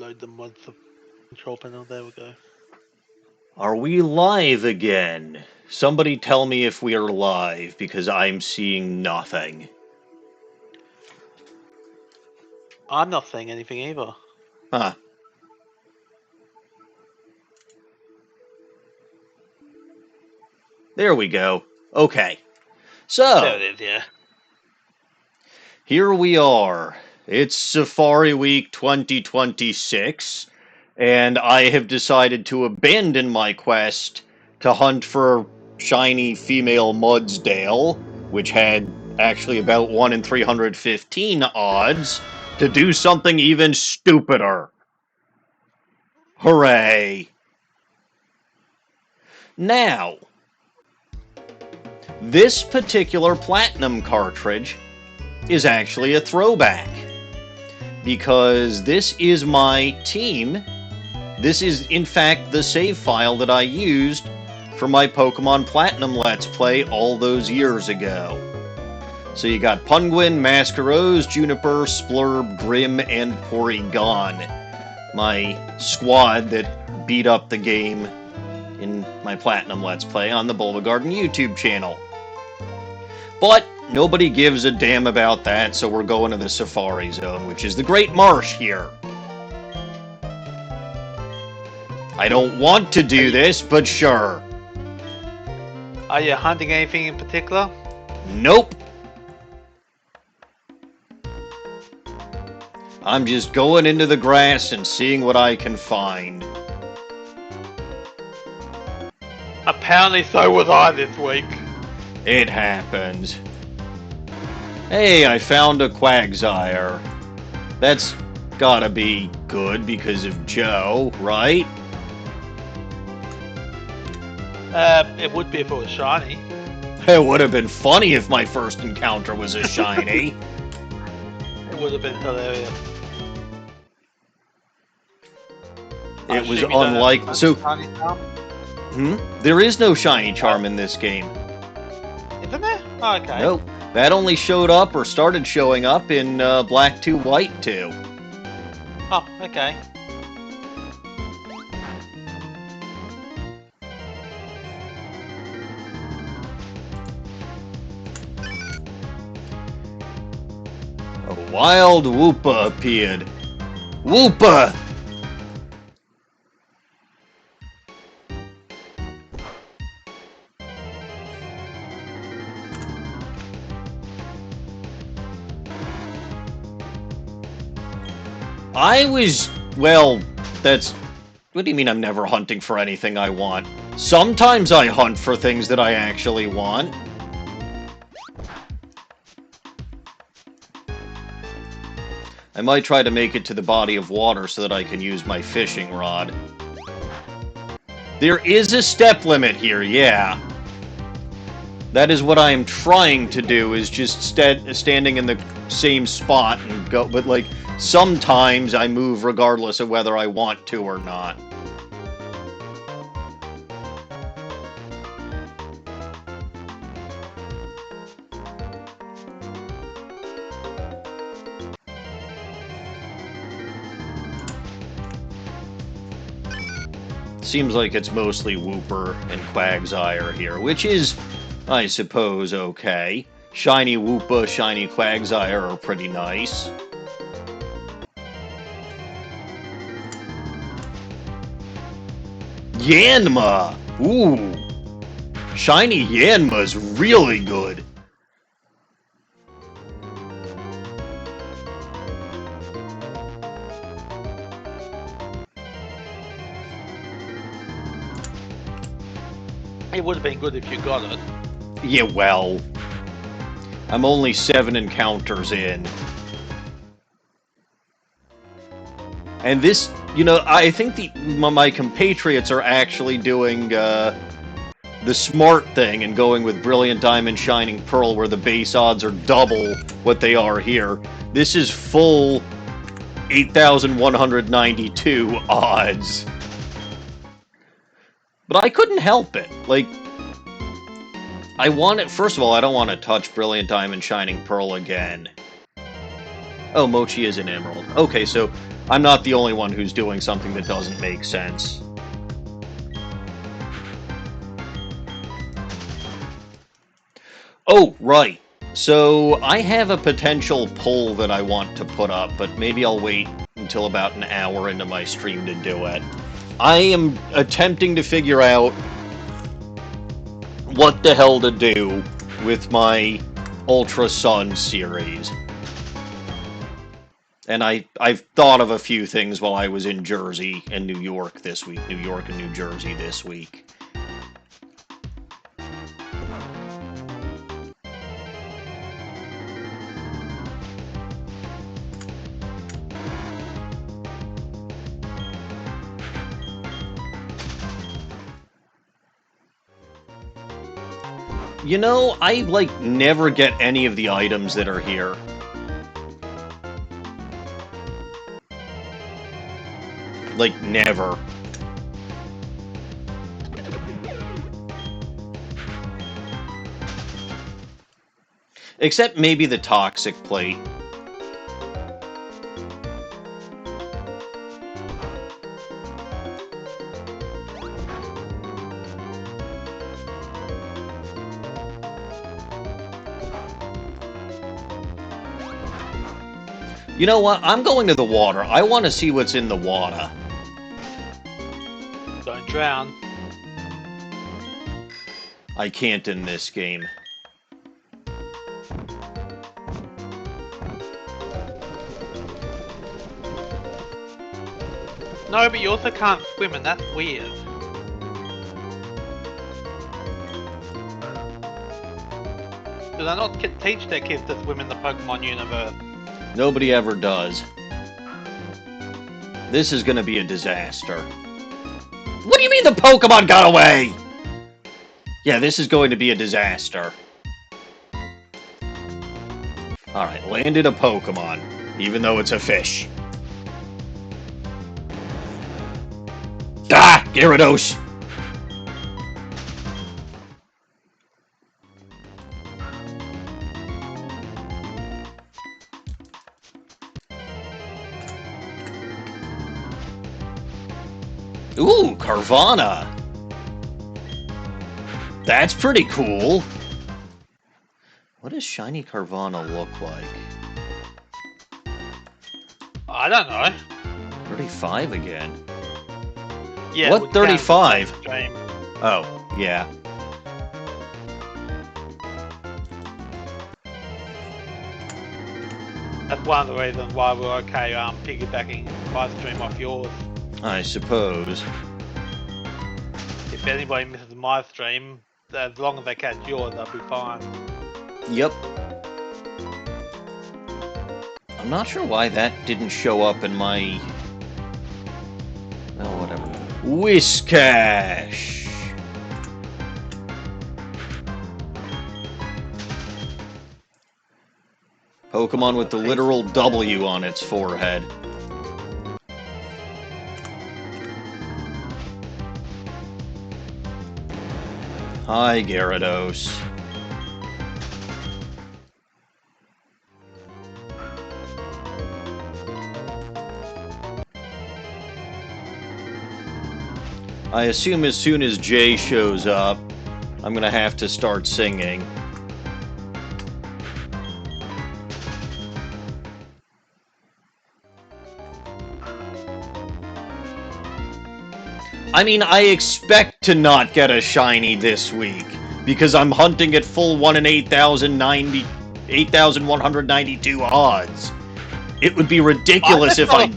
load the mods of control panel. There we go. Are we live again? Somebody tell me if we are live, because I'm seeing nothing. I'm not saying anything either. Huh. There we go. Okay. So, There it is, yeah. here we are. It's Safari Week 2026, and I have decided to abandon my quest to hunt for shiny female Mudsdale, which had actually about 1 in 315 odds, to do something even stupider. Hooray! Now, this particular Platinum cartridge is actually a throwback, because this is my team. This is, in fact, the save file that I used for my Pokemon Platinum Let's Play all those years ago. So you got Punguin, Masquerose, Juniper, Splurb, Grim, and Porygon. My squad that beat up the game in my Platinum Let's Play on the Bulba Garden YouTube channel. But nobody gives a damn about that, so we're going to the Safari Zone, which is the Great Marsh here. I don't want to do this, but sure. Are you hunting anything in particular? Nope. I'm just going into the grass and seeing what I can find. Apparently so was I this week. It happens. Hey, I found a Quagsire. That's gotta be good because of Joe, right? It would be if it was shiny. It would have been funny if my first encounter was a shiny. It would have been hilarious. It was unlikely. So, shiny charm? there is no shiny charm in this game. Isn't there? Oh, okay. Nope. That only showed up or started showing up in Black 2, White 2. Oh, okay. A wild Woopa appeared. Woopa! Well, that's... What do you mean I'm never hunting for anything I want? Sometimes I hunt for things that I actually want. I might try to make it to the body of water so that I can use my fishing rod. There is a step limit here, yeah. That is what I am trying to do, is just standing in the same spot and go, but like, sometimes I move regardless of whether I want to or not. Seems like it's mostly Wooper and Quagsire here, which is, I suppose, okay. Shiny Woopa, shiny Quagsire are pretty nice. Yanma! Ooh! Shiny Yanma's really good. It would have been good if you got it. Yeah, well, I'm only 7 encounters in. And this, you know, I think my compatriots are actually doing the smart thing and going with Brilliant Diamond Shining Pearl, where the base odds are double what they are here. This is full 8,192 odds. But I couldn't help it. Like, I want it. First of all, I don't want to touch Brilliant Diamond Shining Pearl again. Oh, Mochi is an emerald. Okay, so I'm not the only one who's doing something that doesn't make sense. Oh, right. So I have a potential poll that I want to put up, but maybe I'll wait until about an hour into my stream to do it. I am attempting to figure out what the hell to do with my Ultra Sun series. And I've thought of a few things while I was in Jersey and New York this week. New York and New Jersey this week. You know, I, like, never get any of the items that are here. Like, never. Except maybe the toxic plate. You know what? I'm going to the water. I want to see what's in the water. Don't drown. I can't in this game. No, but you also can't swim, and that's weird. Do they not teach their kids to swim in the Pokemon universe? Nobody ever does. This is going to be a disaster. What do you mean the Pokemon got away? Yeah, this is going to be a disaster. Alright, landed a Pokemon, even though it's a fish. Ah! Gyarados! Ooh, Carvana! That's pretty cool. What does shiny Carvana look like? I don't know. 35 again. Yeah. What 35? Stream. Oh, yeah. That's one of the reasons why we're okay piggybacking my stream off yours. I suppose. If anybody misses my stream, as long as they catch yours, they'll be fine. Yep. I'm not sure why that didn't show up in my... Oh, whatever. Whiscash! Pokemon with the literal W on its forehead. Hi, Gyarados. I assume as soon as Jay shows up, I'm gonna have to start singing. I mean, I expect to not get a shiny this week, because I'm hunting at full 1 in 8,192 odds. It would be ridiculous if I...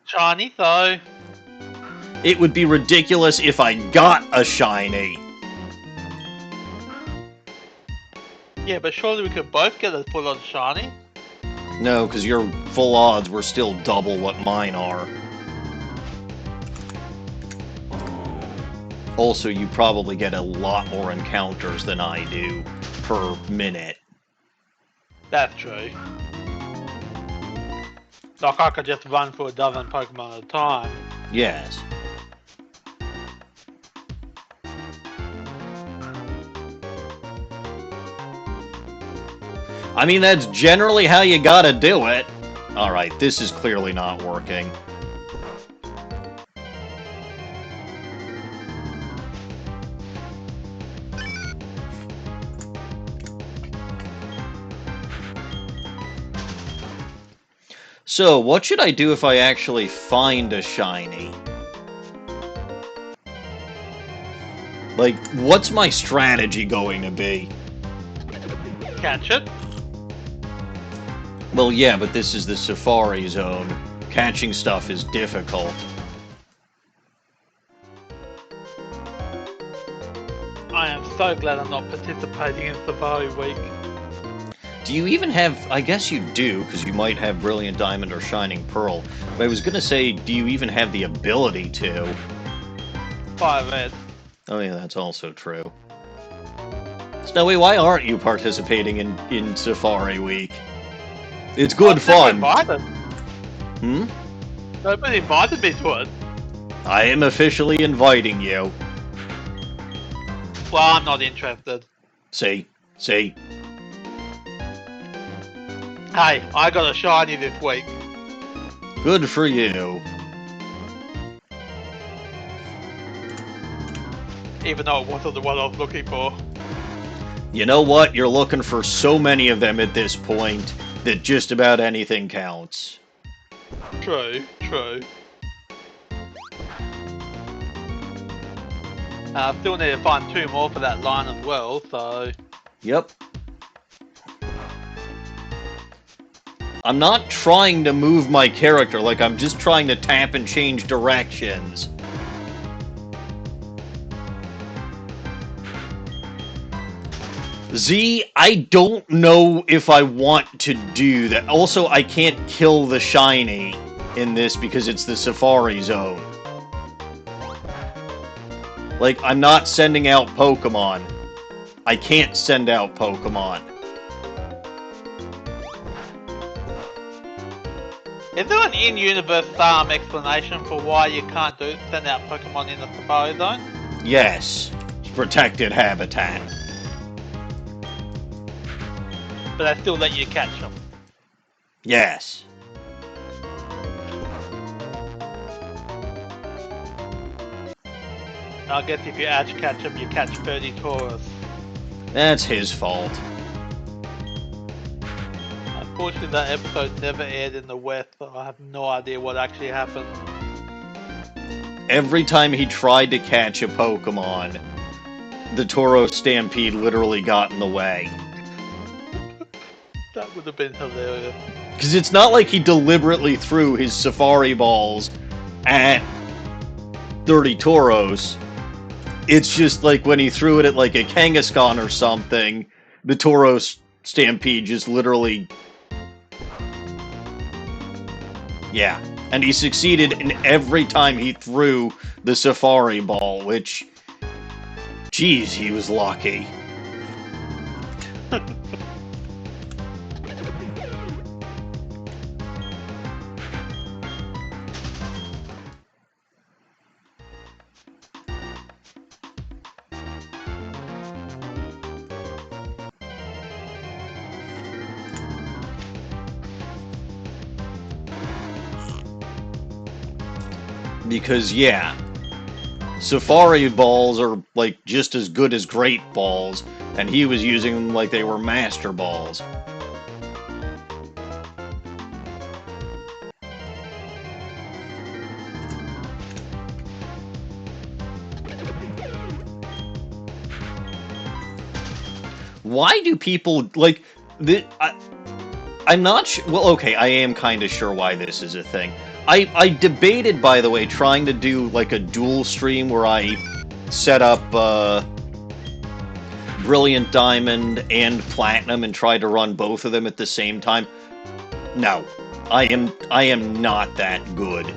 shiny, so... It would be ridiculous if I got a shiny. Yeah, but surely we could both get a full-on shiny. No, because your full odds were still double what mine are. Also, you probably get a lot more encounters than I do per minute. That's true. Like, I could just run for a dozen Pokemon at a time. Yes. I mean, that's generally how you gotta do it. Alright, this is clearly not working. So, what should I do if I actually find a shiny? Like, what's my strategy going to be? Catch it. Well, yeah, but this is the Safari Zone. Catching stuff is difficult. I am so glad I'm not participating in Safari Week. Do you even have... I guess you do, because you might have Brilliant Diamond or Shining Pearl. But I was going to say, do you even have the ability to? 5 red. Oh yeah, that's also true. Snowy, why aren't you participating in Safari Week? It's good fun. Invited. Hmm? Nobody invited me to it. I am officially inviting you. Well, I'm not interested. See? Hey, I got a shiny this week. Good for you. Even though it wasn't the one I was looking for. You know what? You're looking for so many of them at this point that just about anything counts. True, true. I still need to find 2 more for that line as well, so... Yep. I'm not trying to move my character, like I'm just trying to tap and change directions. Z, I don't know if I want to do that. Also, I can't kill the shiny in this because it's the Safari Zone. Like, I'm not sending out Pokemon. I can't send out Pokemon. Is there an in-universe explanation for why you can't send out Pokemon in the Safari Zone? Yes. It's protected habitat. But they still let you catch them. Yes. I guess if you catch them, you catch 30 Taurus. That's his fault. Unfortunately, that episode never aired in the West, so I have no idea what actually happened. Every time he tried to catch a Pokemon, the Toro Stampede literally got in the way. That would have been hilarious. Because it's not like he deliberately threw his Safari Balls at 30 Tauros. It's just like when he threw it at like a Kangaskhan or something, the Toro Stampede just literally... Yeah. And he succeeded in every time he threw the Safari Ball, which... Geez, he was lucky. Because, yeah, Safari Balls are, like, just as good as Great Balls, and he was using them like they were Master Balls. Why do people, like, I'm not sure, well, okay, I am kind of sure why this is a thing. I debated, by the way, trying to do, like, a dual stream where I set up, Brilliant Diamond and Platinum and try to run both of them at the same time. No. I am not that good.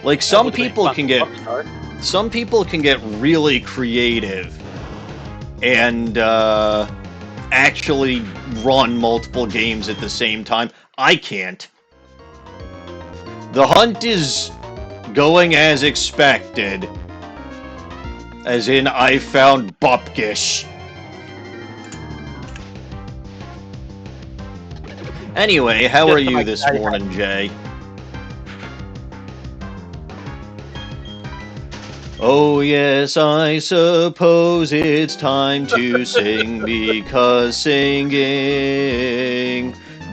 Like, some people can get really creative and, actually run multiple games at the same time. I can't. The hunt is going as expected. As in, I found Bupkish. Anyway, how Just are to you make this Jay morning, Jay? Oh yes, I suppose it's time to sing, because singing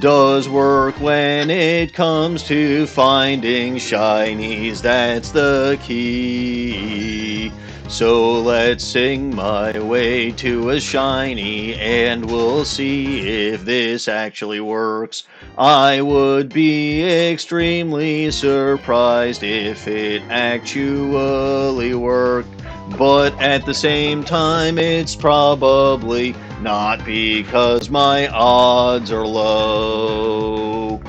does work when it comes to finding shinies. That's the key. So let's sing my way to a shiny, and we'll see if this actually works. I would be extremely surprised if it actually worked, but at the same time, it's probably not, because my odds are low.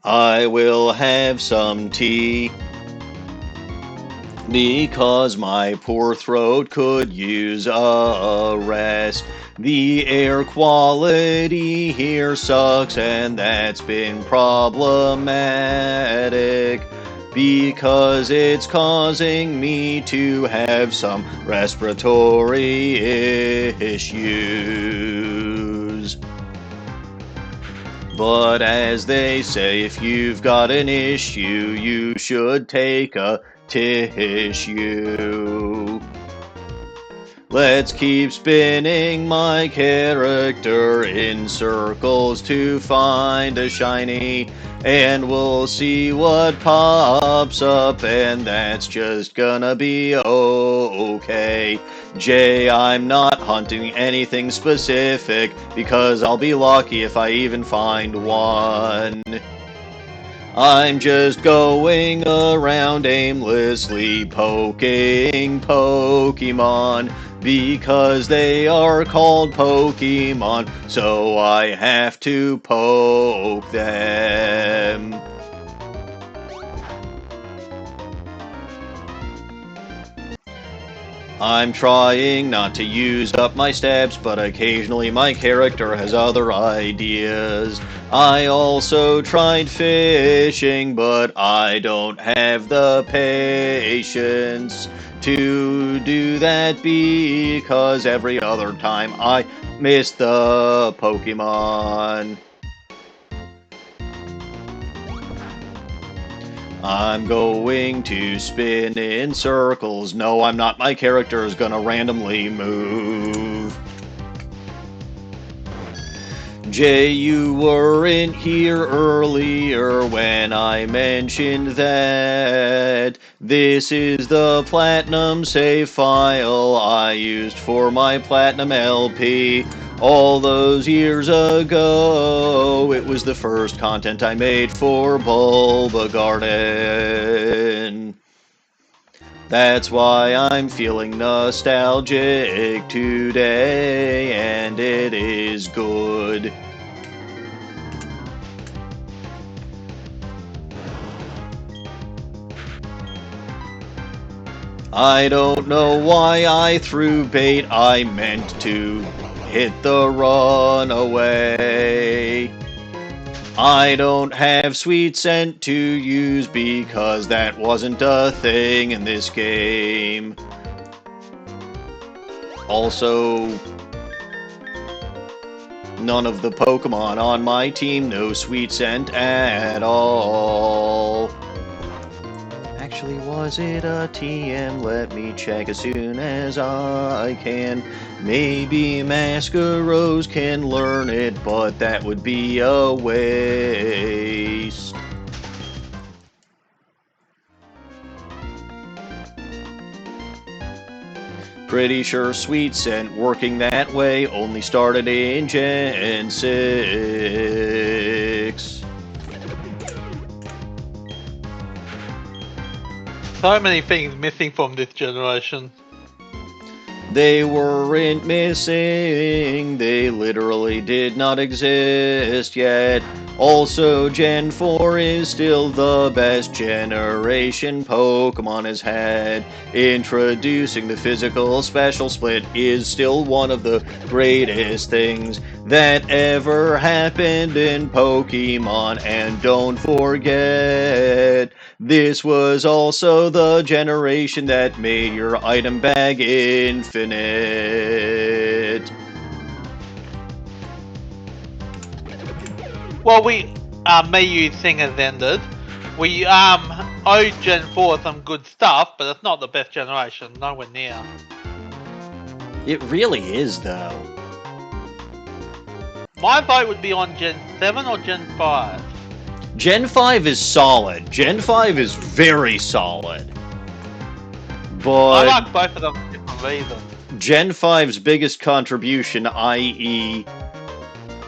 I will have some tea, because my poor throat could use a rest. The air quality here sucks, and that's been problematic, because it's causing me to have some respiratory issues. But as they say, if you've got an issue, you should take a tissue. Let's keep spinning my character in circles to find a shiny, and we'll see what pops up, and that's just gonna be okay. Jay, I'm not hunting anything specific, because I'll be lucky if I even find one. I'm just going around aimlessly poking Pokemon, because they are called Pokemon, so I have to poke them. I'm trying not to use up my stabs, but occasionally my character has other ideas. I also tried fishing, but I don't have the patience to do that, because every other time I miss the Pokemon. I'm going to spin in circles. No, I'm not. My character is gonna randomly move. Jay, you weren't here earlier when I mentioned that this is the platinum save file I used for my platinum LP all those years ago. It was the first content I made for Bulba Garden. That's why I'm feeling nostalgic today, and it is good. I don't know why I threw bait. I meant to hit the runaway. I don't have sweet scent to use, because that wasn't a thing in this game. Also, none of the Pokemon on my team know sweet scent at all. Actually, was it a TM? Let me check as soon as I can. Maybe Mascaros can learn it, but that would be a waste. Pretty sure Sweet Scent working that way only started in Gen 6. So many things missing from this generation. They weren't missing, they literally did not exist yet. Also, Gen 4 is still the best generation Pokemon has had. Introducing the physical special split is still one of the greatest things that ever happened in Pokemon. And don't forget, this was also the generation that made your item bag infinite. Well, Mayu thing has ended. We owe Gen 4 some good stuff, but it's not the best generation, nowhere near. It really is, though. My vote would be on Gen 7 or Gen 5. Gen 5 is solid. Gen 5 is very solid. I But like both of them for different reasons. Gen 5's biggest contribution, i.e.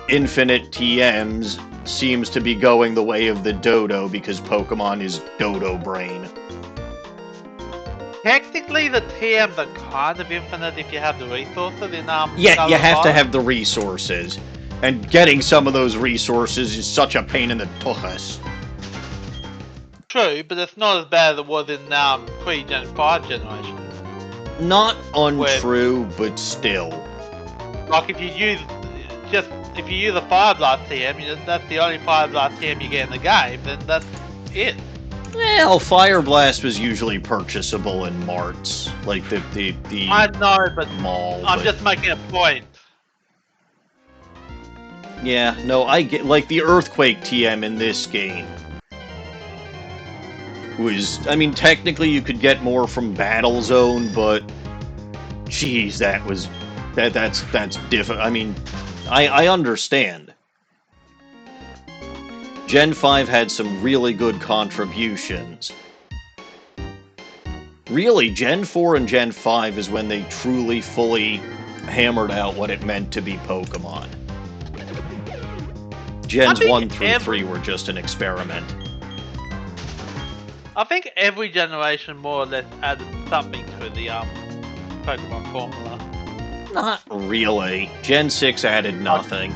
infinite TMs, seems to be going the way of the dodo because Pokemon is dodo brain. Technically, the TMs are kind of infinite if you have the resources in Yeah, you have to 5. have the resources. And getting some of those resources is such a pain in the tuchus. True, but it's not as bad as it was in pre-Gen 5 generation. Not untrue, but still. Like if you use a Fire Blast TM, that's the only Fire Blast TM you get in the game, then that's it. Well, Fire Blast was usually purchasable in marts, like the I know, but mall. I'm just making a point. Yeah, no, I get, like, the Earthquake TM in this game was, I mean, technically you could get more from Battle Zone, but geez, that's different. I mean, I understand. Gen 5 had some really good contributions. Really, Gen 4 and Gen 5 is when they truly, fully hammered out what it meant to be Pokemon. Gens 1 through 3 were just an experiment. I think every generation more or less added something to the Pokemon formula. Not really. Gen 6 added nothing.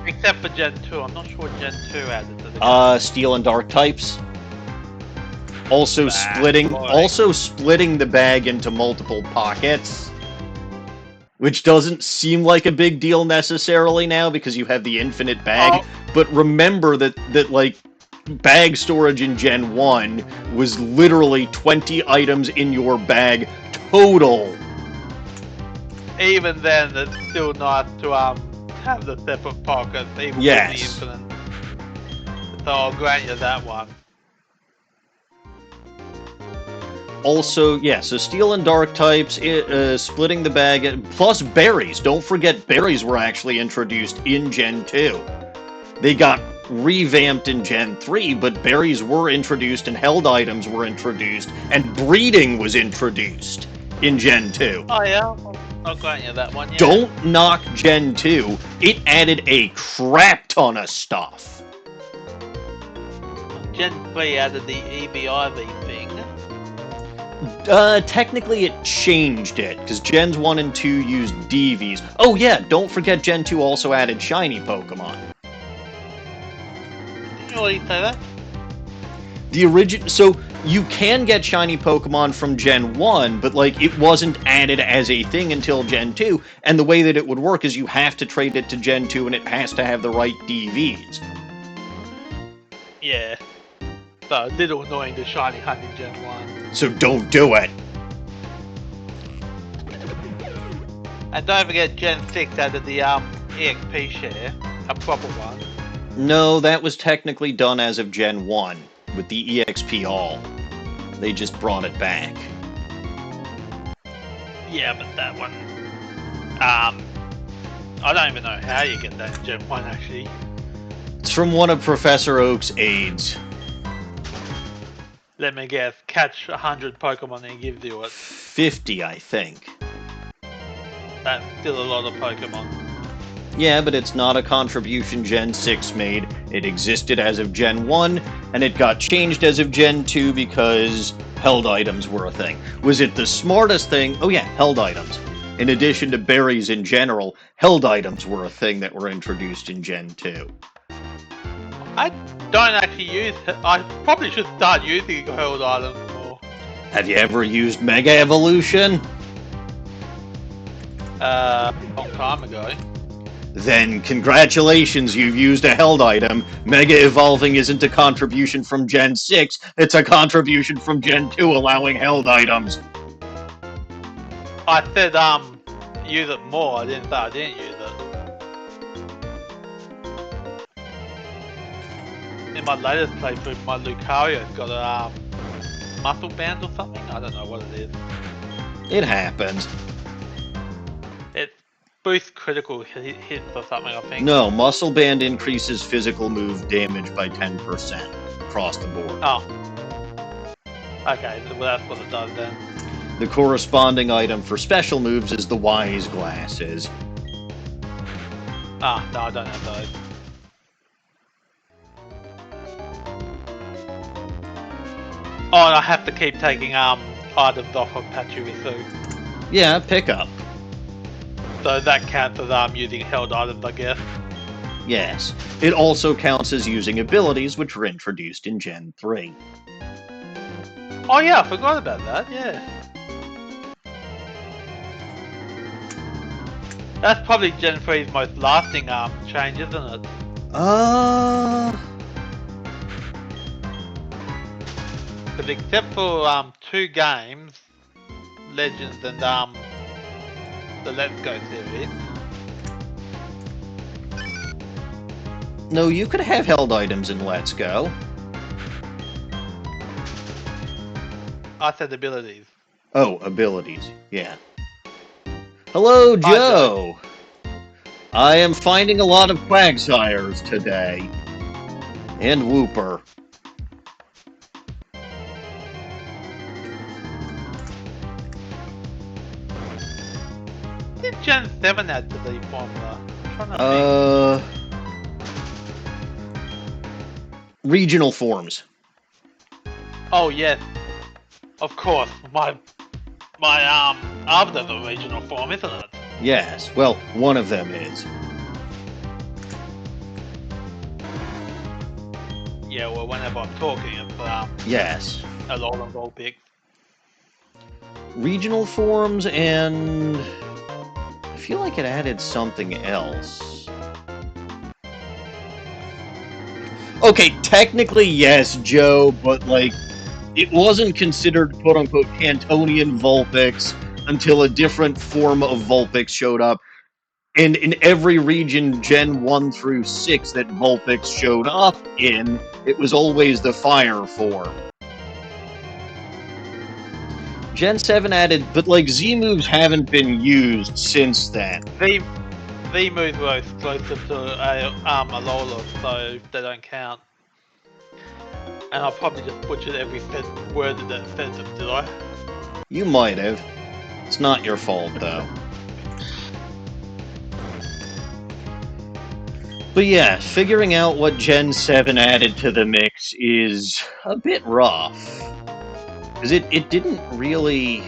Except for Gen 2. I'm not sure what Gen 2 added to the game. Steel and Dark types. Also splitting the bag into multiple pockets. Which doesn't seem like a big deal necessarily now because you have the infinite bag. Oh. But remember that like bag storage in Gen 1 was literally 20 items in your bag total. Even then, it's still nice to have the separate pockets, even with the infinite. So I'll grant you that one. Also, yeah, so Steel and Dark types, splitting the bag, plus berries. Don't forget berries were actually introduced in Gen 2. They got revamped in Gen 3, but berries were introduced and held items were introduced, and breeding was introduced in Gen 2. Oh yeah, I'll grant you that one, yeah. Don't knock Gen 2. It added a crap ton of stuff. Gen 3 added the EBIV thing. Technically it changed it, because Gens 1 and 2 used DVs. Oh yeah, don't forget Gen 2 also added shiny Pokemon. Did you already say that? The original, so you can get shiny Pokemon from Gen 1, but like it wasn't added as a thing until Gen 2, and the way that it would work is you have to trade it to Gen 2 and it has to have the right DVs. Yeah. So a little annoying to shiny hunt in Gen 1. So don't do it. And don't forget Gen 6 added the EXP share, a proper one. No, that was technically done as of Gen 1, with the EXP all. They just brought it back. Yeah, but that one... I don't even know how you get that in Gen 1, actually. It's from one of Professor Oak's aides. Let me guess, catch 100 Pokemon and he gives you it. 50, I think. That's still a lot of Pokemon. Yeah, but it's not a contribution Gen 6 made. It existed as of Gen 1, and it got changed as of Gen 2 because held items were a thing. Was it the smartest thing? Oh yeah, held items. In addition to berries in general, held items were a thing that were introduced in Gen 2. I don't actually use it. I probably should start using held items more. Have you ever used Mega Evolution? A long time ago. Then congratulations, you've used a held item. Mega Evolving isn't a contribution from Gen 6, it's a contribution from Gen 2 allowing held items. I said, use it more, I didn't say I didn't use it. in my latest playthrough, my Lucario's got a muscle band or something. I don't know what it is. It happens. It boosts critical hits or something, I think. No, muscle band increases physical move damage by 10% across the board. Oh. Okay, well that's what it does then. The corresponding item for special moves is the Wise Glasses. Ah, no, I don't have those. Oh, and I have to keep taking items off of Pachirisu. Yeah, pick up. So that counts as using held items, I guess. Yes. It also counts as using abilities which were introduced in Gen 3. Oh yeah, I forgot about that, yeah. That's probably Gen 3's most lasting change, isn't it? Because except for 2 games, Legends and the Let's Go series. No, you could have held items in Let's Go. I said abilities. Oh, abilities, yeah. Hello, Joe! I am finding a lot of Quagsires today. And Whooper. What did Gen 7 add to the formula? I'm trying to think. Regional forms. Oh yes, of course. My Arbiter's a regional form, isn't it? Yes, well, one of them is. Yeah, well, whenever I'm talking, it's yes. Alolan Vulpix. Regional forms, and I feel like it added something else. Okay, technically yes, Joe, but like it wasn't considered quote-unquote Cantonian Vulpix until a different form of Vulpix showed up. And in every region, Gen 1 through 6 that Vulpix showed up in, it was always the fire form. Gen 7 added, but like Z moves haven't been used since then. Z moves were exclusive to Alola, so they don't count. And I'll probably just butcher every word that says it, did I? You might have. It's not your fault, though. But yeah, figuring out what Gen 7 added to the mix is a bit rough. Because it didn't really...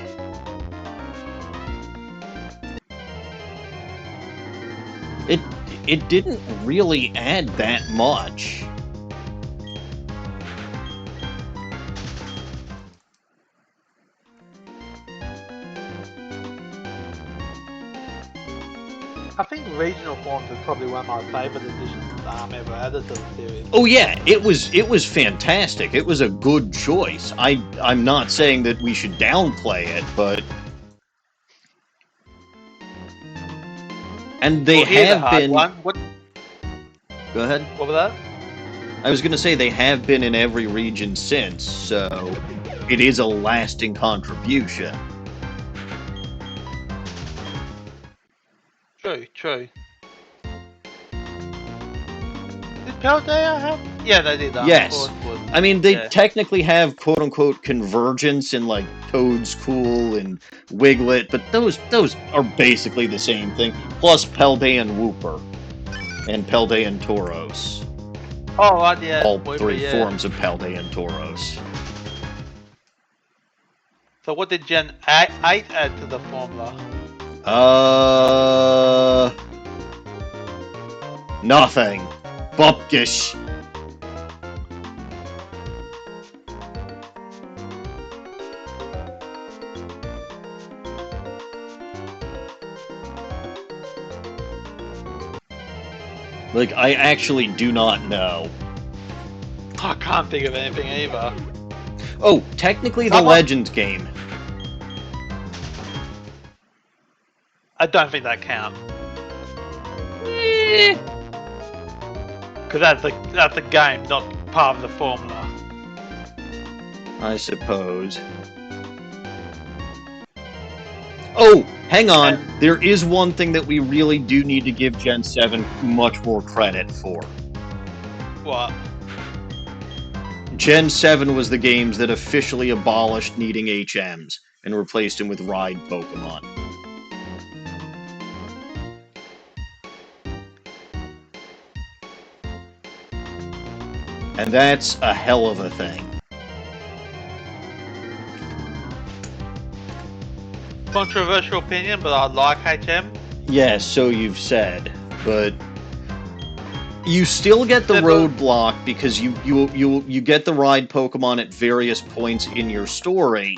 It didn't really add that much. I think regional forms is probably one of my favourite additions ever added to the series. Oh yeah, it was fantastic. It was a good choice. I'm not saying that we should downplay it, but and they have been. What? Go ahead. What was that? I was gonna say they have been in every region since, so it is a lasting contribution. True. Did Paldea have? Yeah, they did. Yes. I mean, they technically have quote-unquote convergence in like Toadskool and Wiglet, but those are basically the same thing. Plus Paldean Whooper and Paldean Tauros. Oh, right, yeah. All three forms of Paldean Tauros. So what did Gen 8 add to the formula? Nothing. Bupkish. Like, I actually do not know. I can't think of anything either. Oh, technically the Legends game. I don't think that counts. Because that's a game, not part of the formula. I suppose. Oh, hang on. And- There is one thing that we really do need to give Gen 7 much more credit for. What? Gen 7 was the games that officially abolished needing HMs and replaced them with ride Pokemon. And that's a hell of a thing. Controversial opinion, but I like HM. Yes, so you've said, but you still get the Yeah, but- roadblock because you get the ride Pokemon at various points in your story,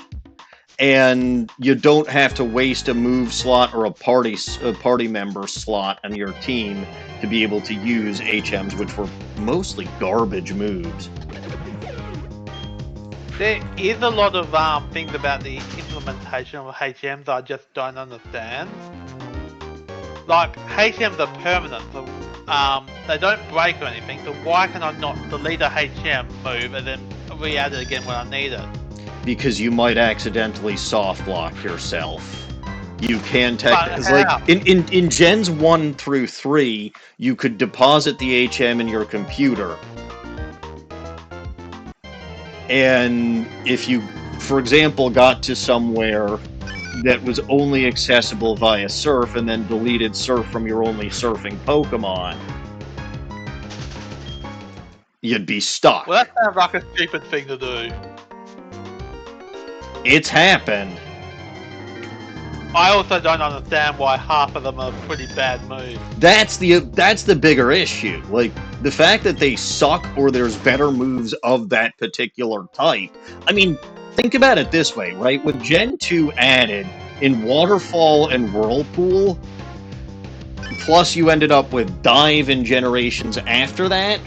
and you don't have to waste a move slot or a party member slot on your team to be able to use HMs, which were mostly garbage moves. There is a lot of things about the implementation of HMs I just don't understand. Like, HMs are permanent, so they don't break or anything, so why can I not delete a HM move and then re-add it again when I need it? Because you might accidentally soft lock yourself. You can But how? like in Gens 1 through 3, you could deposit the HM in your computer. And if you, for example, got to somewhere that was only accessible via Surf and then deleted Surf from your only surfing Pokemon, you'd be stuck. Well, that sounds like a stupid thing to do. It's happened. I also don't understand why half of them are pretty bad moves. That's the bigger issue. Like, the fact that they suck or there's better moves of that particular type. I mean, think about it this way, right? When Gen 2 added in Waterfall and Whirlpool, plus you ended up with Dive in generations after that,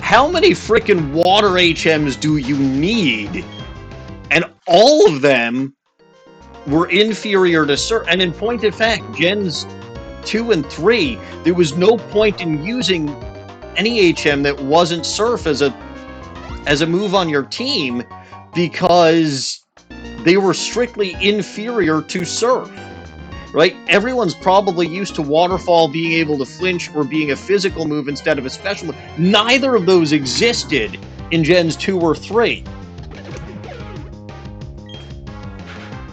how many freaking water HMs do you need? And all of them were inferior to Surf. And in point of fact, Gens 2 and 3, there was no point in using any HM that wasn't Surf as a move on your team because they were strictly inferior to Surf. Right? Everyone's probably used to Waterfall being able to flinch or being a physical move instead of a special move. Neither of those existed in Gens 2 or 3.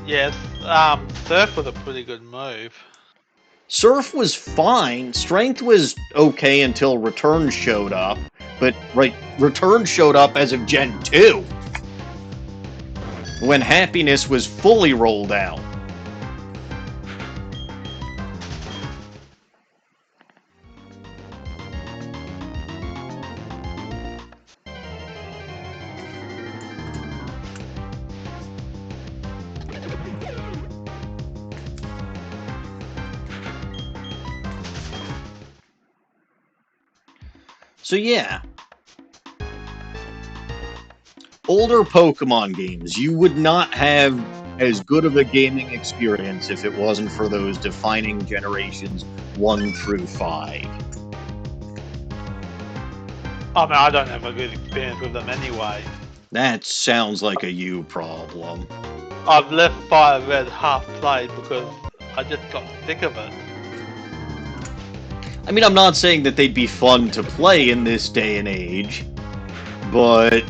Yes, Surf was a pretty good move. Surf was fine. Strength was okay until Return showed up. But, right, Return showed up as of Gen 2. When Happiness was fully rolled out. So yeah, older Pokemon games, you would not have as good of a gaming experience if it wasn't for those defining generations 1 through 5. I mean, I don't have a good experience with them anyway. That sounds like a you problem. I've left Fire Red half played because I just got sick of it. I mean, I'm not saying that they'd be fun to play in this day and age, but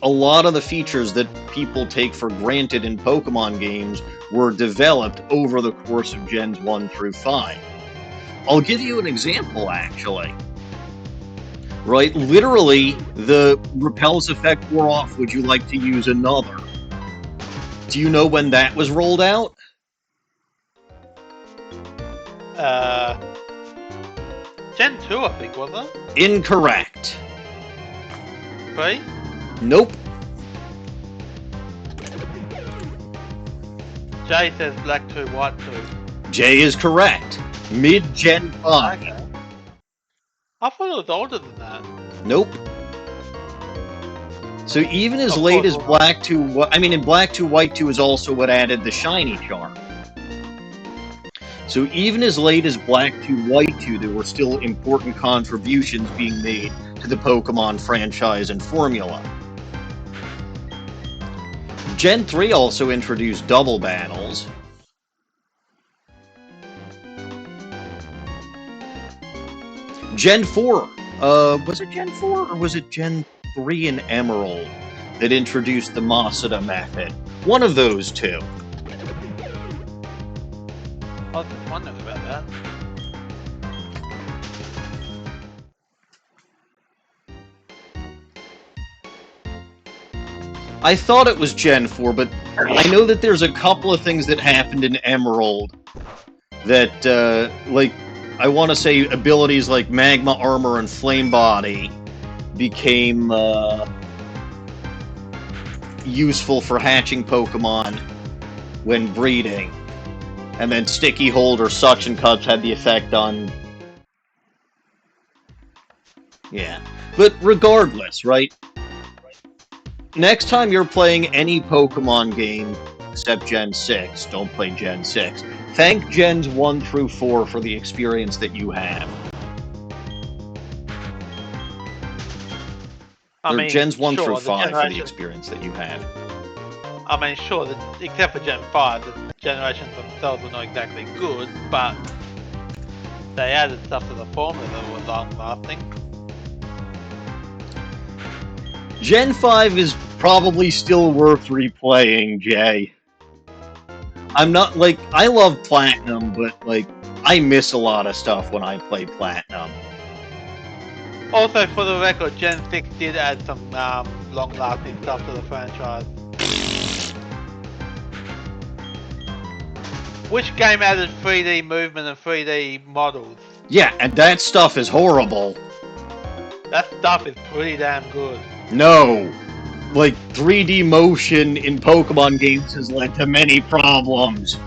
a lot of the features that people take for granted in Pokemon games were developed over the course of Gens 1 through 5. I'll give you an example, actually. Right? Literally, the Repels effect wore off. Would you like to use another? Do you know when that was rolled out? Gen 2, I think, wasn't it? Incorrect. 3? Nope. Jay says Black 2, White 2. J is correct. Mid-Gen 5. Okay. I thought it was older than that. Nope. So even as Of late course, as Black 2... I mean, in Black 2, White 2 is also what added the Shiny Charm. So even as late as Black 2, White 2, there were still important contributions being made to the Pokemon franchise and formula. Gen 3 also introduced double battles. Gen 4, was it Gen 4 or was it Gen 3 and Emerald that introduced the Masada method? One of those two. I was just wondering about that. I thought it was Gen 4, but I know that there's a couple of things that happened in Emerald that, like, I want to say abilities like Magma Armor and Flame Body became useful for hatching Pokemon when breeding. And then Sticky Hold or Suction Cups had the effect on... Yeah. But regardless, right? Next time you're playing any Pokemon game except Gen 6, don't play Gen 6. Thank Gens 1 through 4 for the experience that you have. I Or mean, Gens 1 sure, through the 5 for the generation. experience that you have. I mean, sure, except for Gen 5, the generations themselves are not exactly good, but they added stuff to the formula that was long-lasting. Gen 5 is probably still worth replaying, Jay. I'm not, like, I love Platinum, but, like, I miss a lot of stuff when I play Platinum. Also, for the record, Gen 6 did add some long-lasting stuff to the franchise. Which game added 3D movement and 3D models? Yeah, and that stuff is horrible. That stuff is pretty damn good. No. Like, 3D motion in Pokemon games has led to many problems.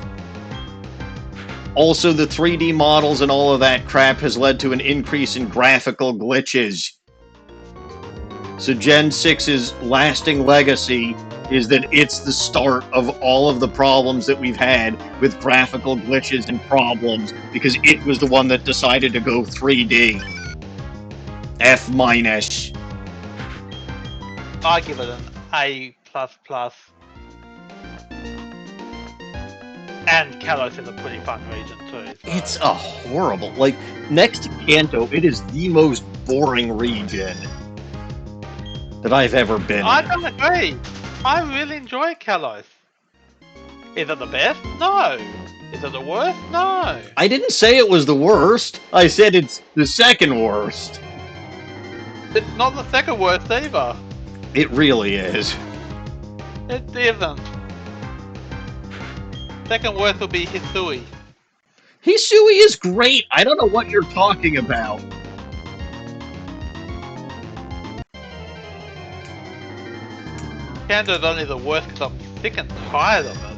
Also, the 3D models and all of that crap has led to an increase in graphical glitches. So Gen 6's lasting legacy is that it's the start of all of the problems that we've had with graphical glitches and problems, because it was the one that decided to go 3D. F-. I give it an A++. And Kalos is a pretty fun region too. So. It's a horrible... Like, next to Kanto, it is the most boring region that I've ever been I in. don't agree. I really enjoy Kalos. Is it the best? No. Is it the worst? No. I didn't say it was the worst. I said it's the second worst. It's not the second worst either. It really is. It isn't. Second worst will be Hisui. Hisui is great. I don't know what you're talking about. Kanto's only the worst because I'm sick and tired of it.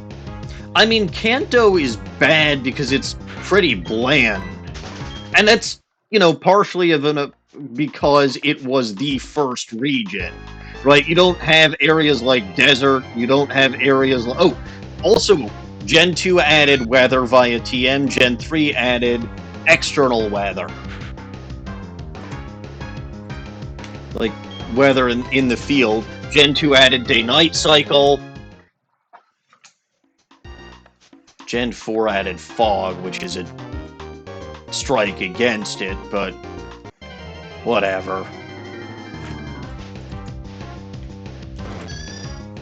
I mean, Kanto is bad because it's pretty bland. And that's, you know, partially because it was the first region. Right? You don't have areas like desert. You don't have areas like... Oh, also, Gen 2 added weather via TM. Gen 3 added external weather. Like, weather in the field. Gen 2 added day-night cycle. Gen 4 added fog, which is a strike against it, but whatever.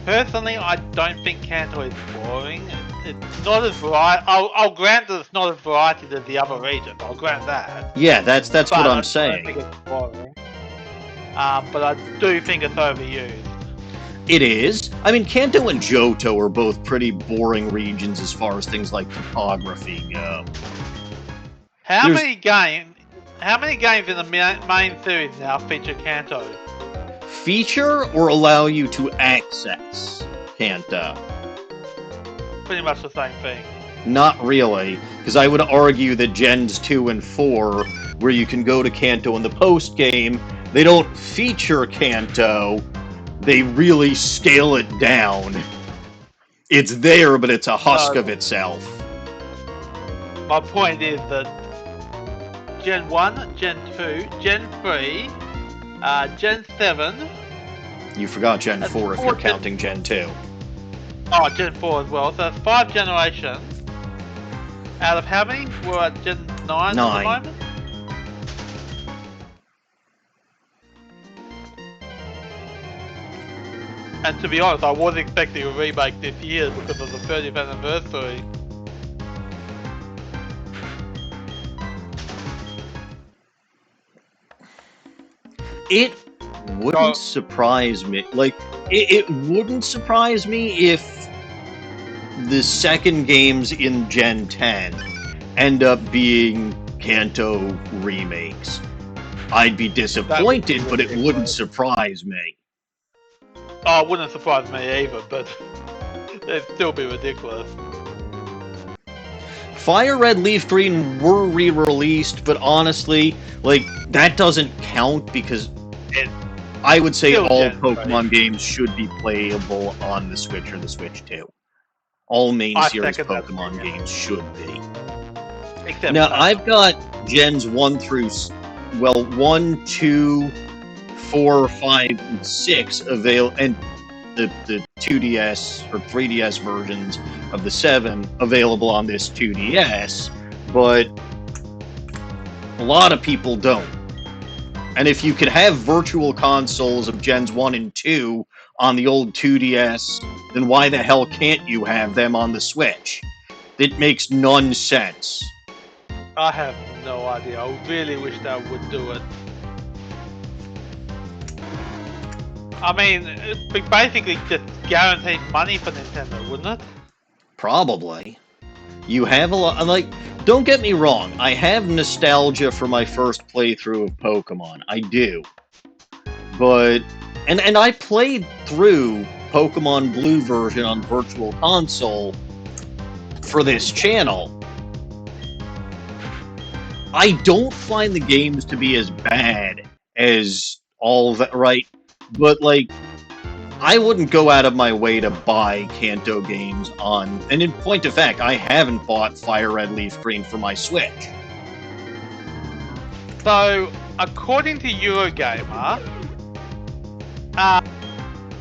Personally, I don't think Kanto is boring. It's not as variety. I'll grant that it's not as variety as the other regions. I'll grant that. Yeah, that's what I'm saying. I don't think it's boring. But I do think it's overused. It is. I mean, Kanto and Johto are both pretty boring regions as far as things like topography go. How many games in the main series now feature Kanto? Feature or allow you to access Kanto? Pretty much the same thing. Not really, because I would argue that Gens 2 and 4, where you can go to Kanto in the post-game, they don't feature Kanto, they really scale it down. It's there, but it's a husk of itself. my point is that Gen 1, Gen 2, Gen 3, Gen 7... You forgot Gen That's 4 if four you're counting Gen 2. Oh, Gen 4 as well. So that's 5 generations. Out of how many? We're at Gen 9 at the 9. moment? And to be honest, I was expecting a remake this year because of the 30th anniversary. It wouldn't surprise me. Like, it wouldn't surprise me if the second games in Gen 10 end up being Kanto remakes. I'd be disappointed, but it wouldn't surprise me. Oh, it wouldn't surprise me either, but it'd still be ridiculous. Fire Red, Leaf Green were re-released, but honestly, like, that doesn't count because I would say all Pokemon games should be playable on the Switch or the Switch 2. All main series Pokemon games should be. Except now, I've got Gens 1 through, 1, 2, 4, 5, and 6 available, and the 2DS or 3DS versions of the 7 available on this 2DS, but a lot of people don't. And if you could have virtual consoles of Gens 1 and 2 on the old 2DS, then why the hell can't you have them on the Switch? It makes none sense. I have no idea. I really wish they would do it. I mean, it'd be basically just guaranteed money for Nintendo, wouldn't it? Probably. You have a lot, like, don't get me wrong, I have nostalgia for my first playthrough of Pokemon. I do. But, and I played through Pokemon Blue version on Virtual Console for this channel. I don't find the games to be as bad as all that, right? But, like, I wouldn't go out of my way to buy Kanto games on... And in point of fact, I haven't bought Fire Red Leaf Green for my Switch. So, according to Eurogamer,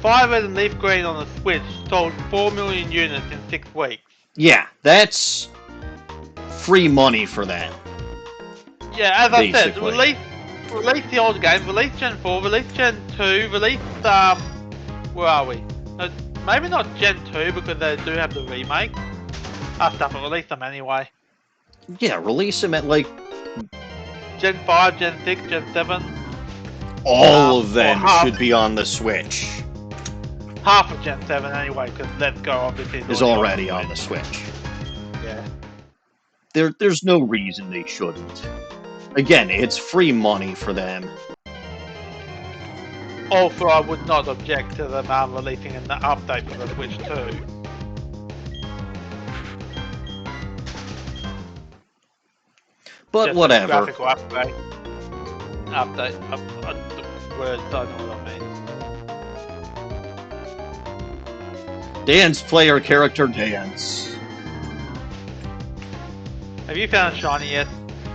Fire Red and Leaf Green on the Switch sold 4 million units in 6 weeks. Yeah, that's free money for that. Yeah, as I said, release the old games, release Gen 4, release Gen 2, release, where are we? Maybe not Gen 2 because they do have the remake. Stuff, but release them anyway. Yeah, release them at, like... Gen 5, Gen 6, Gen 7. All of them should be on the Switch. Half of Gen 7 anyway, because Let's Go obviously is already on the Switch. Yeah. There's no reason they shouldn't. Again, it's free money for them. Also, I would not object to them releasing an update for the Switch too. But just whatever. Graphical update. Words, I know what I mean. Dance player character dance. Have you found a shiny yet?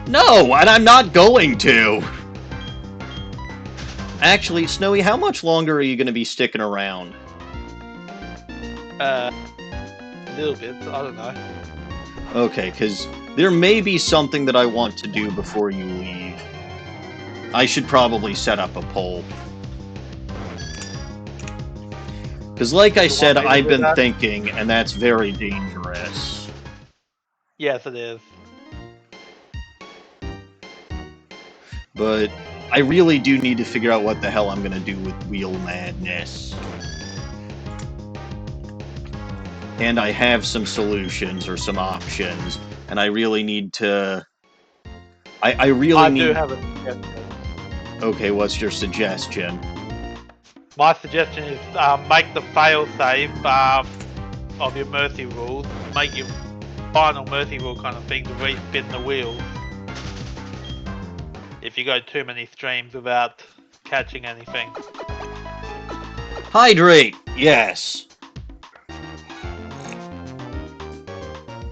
No, and I'm not going to. Actually, Snowy, how much longer are you going to be sticking around? A little bit, I don't know. Okay, because there may be something that I want to do before you leave. I should probably set up a poll. Because like I said, I've been thinking, and that's very dangerous. Yes, it is. But I really do need to figure out what the hell I'm going to do with Wheel Madness. And I have some solutions or some options, and I really need to... I really need... do have a suggestion. Okay, what's your suggestion? My suggestion is make the fail-safe of your mercy rules. Make your final mercy rule kind of thing to respin the wheels. If you go too many streams without catching anything. Hydrate! Yes.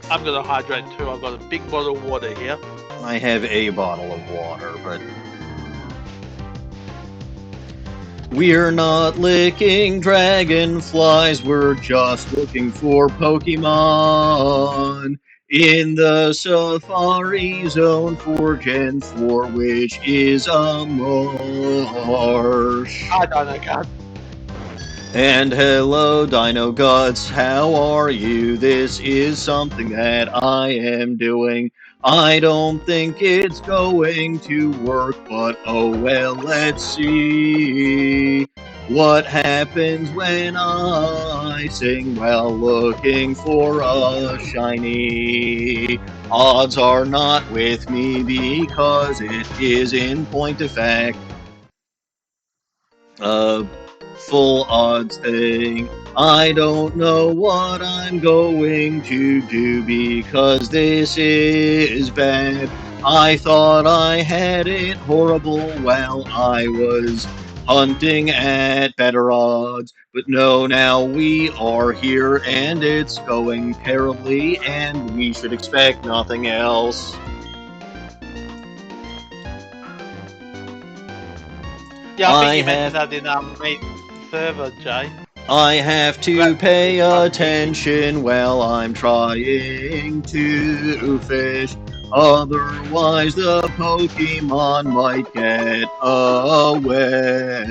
I'm gonna hydrate too. I've got a big bottle of water here. I have a bottle of water, but we're not licking dragonflies, we're just looking for Pokemon in the Safari Zone for Gen 4, which is a marsh. I don't know, God. And hello, Dino Guts, how are you? This is something that I am doing. I don't think it's going to work, but oh well, let's see what happens when I sing while looking for a shiny. Odds are not with me because it is, in point of fact, a full odds thing. I don't know what I'm going to do because this is bad. I thought I had it horrible while I was hunting at better odds. But no, now we are here and it's going terribly, and we should expect nothing else. Yeah, I think I you mentioned have that in meet server, Jay. I have to Glad pay I'm meeting. attention while I'm trying to fish. Otherwise, the Pokemon might get away.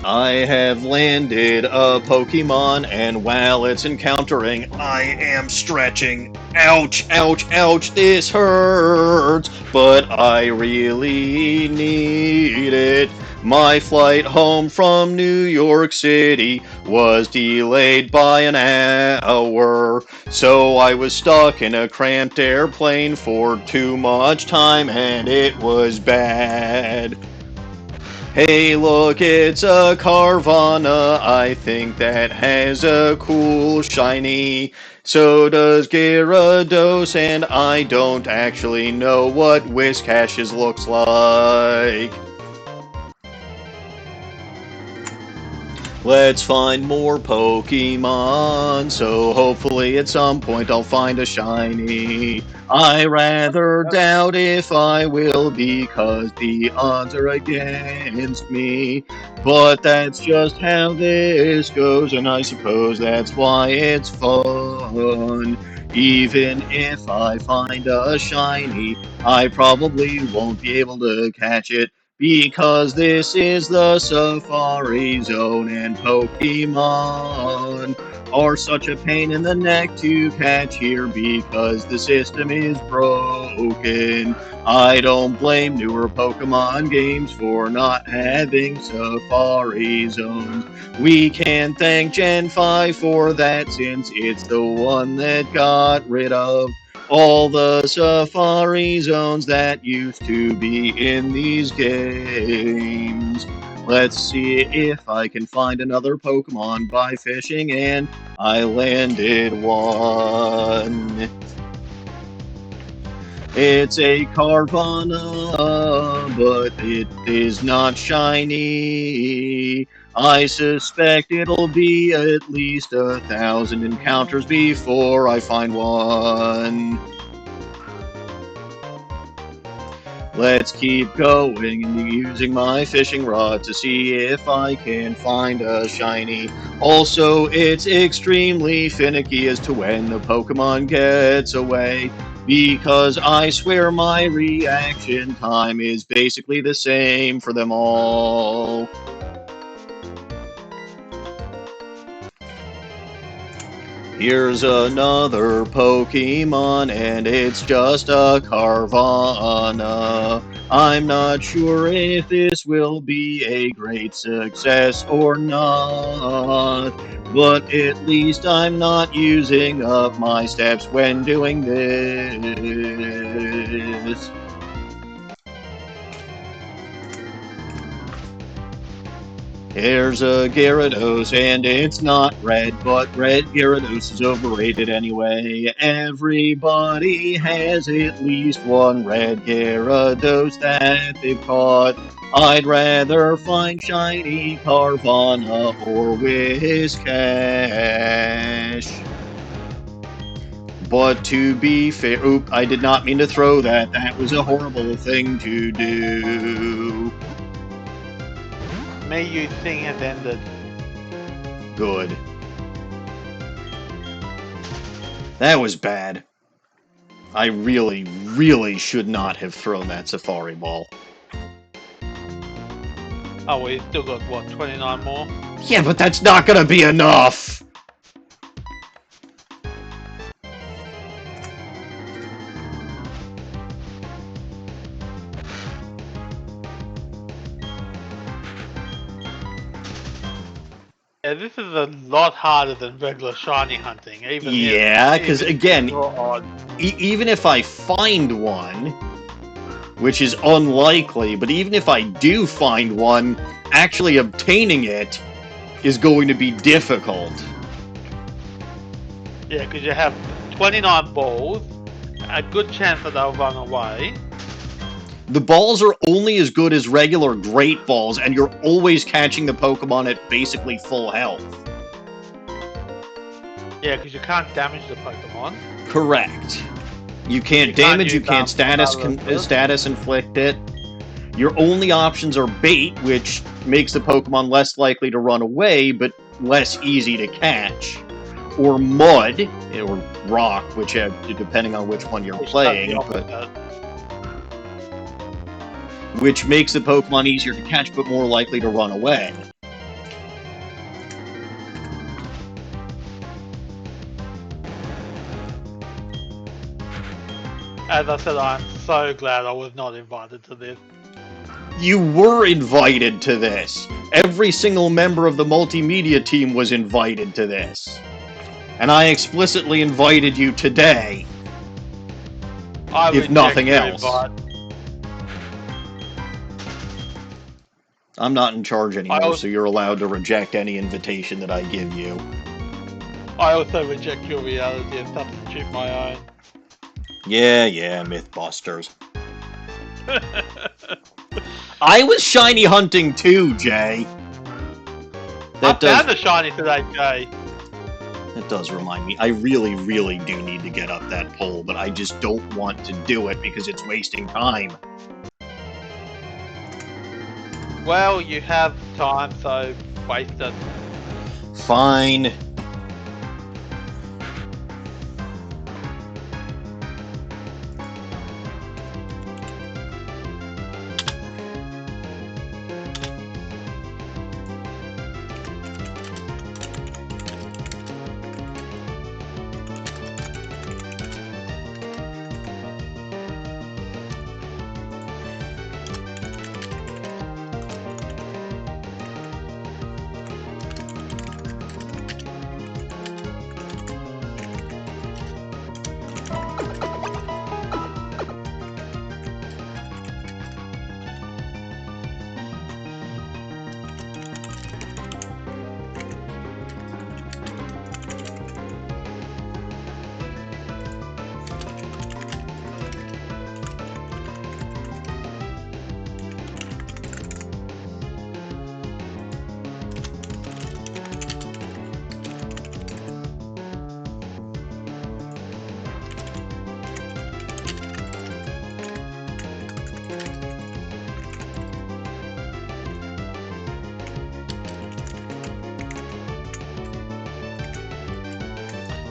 I have landed a Pokemon, and while it's encountering, I am stretching. Ouch, ouch, ouch, this hurts, but I really need it. My flight home from New York City was delayed by an hour, so I was stuck in a cramped airplane for too much time, and it was bad. Hey, look, it's a Carvana. I think that has a cool shiny. So does Gyarados, and I don't actually know what Whiscashes looks like. Let's find more Pokemon, so hopefully at some point I'll find a shiny. I rather doubt if I will because the odds are against me. But that's just how this goes, and I suppose that's why it's fun. Even if I find a shiny, I probably won't be able to catch it because this is the Safari Zone and Pokemon are such a pain in the neck to catch here because the system is broken. I don't blame newer Pokemon games for not having Safari Zones. We can thank Gen 5 for that since it's the one that got rid of all the Safari Zones that used to be in these games. Let's see if I can find another Pokemon by fishing, and I landed one. It's a Carvana, but it is not shiny. I suspect it'll be at least 1,000 encounters before I find one. Let's keep going and using my fishing rod to see if I can find a shiny. Also, it's extremely finicky as to when the Pokemon gets away, because I swear my reaction time is basically the same for them all. Here's another Pokemon, and it's just a Carvana. I'm not sure if this will be a great success or not, but at least I'm not using up my steps when doing this. Here's a Gyarados, and it's not red, but red Gyarados is overrated anyway. Everybody has at least one red Gyarados that they've caught. I'd rather find shiny Carvana or Whiscash. But to be fair, oop, I did not mean to throw that. That was a horrible thing to do. Me, you thing has ended. Good. That was bad. I really, really should not have thrown that Safari Ball. Oh, we still got, what, 29 more? Yeah, but that's not gonna be enough! Yeah, this is a lot harder than regular shiny hunting, even Yeah, because even again, odd. even if I find one, which is unlikely, but even if I do find one, actually obtaining it is going to be difficult. Yeah, because you have 29 balls, a good chance that they'll run away. The balls are only as good as regular Great Balls, and you're always catching the Pokemon at basically full health. Yeah, because you can't damage the Pokemon. Correct. You can't damage, you can't status inflict it. Your only options are bait, which makes the Pokemon less likely to run away, but less easy to catch. Or mud, or rock, which depending on which one you're playing, which makes the Pokemon easier to catch, but more likely to run away. As I said, I'm so glad I was not invited to this. You were invited to this. Every single member of the multimedia team was invited to this. And I explicitly invited you today. If nothing else. I'm not in charge anymore, so you're allowed to reject any invitation that I give you. I also reject your reality and substitute my own. Yeah, Mythbusters. I was shiny hunting too, Jay. I found a shiny today, Jay. That does remind me. I really, really do need to get up that pole, but I just don't want to do it because it's wasting time. Well, you have time, so waste it. Fine.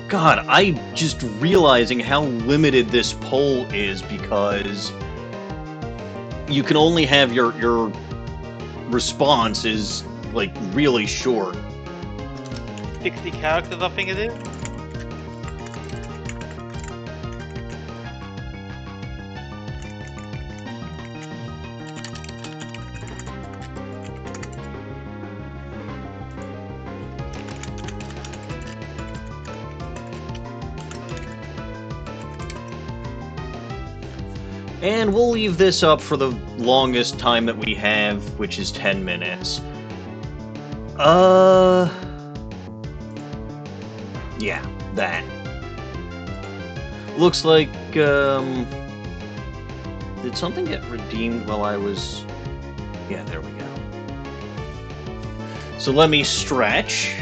God, I'm just realizing how limited this poll is because you can only have your response is like really short. 60 characters, I think it is. And we'll leave this up for the longest time that we have, which is 10 minutes. Yeah, that. Looks like, did something get redeemed while I was... Yeah, there we go. So let me stretch.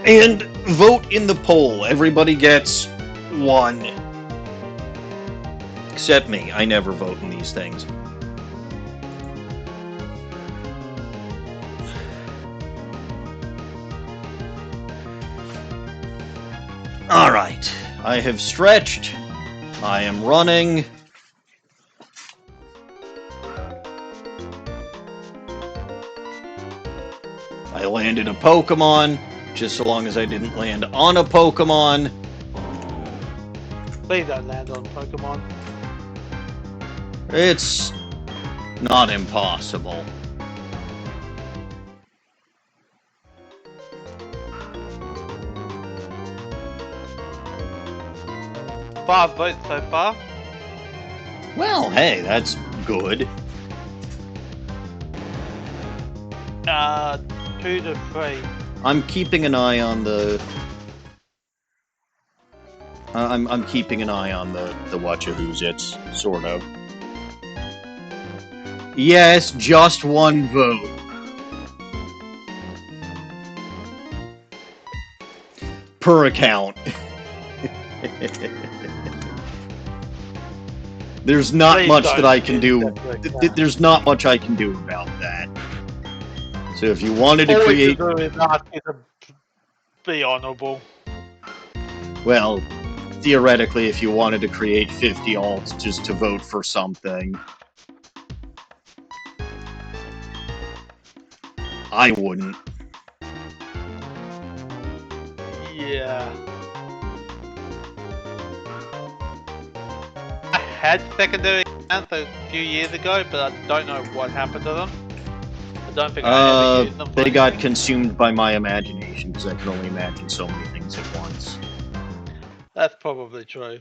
And vote in the poll. Everybody gets one. Except me. I never vote in these things. Alright. I have stretched. I am running. I landed a Pokemon, just so long as I didn't land on a Pokemon. Please don't land on Pokemon. It's not impossible. Five votes so far. Well, hey, that's good. 2 to 3. I'm keeping an eye on the... I'm keeping an eye on the whatcha-who's-its, sort of. Yes, just one vote. Per account. There's not Please much don't that I can do. use that per account. There's not much I can do about that. So if you wanted to All we create... can do is ask you to be honourable. Well, theoretically, if you wanted to create 50 alts just to vote for something, I wouldn't. Yeah. I had secondary accounts a few years ago, but I don't know what happened to them. I don't think I ever used them. They got consumed by my imagination, because I can only imagine so many things at once. That's probably true.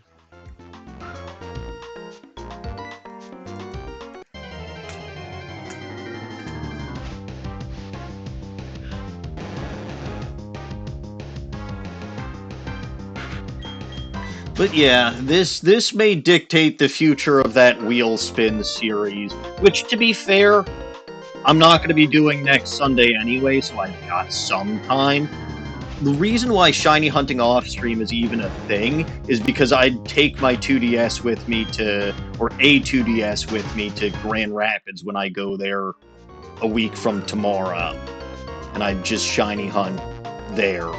But yeah, this may dictate the future of that Wheel Spin series, which, to be fair, I'm not going to be doing next Sunday anyway, so I've got some time. The reason why shiny hunting off stream is even a thing is because I'd take my 2DS with me to, or a 2DS with me to Grand Rapids when I go there a week from tomorrow, and I'd just shiny hunt there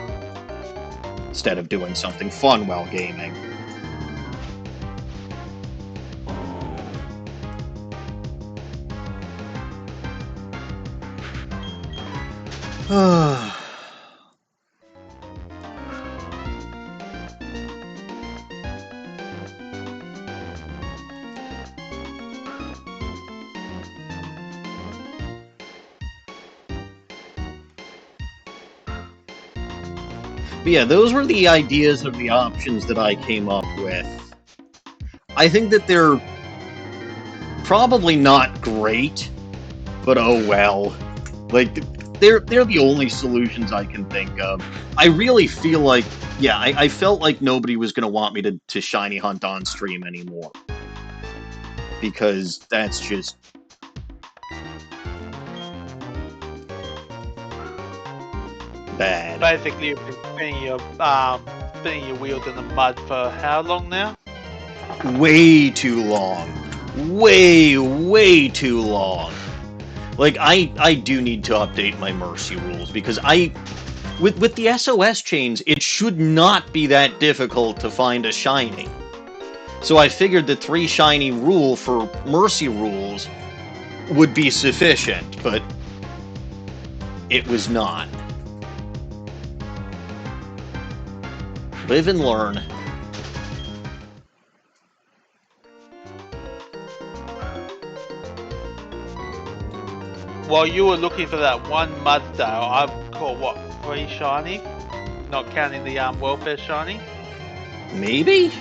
instead of doing something fun while gaming. But yeah, those were the ideas of the options that I came up with. I think that they're probably not great, but oh well. Like, they're the only solutions I can think of. I really feel like, yeah, I felt like nobody was going to want me to shiny hunt on stream anymore. Because that's just... bad. Basically, you've been spinning your wheels in the mud for how long now? Way too long. Way too long. Like, I do need to update my Mercy rules, because with the SOS chains, it should not be that difficult to find a shiny. So I figured the 3 shiny rule for Mercy rules would be sufficient, but it was not. Live and learn. While you were looking for that one Mudsdale, I've caught, what, 3 shiny? Not counting the welfare shiny? Maybe?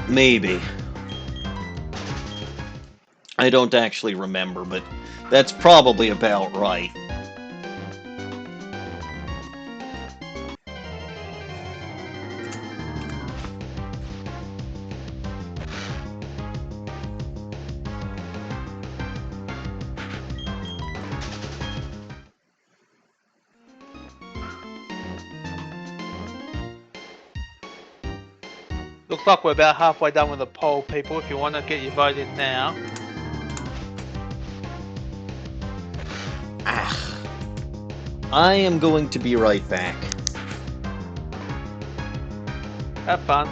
Maybe. I don't actually remember, but that's probably about right. Looks like we're about halfway done with the poll, people. If you want to get your vote in now. Ah. I am going to be right back. Have fun.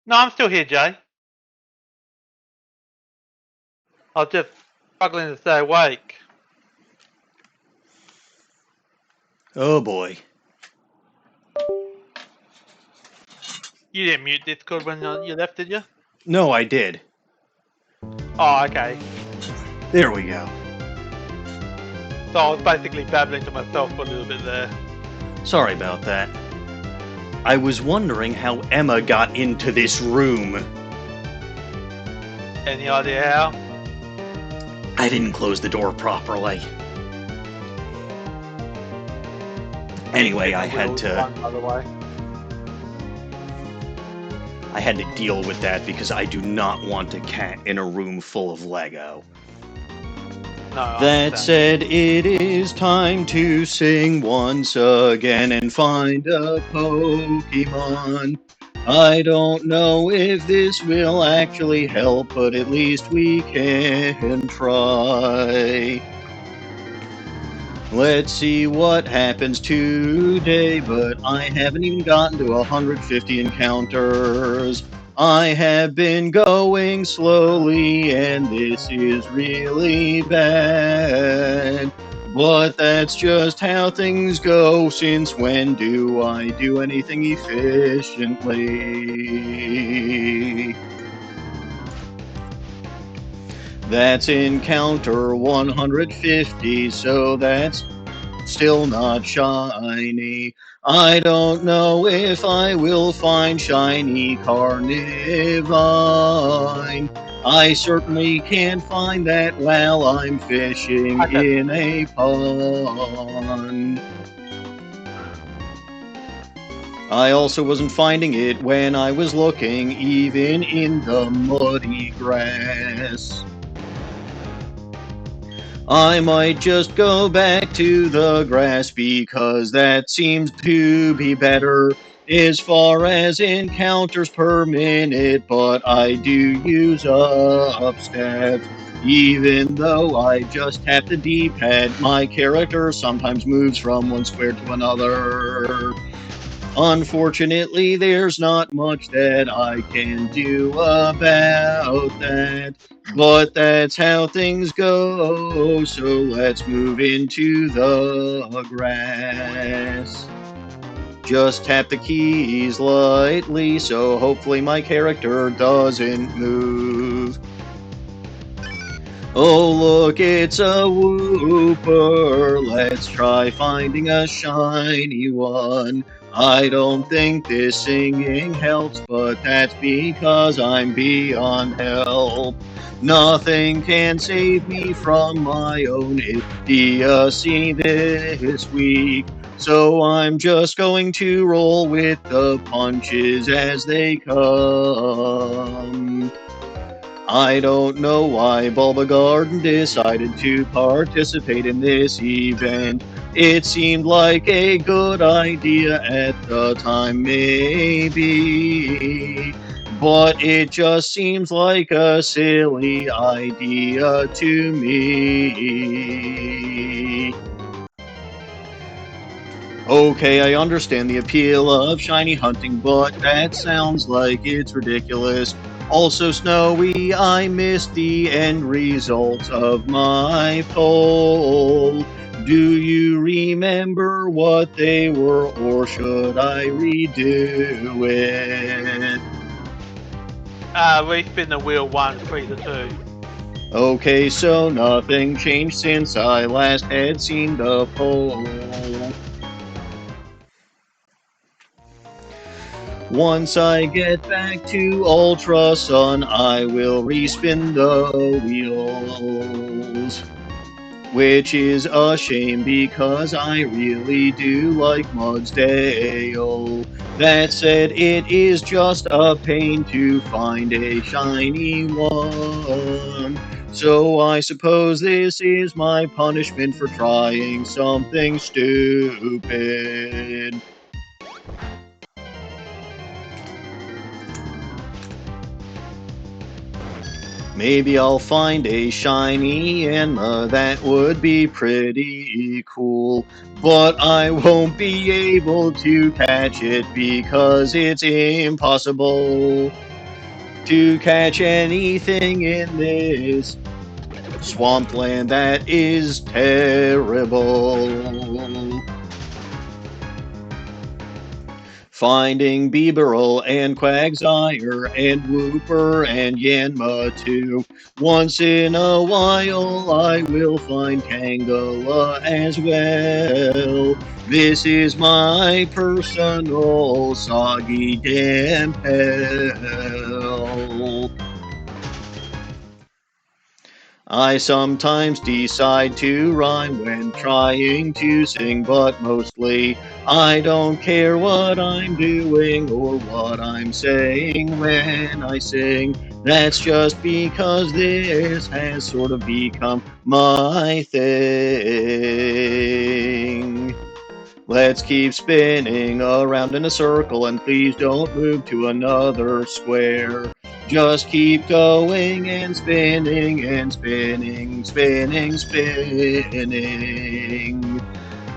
No, I'm still here, Jay. I was just struggling to stay awake. Oh boy. You didn't mute Discord when you left, did you? No, I did. Oh, okay. There we go. So I was basically babbling to myself for a little bit there. Sorry about that. I was wondering how Emma got into this room. Any idea how? I didn't close the door properly. Anyway, I had to deal with that because I do not want a cat in a room full of Lego. No, That said, it is time to sing once again and find a Pokemon. I don't know if this will actually help, but at least we can try. Let's see what happens today, but I haven't even gotten to 150 encounters. I have been going slowly, and this is really bad. But that's just how things go, since when do I do anything efficiently? That's encounter 150, so that's still not shiny. I don't know if I will find shiny Carnivine. I certainly can't find that while I'm fishing in a pond. I also wasn't finding it when I was looking, even in the muddy grass. I might just go back to the grass because that seems to be better as far as encounters per minute, but I do use up steps. Even though I just tap the D-pad, my character sometimes moves from one square to another. Unfortunately, there's not much that I can do about that. But that's how things go, so let's move into the grass. Just tap the keys lightly, so hopefully my character doesn't move. Oh look, it's a Wooper. Let's try finding a shiny one. I don't think this singing helps, but that's because I'm beyond help. Nothing can save me from my own idiocy this week. So I'm just going to roll with the punches as they come. I don't know why Bulbagarden decided to participate in this event. It seemed like a good idea at the time, maybe. But it just seems like a silly idea to me. Okay, I understand the appeal of shiny hunting, but that sounds like it's ridiculous. Also, Snowy, I missed the end results of my poll. Do you remember what they were, or should I redo it? Respin the wheel 1, 3 to 2. Okay, so nothing changed since I last had seen the poll. Once I get back to Ultra Sun, I will respin the wheels. Which is a shame because I really do like Mudsdale. That said, it is just a pain to find a shiny one. So I suppose this is my punishment for trying something stupid. Maybe I'll find a shiny Enma, that would be pretty cool. But I won't be able to catch it because it's impossible. to catch anything in this swampland that is terrible. Finding Beeberl and Quagsire and Whooper and Yanma too. Once in a while I will find Tangela as well. This is my personal soggy damn hell. I sometimes decide to rhyme when trying to sing, but mostly I don't care what I'm doing or what I'm saying when I sing. That's just because this has sort of become my thing. Let's keep spinning around in a circle and please don't move to another square. Just keep going and spinning and spinning, spinning, spinning.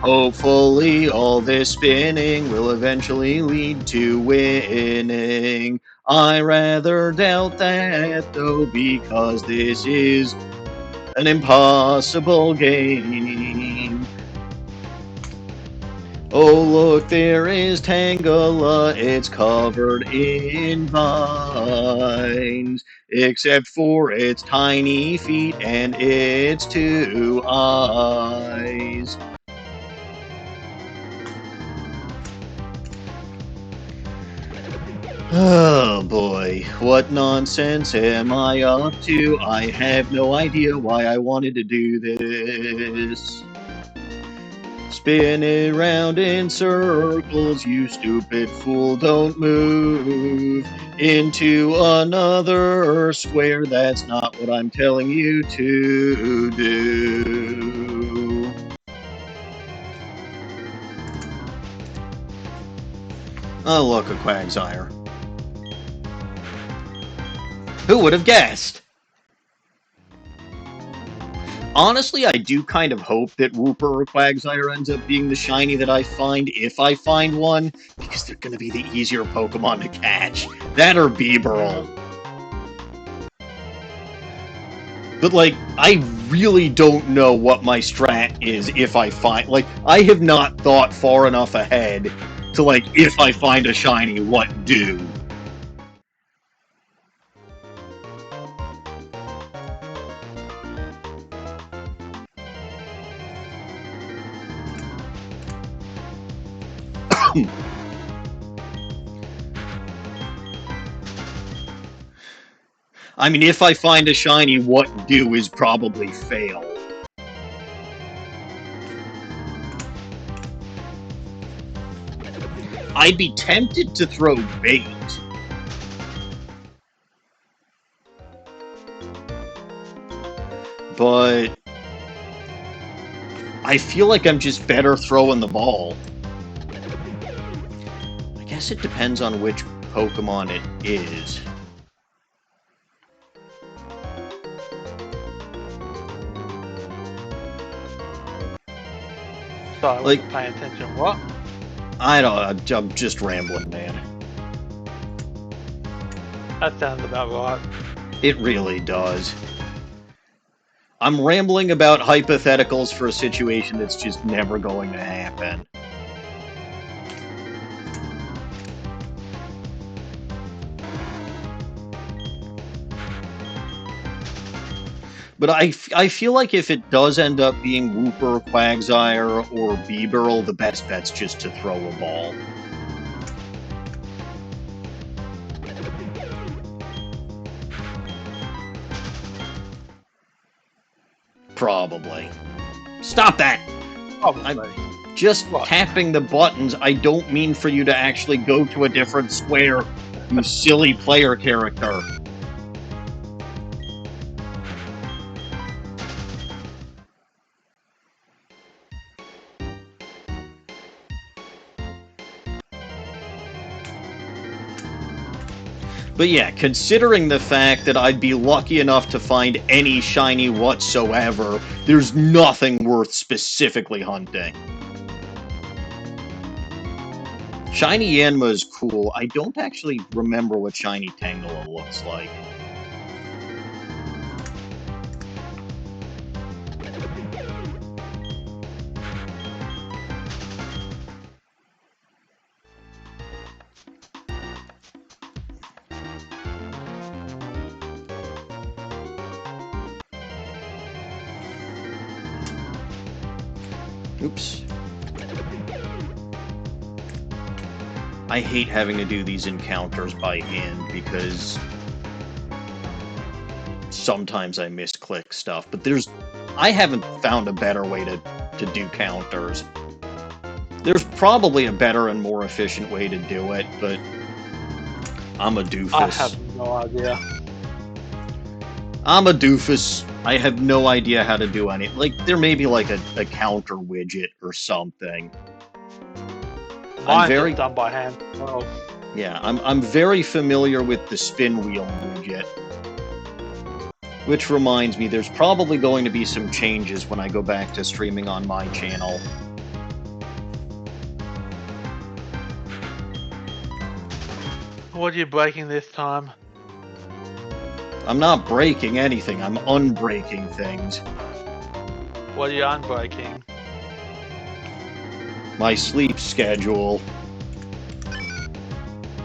Hopefully all this spinning will eventually lead to winning. I rather doubt that though, because this is an impossible game. Oh, look, there is Tangela. It's covered in vines, except for its tiny feet and its two eyes. Oh boy, what nonsense am I up to? I have no idea why I wanted to do this. Spin it round in circles, you stupid fool, don't move into another square. That's not what I'm telling you to do. Oh, look, a Quagsire. Who would have guessed? Honestly, I do kind of hope that Whooper or Quagsire ends up being the shiny that I find if I find one, because they're going to be the easier Pokemon to catch. That or Beeberl. But, like, I really don't know what my strat is if I find... Like, I have not thought far enough ahead to, like, if I find a shiny, what do? I mean, if I find a shiny, what do is probably fail. I'd be tempted to throw bait. But I feel like I'm just better throwing the ball. I guess it depends on which Pokemon it is. Sorry, I wasn't paying attention. What? I don't. I'm just rambling, man. That sounds about right. It really does. I'm rambling about hypotheticals for a situation that's just never going to happen. But I feel like if it does end up being Whooper, Quagsire, or Beeberl, the best bet's just to throw a ball. Probably. Stop that! Probably. I'm just tapping the buttons. I don't mean for you to actually go to a different square, you silly player character. But yeah, considering the fact that I'd be lucky enough to find any shiny whatsoever, there's nothing worth specifically hunting. Shiny Yanma is cool. I don't actually remember what Shiny Tangela looks like. Oops. I hate having to do these encounters by hand because sometimes I misclick stuff, but I haven't found a better way to do counters. There's probably a better and more efficient way to do it, but I'm a doofus. I have no idea. I'm a doofus. I have no idea how to do any. Like, there may be like a counter widget or something. Mine's just done by hand. Oh. Yeah, I'm very familiar with the spin wheel widget. Which reminds me, there's probably going to be some changes when I go back to streaming on my channel. What are you breaking this time? I'm not breaking anything, I'm unbreaking things. What are you unbreaking? My sleep schedule.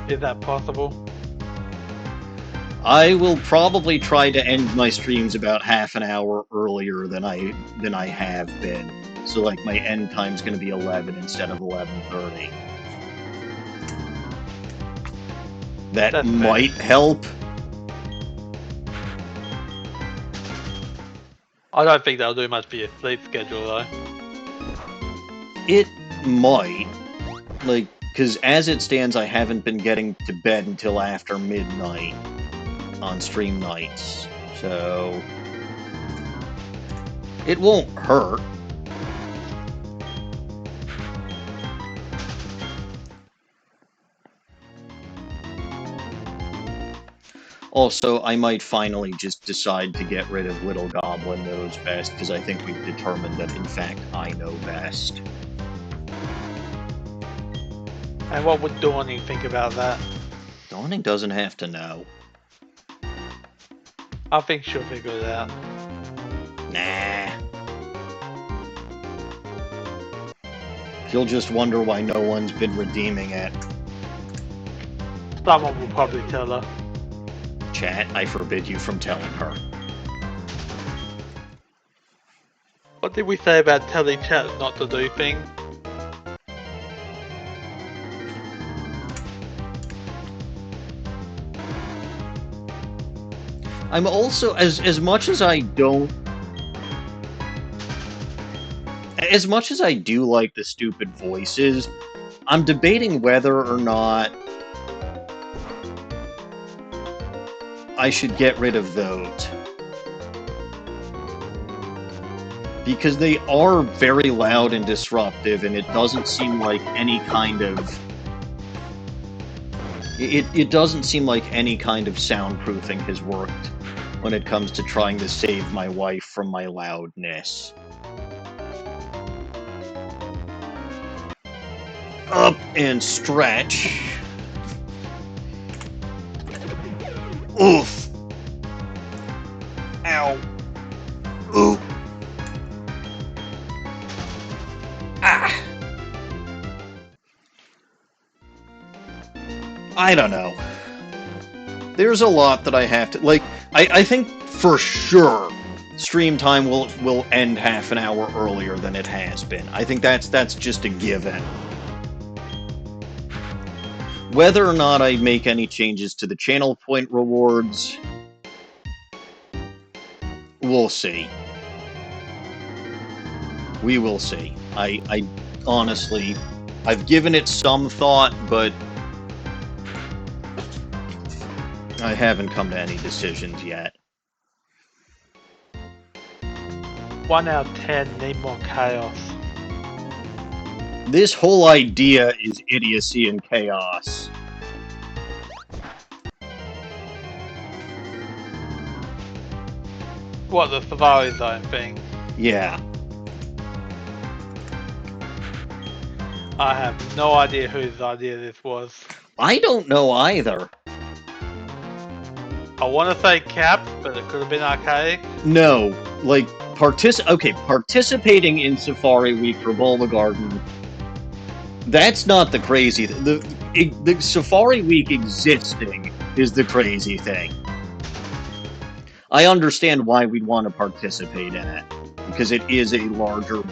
Is that possible? I will probably try to end my streams about half an hour earlier than I have been. So like my end time's going to be 11 instead of 11:30. That's might help. I don't think that'll do much for your sleep schedule though. It might. Like, because as it stands, I haven't been getting to bed until after midnight on stream nights, so it won't hurt. Also, I might finally just decide to get rid of Little Goblin Knows Best, because I think we've determined that, in fact, I know best. And what would Dawning think about that? Dawning doesn't have to know. I think she'll figure it out. Nah. She'll just wonder why no one's been redeeming it. Someone will probably tell her. Chat, I forbid you from telling her. What did we say about telling chat not to do things? I'm also, as much as I don't... As much as I do like the stupid voices, I'm debating whether or not I should get rid of those. Because they are very loud and disruptive, and it doesn't seem like any kind of... It doesn't seem like any kind of soundproofing has worked when it comes to trying to save my wife from my loudness. Up and stretch. Oof. Ow. Ooh. Ah. I don't know. There's a lot that I have to... Like, I think for sure stream time will end half an hour earlier than it has been. I think that's just a given. Whether or not I make any changes to the channel point rewards, we'll see. We will see. I honestly, I've given it some thought, but I haven't come to any decisions yet. 1 out of 10 need more chaos. This whole idea is idiocy and chaos. What, the Safari Zone thing? Yeah. I have no idea whose idea this was. I don't know either. I want to say Caps, but it could have been Archaic. No, like participating in Safari Week for Bulba Garden. That's not the crazy. The Safari Week existing is the crazy thing. I understand why we'd want to participate in it because it is a larger or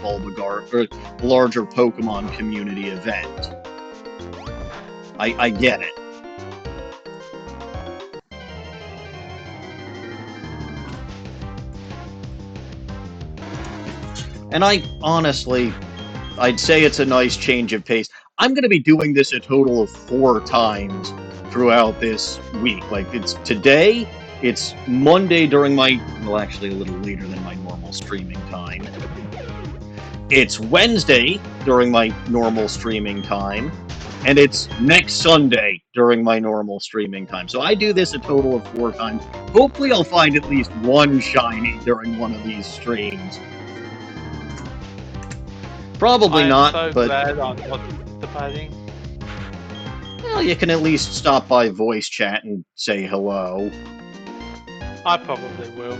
larger Pokemon community event. I get it. And I'd say it's a nice change of pace. I'm going to be doing this a total of 4 times throughout this week. Like, it's today, it's Monday during actually a little later than my normal streaming time. It's Wednesday during my normal streaming time. And it's next Sunday during my normal streaming time. So I do this a total of 4 times. Hopefully I'll find at least one shiny during one of these streams. Probably not, so but glad I'm not participating. Well, you can at least stop by voice chat and say hello. I probably will.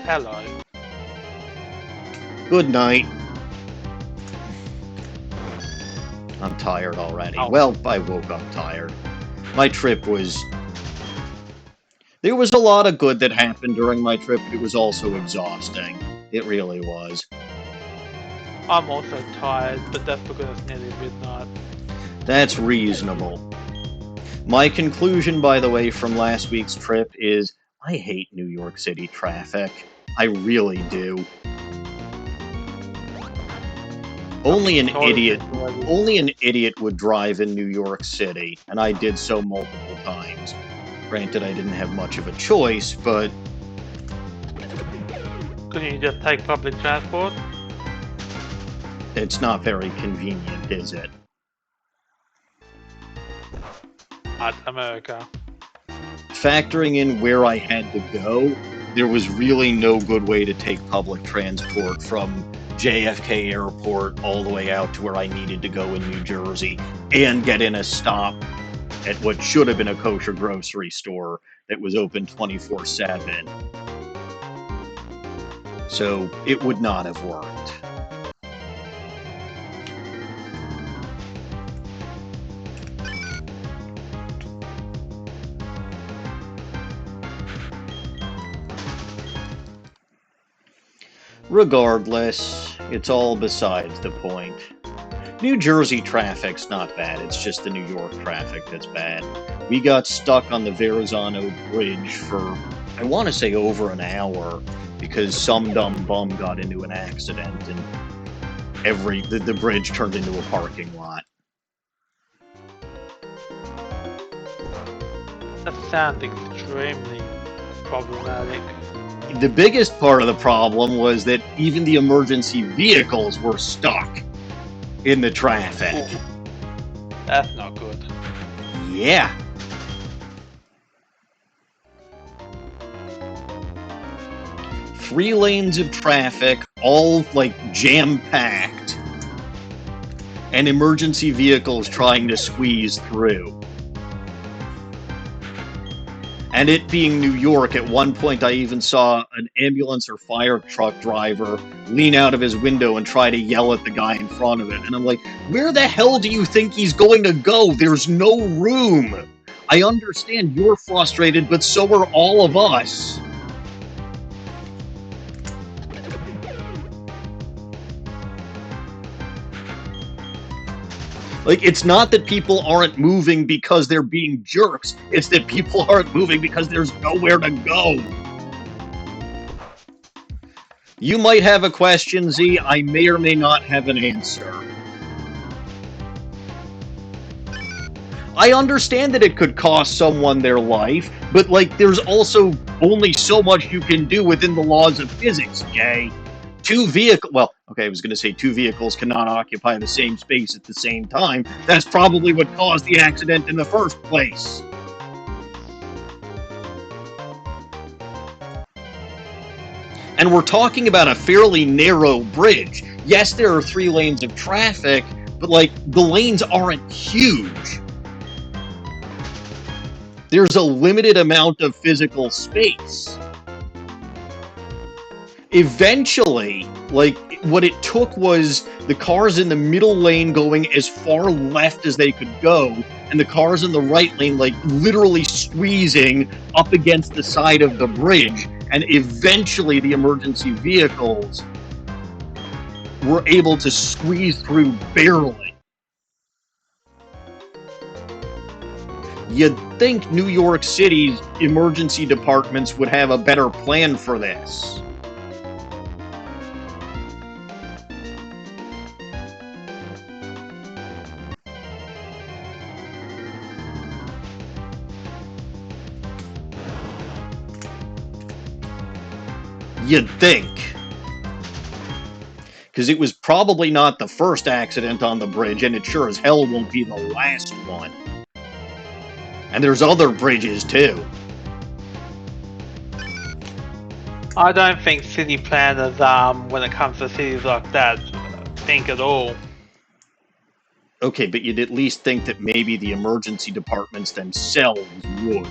Hello. Good night. I'm tired already. Oh. Well, I woke up tired. My trip was... There was a lot of good that happened during my trip, but it was also exhausting. It really was. I'm also tired, but that's because it's nearly midnight. That's reasonable. My conclusion, by the way, from last week's trip is I hate New York City traffic. I really do. Only an idiot would drive in New York City, and I did so multiple times. Granted, I didn't have much of a choice, but... Couldn't you just take public transport? It's not very convenient, is it? At America. Factoring in where I had to go, there was really no good way to take public transport from JFK Airport all the way out to where I needed to go in New Jersey and get in a stop at what should have been a kosher grocery store that was open 24/7. So it would not have worked. Regardless, it's all besides the point. New Jersey traffic's not bad, it's just the New York traffic that's bad. We got stuck on the Verrazano Bridge for, I want to say, over an hour because some dumb bum got into an accident and the bridge turned into a parking lot. That sounds extremely problematic. The biggest part of the problem was that even the emergency vehicles were stuck in the traffic. Ooh, that's not good. Yeah. Three lanes of traffic, all like jam-packed, and emergency vehicles trying to squeeze through. And it being New York, at one point I even saw an ambulance or fire truck driver lean out of his window and try to yell at the guy in front of it. And I'm like, where the hell do you think he's going to go? There's no room. I understand you're frustrated, but so are all of us. Like, it's not that people aren't moving because they're being jerks. It's that people aren't moving because there's nowhere to go. You might have a question, Z. I may or may not have an answer. I understand that it could cost someone their life, but, like, there's also only so much you can do within the laws of physics, okay? Two vehicles cannot occupy the same space at the same time. That's probably what caused the accident in the first place. And we're talking about a fairly narrow bridge. Yes, there are 3 lanes of traffic, but like the lanes aren't huge. There's a limited amount of physical space. Eventually, like, what it took was the cars in the middle lane going as far left as they could go, and the cars in the right lane, like, literally squeezing up against the side of the bridge, and eventually the emergency vehicles were able to squeeze through barely. You'd think New York City's emergency departments would have a better plan for this. You'd think. Because it was probably not the first accident on the bridge, and it sure as hell won't be the last one. And there's other bridges, too. I don't think city planners, when it comes to cities like that, think at all. Okay, but you'd at least think that maybe the emergency departments themselves would.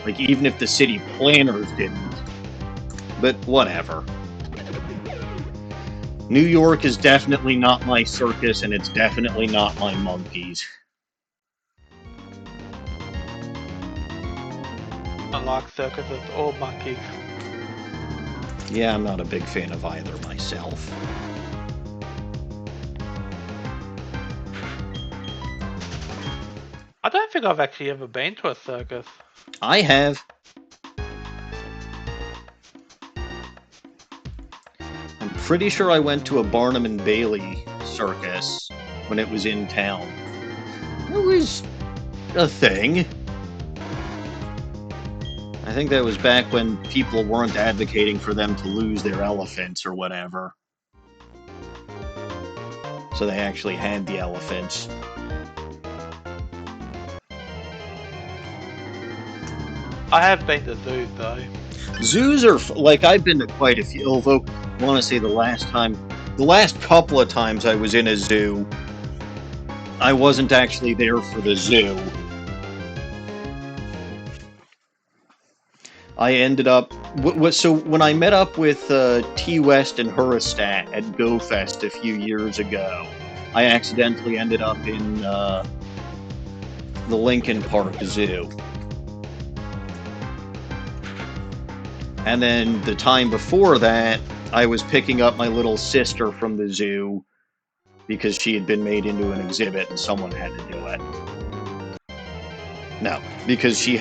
Like, even if the city planners didn't. But whatever. New York is definitely not my circus, and it's definitely not my monkeys. Unlike circuses or monkeys. Yeah, I'm not a big fan of either myself. I don't think I've actually ever been to a circus. I have. I'm pretty sure I went to a Barnum and Bailey circus when it was in town. It was a thing. I think that was back when people weren't advocating for them to lose their elephants or whatever. So they actually had the elephants. I have been to zoos though. Zoos are, like, I've been to quite a few, although I want to say the last couple of times I was in a zoo, I wasn't actually there for the zoo. I ended up, so when I met up with T West and Hurristat at GoFest a few years ago, I accidentally ended up in the Lincoln Park Zoo. And then the time before that, I was picking up my little sister from the zoo because she had been made into an exhibit and someone had to do it. No, because she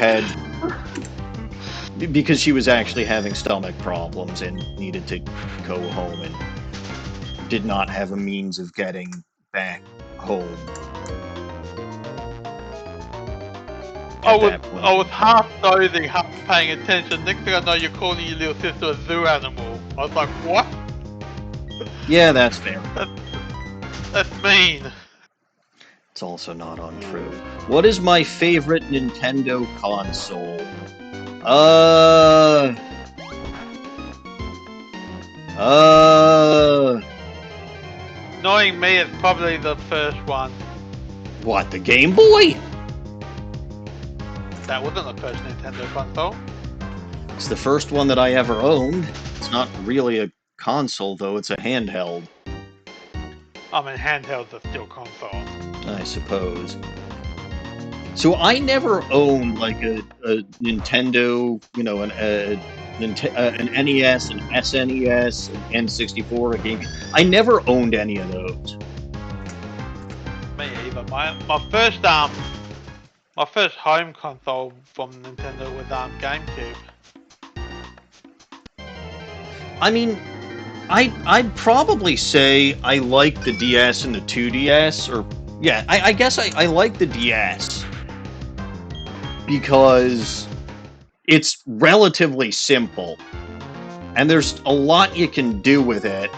was actually having stomach problems and needed to go home and did not have a means of getting back home. I was half dozing, half paying attention. Next thing I know, you're calling your little sister a zoo animal. I was like, what? Yeah, that's fair. That's mean. It's also not untrue. What is my favorite Nintendo console? Knowing me, it's probably the first one. What, the Game Boy? That wasn't the first Nintendo console. It's the first one that I ever owned. It's not really a console, though. It's a handheld. I mean, handhelds are still consoles. I suppose. So I never owned, like, a Nintendo, you know, an NES, an SNES, an N64, a GameCube. I never owned any of those. Me either. My first home console from Nintendo was GameCube. I mean, I'd probably say I like the DS and the 2DS, or yeah, I guess I like the DS because it's relatively simple, and there's a lot you can do with it,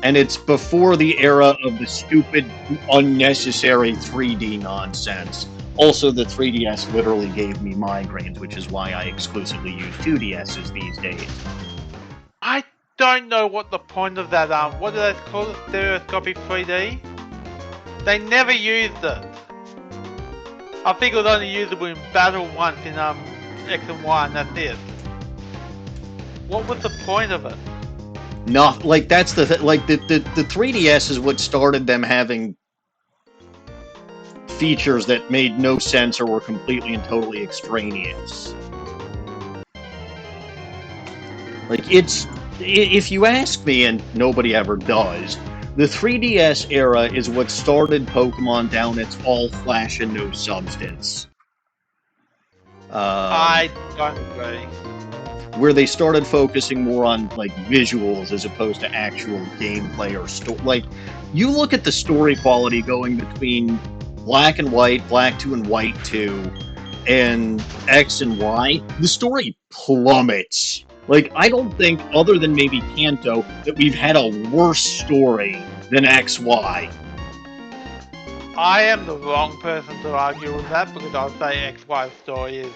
and it's before the era of the stupid, unnecessary 3D nonsense. Also, the 3DS literally gave me migraines, which is why I exclusively use 2DSs these days. I don't know what the point of that, what do they call it? Stereoscopic 3D? They never used it. I think it was only usable in battle once in, X and Y, and that's it. What was the point of it? Not like that's the 3DS is what started them having features that made no sense or were completely and totally extraneous. Like, if you ask me, and nobody ever does, the 3DS era is what started Pokemon down its all flash and no substance. I don't agree. Where they started focusing more on like visuals as opposed to actual gameplay or story. Like, you look at the story quality going between Black and White, Black 2 and White 2, and X and Y, the story plummets. Like, I don't think, other than maybe Kanto, that we've had a worse story than XY. I am the wrong person to argue with that because I'll say XY's story is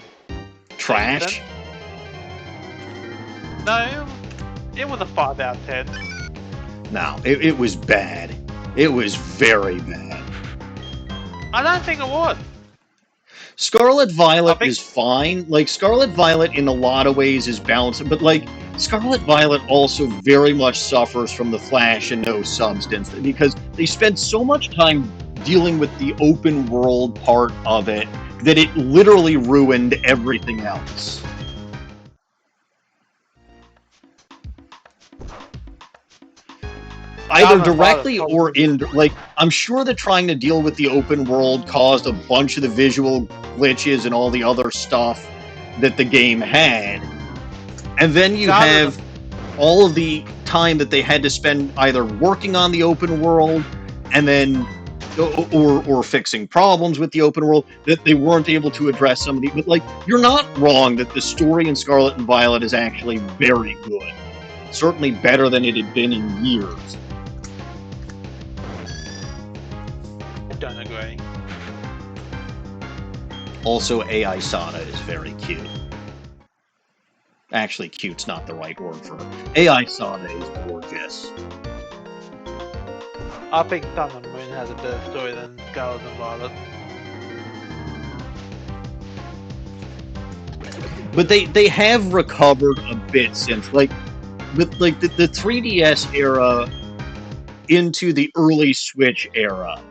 Trash? decent. No, it was a 5 out of 10. No, it was bad. It was very bad. I don't think it was. Scarlet Violet is fine. Like, Scarlet Violet in a lot of ways is balanced, but like, Scarlet Violet also very much suffers from the flash and no substance because they spent so much time dealing with the open world part of it that it literally ruined everything else. Either directly or like, I'm sure that trying to deal with the open world caused a bunch of the visual glitches and all the other stuff that the game had. And then you have all of the time that they had to spend either working on the open world and then or fixing problems with the open world that they weren't able to address some of the. But like, you're not wrong that the story in Scarlet and Violet is actually very good. Certainly better than it had been in years. I don't agree. Also, AI Sada is very cute. Actually, cute's not the right word for her. AI Sada is gorgeous. I think Sun and Moon has a better story than Scarlet and Violet. But they have recovered a bit since, like, with like the 3DS era into the early Switch era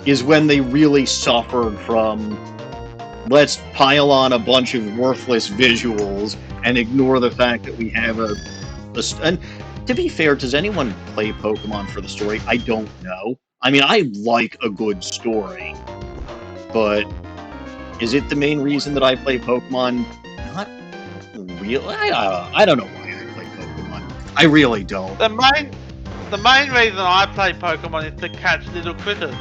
is when they really suffered from, let's pile on a bunch of worthless visuals and ignore the fact that we have and to be fair, does anyone play Pokemon for the story? I don't know. I mean, I like a good story, but is it the main reason that I play Pokemon? Not really. I don't know why I play Pokemon. I really don't. The main reason I play Pokemon is to catch little critters.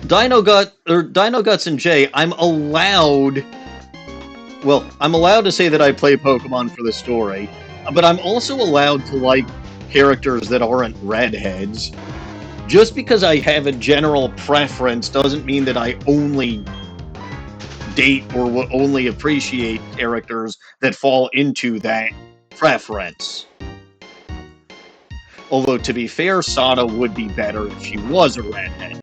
Dino Guts and Jay, I'm allowed to say that I play Pokemon for the story, but I'm also allowed to like characters that aren't redheads. Just because I have a general preference doesn't mean that I only date or will only appreciate characters that fall into that preference. Although, to be fair, Sada would be better if she was a redhead.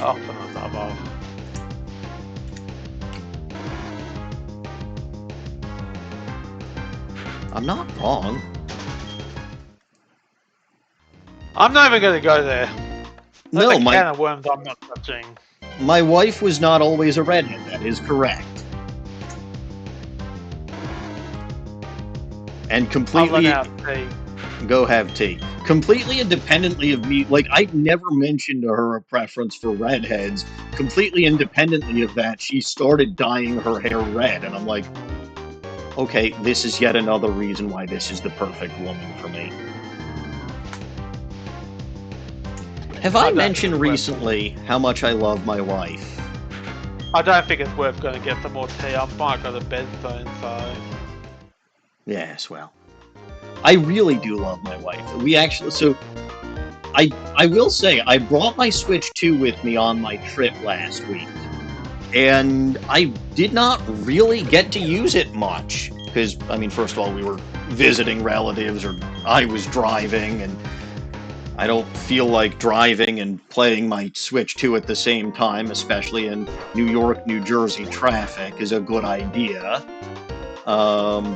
Oh, for the love of. I'm not wrong. I'm not even going to go there. No, That's a can of worms I'm not touching. My wife was not always a redhead, that is correct. And completely... I'll run out of tea. Go have tea. Completely independently of me, like, I never mentioned to her a preference for redheads. Completely independently of that, she started dyeing her hair red, and I'm like, okay, this is yet another reason why this is the perfect woman for me. Have I mentioned recently how much I love my wife? I don't think it's worth going to get some more tea. I might go to bed soon, so... Yes, well... I really do love my wife. We actually... So, I will say, I brought my Switch 2 with me on my trip last week. And I did not really get to use it much. because, I mean, first of all, we were visiting relatives, or I was driving, and I don't feel like driving and playing my Switch 2 at the same time, especially in New York, New Jersey traffic, is a good idea. I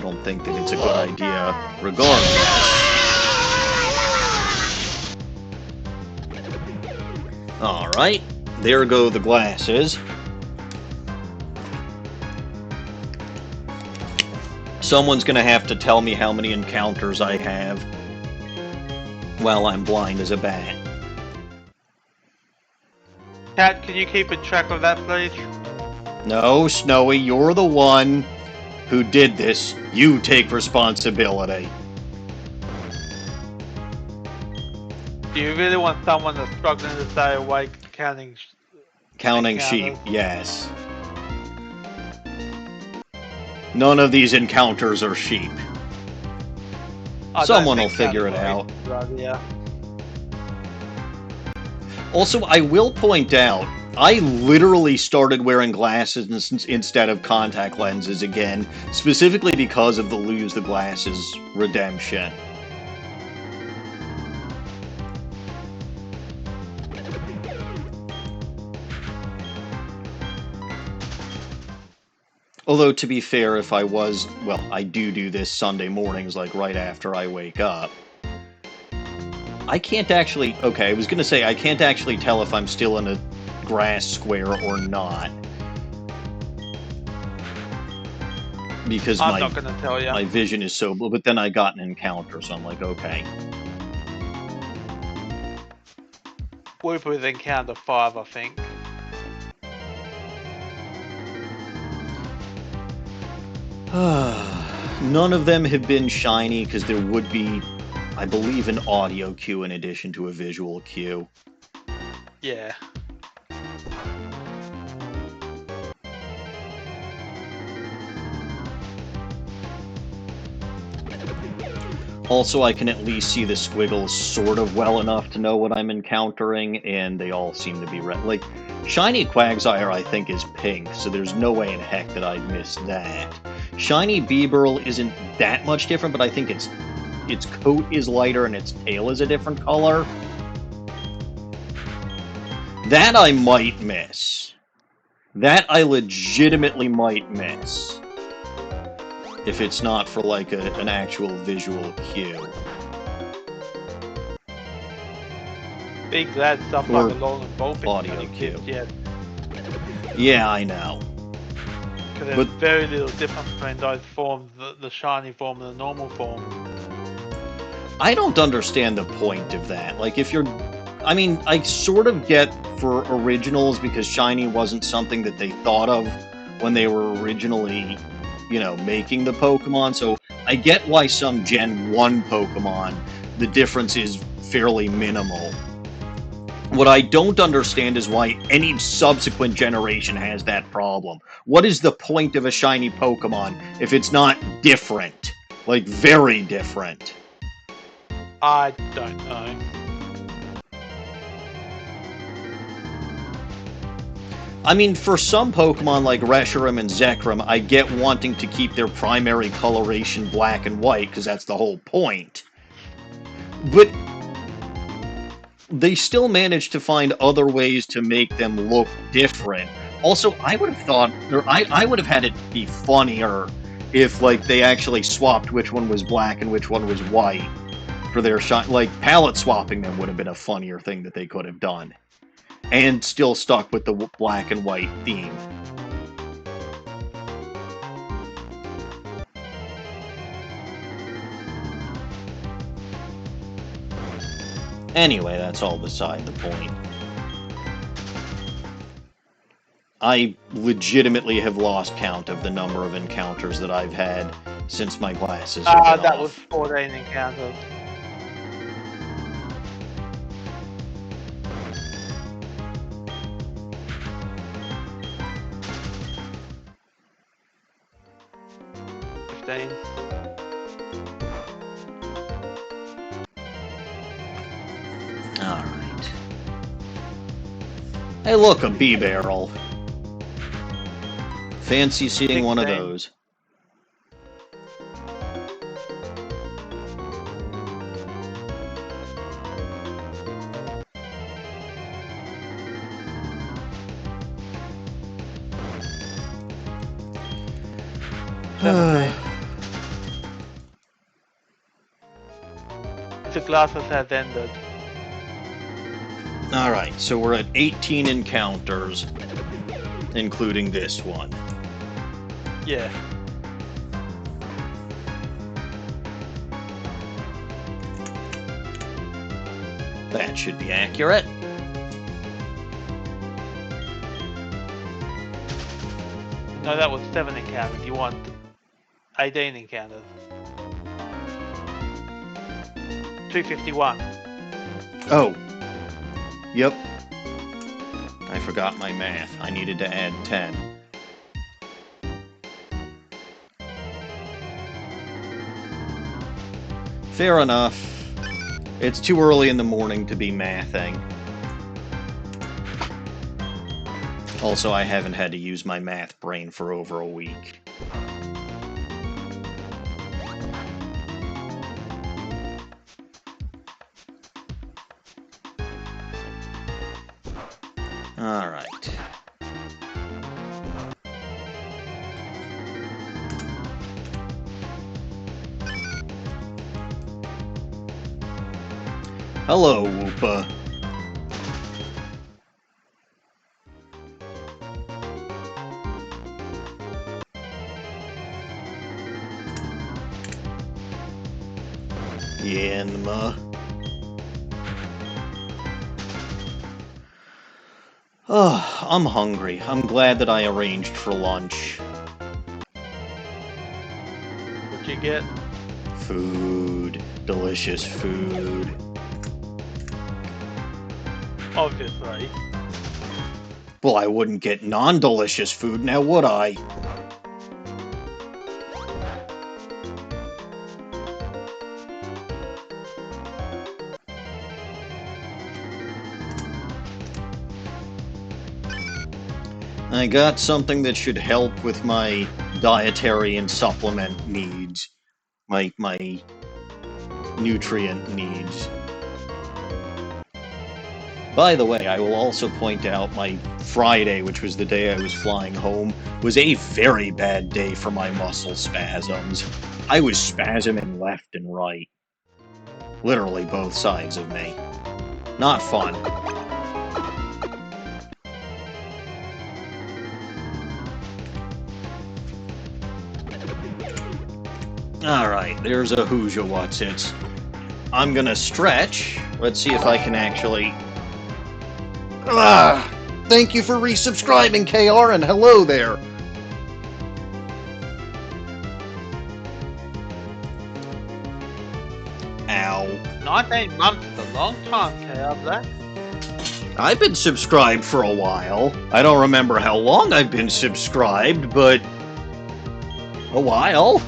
don't think that it's a good idea regardless. Alright, there go the glasses. Someone's gonna have to tell me how many encounters I have while I'm blind as a bat. Cat, can you keep a track of that, please? No, Snowy, you're the one who did this. You take responsibility. Do you really want someone that's struggling to stay awake counting sheep, encounters? yes. None of these encounters are sheep. Someone will figure it out. Yeah. Also, I will point out, I literally started wearing glasses instead of contact lenses again, specifically because of the lose the glasses redemption. Although, to be fair, if I was, well, I do this Sunday mornings, like right after I wake up. I can't actually, okay, I was going to say, I can't actually tell if I'm still in a grass square or not. Because I'm not gonna tell you. My vision is so blue, but then I got an encounter, so I'm like, okay. We're with encounter 5, I think. None of them have been shiny, because there would be, I believe, an audio cue in addition to a visual cue. Yeah. Also, I can at least see the squiggles sort of well enough to know what I'm encountering, and they all seem to be red. Like, Shiny Quagsire, I think, is pink, so there's no way in heck that I'd miss that. Shiny Beeburl isn't that much different, but I think its coat is lighter and its tail is a different color. That I might miss. That I legitimately might miss. If it's not for, like, an actual visual cue. Big glad stuff Or like a Alolan Vulpix audio cue. yet. Yeah, I know. Because there's very little difference between those forms, the shiny form and the normal form. I don't understand the point of that. Like, if you're... I mean, I sort of get for originals because shiny wasn't something that they thought of when they were originally, you know, making the Pokemon, so I get why some Gen 1 Pokemon, the difference is fairly minimal. What I don't understand is why any subsequent generation has that problem. What is the point of a shiny Pokemon if it's not different? Like, very different. I don't know. I mean, for some Pokemon like Reshiram and Zekrom, I get wanting to keep their primary coloration black and white, because that's the whole point. But they still manage to find other ways to make them look different. Also, I would have thought, or I would have had it be funnier if, like, they actually swapped which one was black and which one was white for their shot. Like, palette swapping them would have been a funnier thing that they could have done. And still stuck with the black and white theme. Anyway, that's all beside the point. I legitimately have lost count of the number of encounters that I've had since my glasses have been That off. was 14 encounters. Alright. Hey look, a bee barrel. Fancy seeing 16. one of those. 17. The glasses has ended. Alright, so we're at 18 encounters, including this one. Yeah. That should be accurate. No, that was 7 encounters. You want 18 encounters. 251. Oh. Yep. I forgot my math. I needed to add 10. Fair enough. It's too early in the morning to be mathing. Also, I haven't had to use my math brain for over a week. Alright. Hello, Woopa. Yanma. Oh, I'm hungry. I'm glad that I arranged for lunch. What'd you get? Food. Delicious food. Obviously. Well, I wouldn't get non-delicious food, now would I? I got something that should help with my dietary and supplement needs. My nutrient needs. By the way, I will also point out my Friday, which was the day I was flying home, was a very bad day for my muscle spasms. I was spasming left and right. Literally both sides of me. Not fun. Alright, there's a Hoosier Whatsits. I'm gonna stretch. Let's see if I can actually... Ah! Thank you for resubscribing, KR, and hello there! Ow. 19 months is a long time, KR. I've been subscribed for a while. I don't remember how long I've been subscribed, but... a while.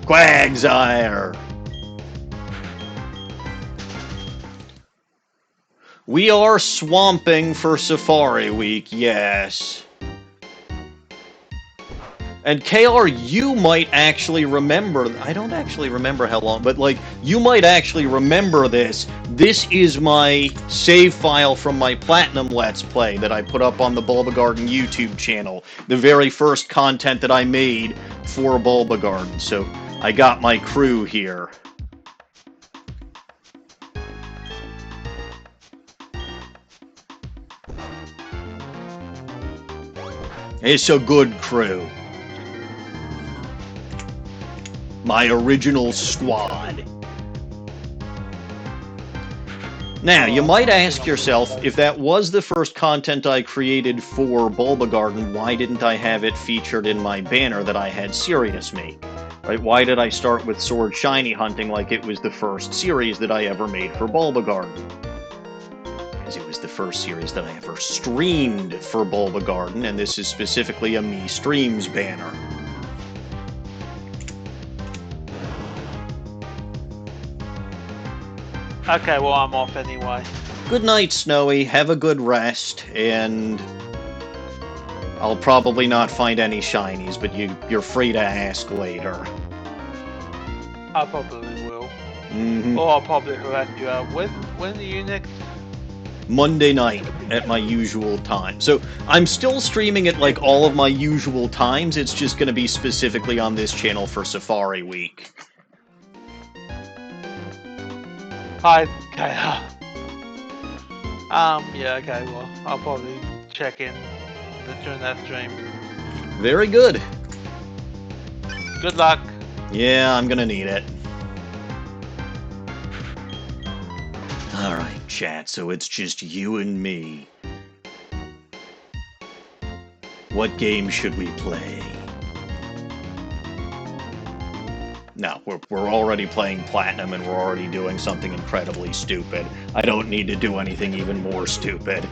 Quagsire! We are swamping for Safari Week, yes. And KR, you might actually remember... I don't actually remember how long, but, like, you might actually remember this. This is my save file from my Platinum Let's Play that I put up on the Bulba Garden YouTube channel. The very first content that I made for Bulba Garden. So, I got my crew here. It's a good crew. My original squad. Now, you might ask yourself, if that was the first content I created for Bulba Garden, why didn't I have it featured in my banner that I had Sirius make? Right? Why did I start with Sword Shiny hunting like it was the first series that I ever made for Bulba Garden? Because it was the first series that I ever streamed for Bulba Garden, and this is specifically a Me Streams banner. Okay, well, I'm off anyway. Good night, Snowy. Have a good rest, and I'll probably not find any shinies, but you're free to ask later. I probably will. Hmm. Or I'll probably harass you. When are you next? Monday night at my usual time. So I'm still streaming at like all of my usual times. It's just going to be specifically on this channel for Safari Week. Hi, okay. Yeah, okay, well, I'll probably check in during that stream. Very good. Good luck. Yeah, I'm going to need it. Alright, chat, so it's just you and me. What game should we play? No, we're already playing Platinum and we're already doing something incredibly stupid. I don't need to do anything even more stupid.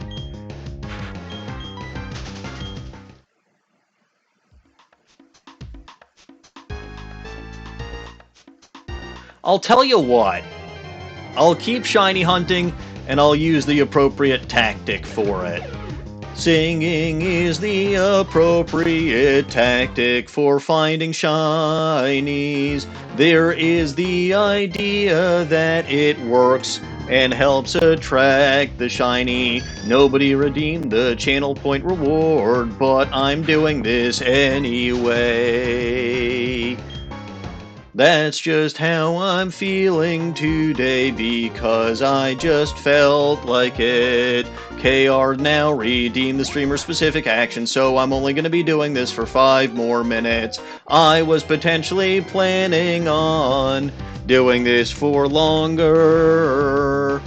I'll tell you what. I'll keep shiny hunting, and I'll use the appropriate tactic for it. Singing is the appropriate tactic for finding shinies. There is the idea that it works and helps attract the shiny. Nobody redeemed the channel point reward, but I'm doing this anyway. That's just how I'm feeling today because I just felt like it. KR now redeemed the streamer specific action, so I'm only going to be doing this for 5 more minutes. I was potentially planning on doing this for longer.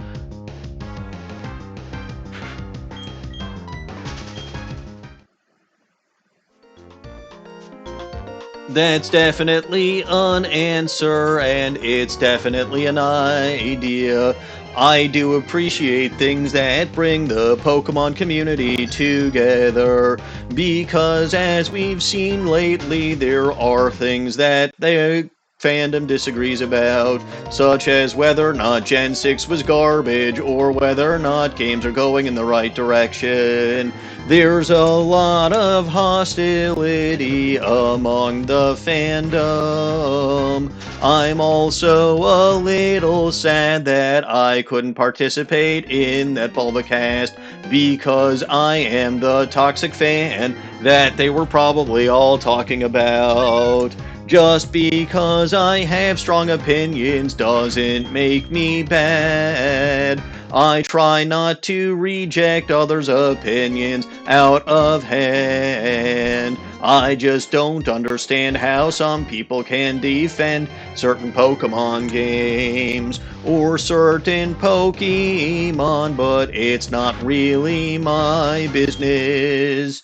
That's definitely an answer, and it's definitely an idea. I do appreciate things that bring the Pokemon community together, because as we've seen lately, there are things that the fandom disagrees about, such as whether or not Gen 6 was garbage, or whether or not games are going in the right direction. There's a lot of hostility among the fandom. I'm also a little sad that I couldn't participate in that Bulbacast because I am the toxic fan that they were probably all talking about. Just because I have strong opinions doesn't make me bad. I try not to reject others' opinions out of hand. I just don't understand how some people can defend certain Pokemon games or certain Pokemon, but it's not really my business.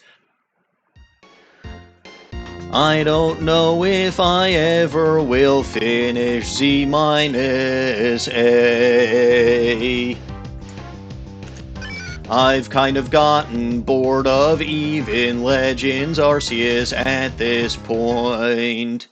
I don't know if I ever will finish Z minus A. I've kind of gotten bored of even Legends Arceus at this point.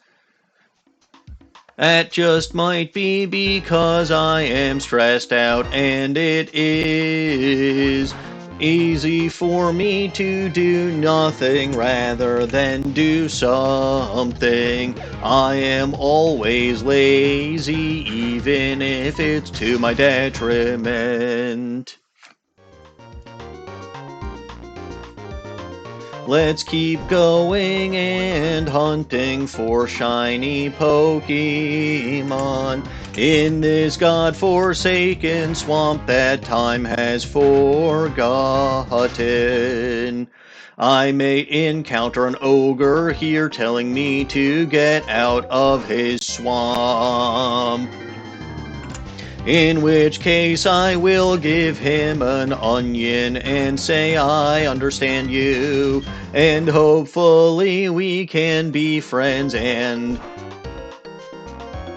That just might be because I am stressed out, and it is easy for me to do nothing rather than do something. I am always lazy, even if it's to my detriment. Let's keep going and hunting for shiny Pokemon in this godforsaken swamp that time has forgotten. I may encounter an ogre here telling me to get out of his swamp. In which case I will give him an onion and say I understand you, and hopefully we can be friends and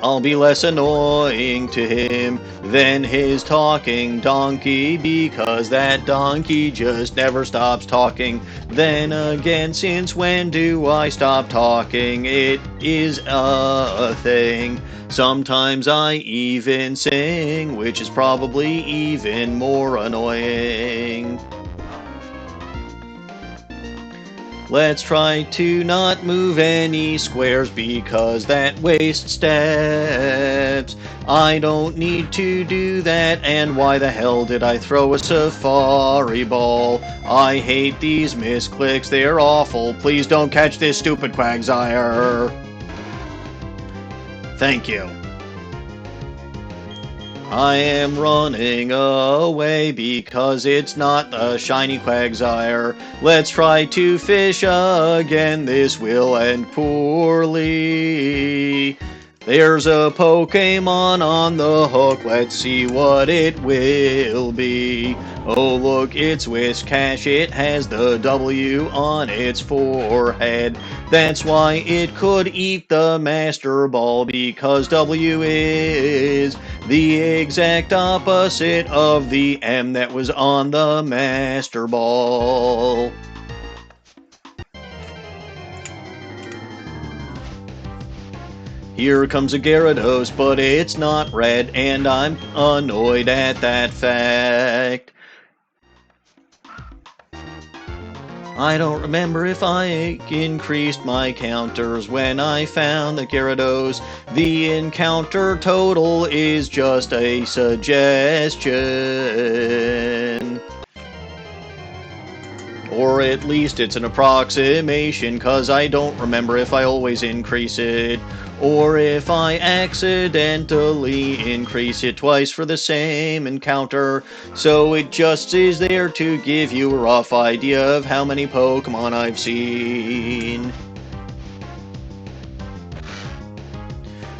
I'll be less annoying to him than his talking donkey, because that donkey just never stops talking. Then again, since when do I stop talking? It is a thing. Sometimes I even sing, which is probably even more annoying. Let's try to not move any squares because that wastes steps. I don't need to do that, and why the hell did I throw a safari ball? I hate these misclicks, they're awful. Please don't catch this stupid Quagsire. Thank you. I am running away because it's not the shiny Quagsire. Let's try to fish again. This will end poorly. There's a Pokemon on the hook. Let's see what it will be. Oh, look, it's Whiscash. It has the W on its forehead. That's why it could eat the Master Ball, because W is the exact opposite of the M that was on the Master Ball. Here comes a Gyarados, but it's not red, and I'm annoyed at that fact. I don't remember if I increased my counters when I found the Gyarados. The encounter total is just a suggestion. Or at least it's an approximation, cause I don't remember if I always increase it, or if I accidentally increase it twice for the same encounter. So it just is there to give you a rough idea of how many Pokemon I've seen.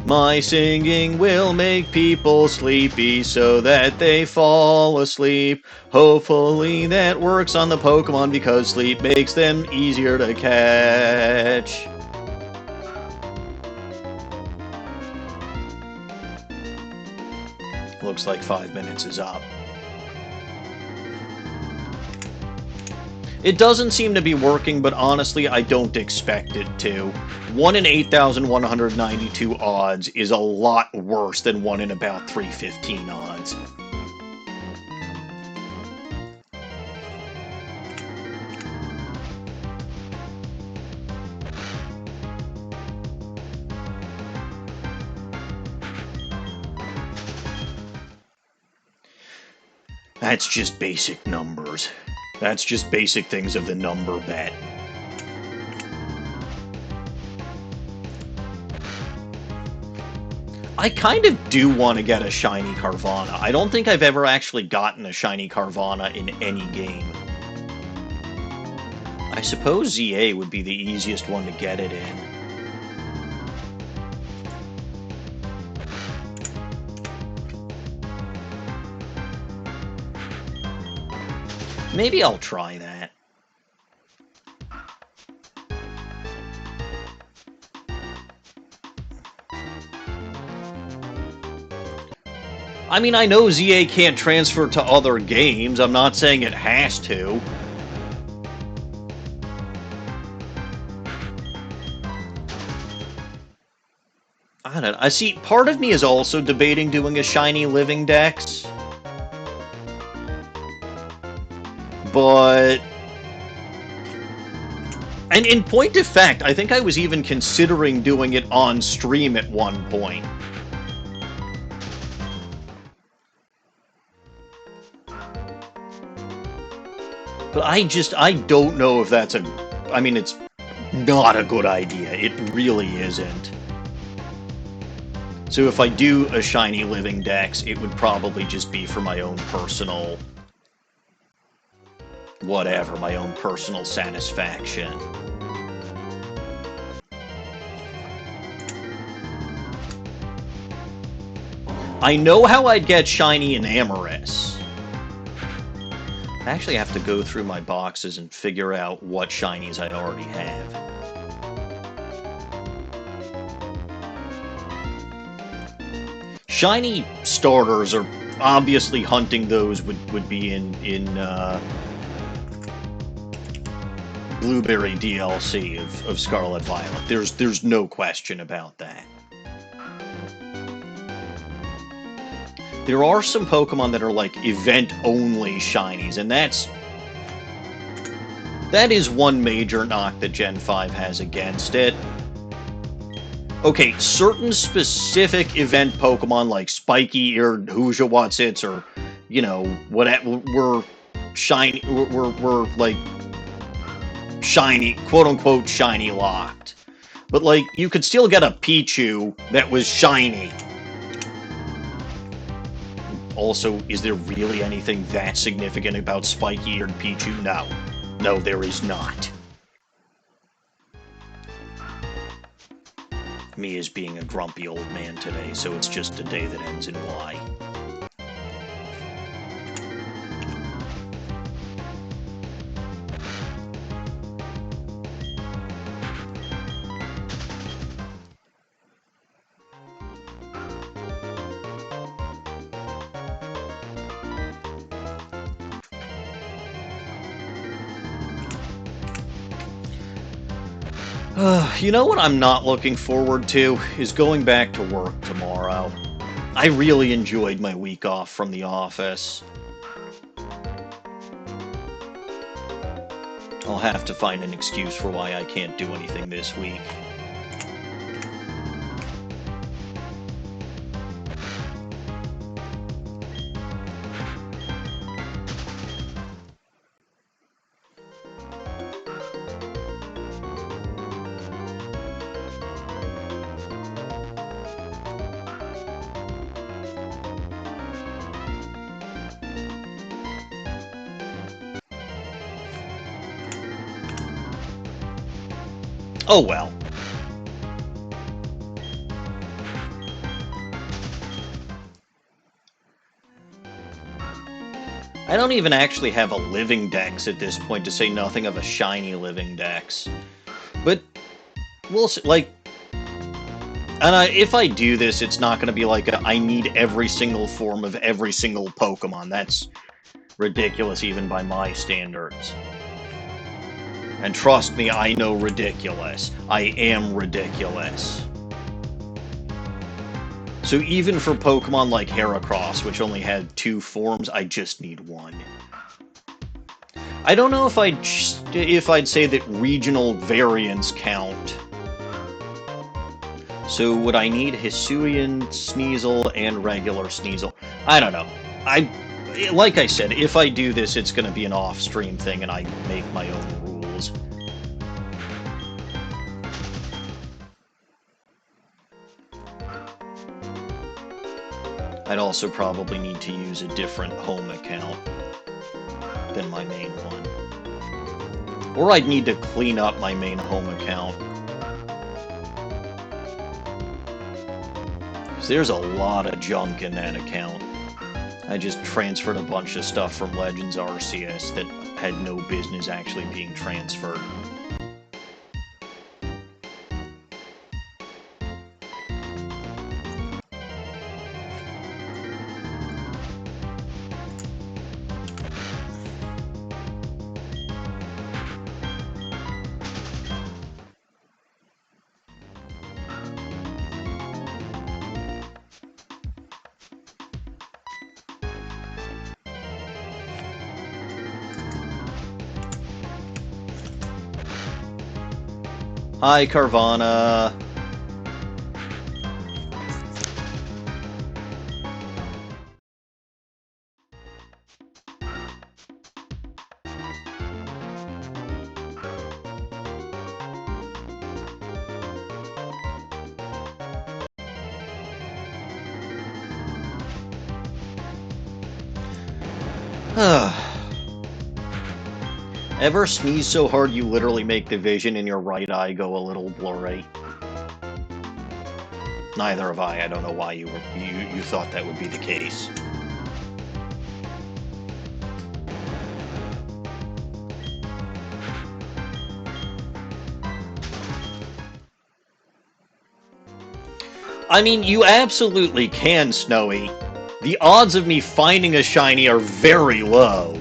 My singing will make people sleepy so that they fall asleep. Hopefully that works on the Pokemon because sleep makes them easier to catch. Looks like 5 minutes is up. It doesn't seem to be working, but honestly, I don't expect it to. 1 in 8,192 odds is a lot worse than 1 in about 315 odds. That's just basic numbers. That's just basic things of the number bet. I kind of do want to get a shiny Carvana. I don't think I've ever actually gotten a shiny Carvana in any game. I suppose ZA would be the easiest one to get it in. Maybe I'll try that. I mean, I know ZA can't transfer to other games. I'm not saying it has to. I don't know. I see, part of me is also debating doing a shiny living dex. But... And in point of fact, I think I was even considering doing it on stream at one point. But I don't know if that's a... I mean, it's not a good idea. It really isn't. So if I do a shiny living dex, it would probably just be for my own personal... whatever, my own personal satisfaction. I know how I'd get shiny in Amorous. I actually have to go through my boxes and figure out what shinies I already have. Shiny starters are obviously hunting those would be in Blueberry DLC of Scarlet Violet. There's no question about that. There are some Pokemon that are like event-only shinies, and that's That is one major knock that Gen 5 has against it. Okay, certain specific event Pokemon like Spiky or Hooja Whatsits or, you know, whatever, were shiny, were like shiny, quote unquote, shiny locked. But like, you could still get a Pichu that was shiny. Also, is there really anything that significant about Spiky or Pichu? No. No, there is not. Me as being a grumpy old man today, so it's just a day that ends in Y. You know what I'm not looking forward to is going back to work tomorrow. I really enjoyed my week off from the office. I'll have to find an excuse for why I can't do anything this week. Oh well. I don't even actually have a living dex at this point, to say nothing of a shiny living dex. But we'll see, like, and if I do this, it's not going to be like I need every single form of every single Pokemon. That's ridiculous even by my standards. And trust me, I know ridiculous. I am ridiculous. So even for Pokemon like Heracross, which only had 2 forms, I just need 1. I don't know if I'd say that regional variants count. So would I need Hisuian Sneasel and regular Sneasel? I don't know. Like I said, if I do this, it's going to be an off-stream thing, and I make my own rules. I'd also probably need to use a different home account than my main one. Or I'd need to clean up my main home account. Because there's a lot of junk in that account. I just transferred a bunch of stuff from Legends Arceus that had no business actually being transferred. Hi, Carvana. Ever sneeze so hard you literally make the vision in your right eye go a little blurry? Neither have I. I don't know why you thought that would be the case. I mean, you absolutely can, Snowy. The odds of me finding a shiny are very low.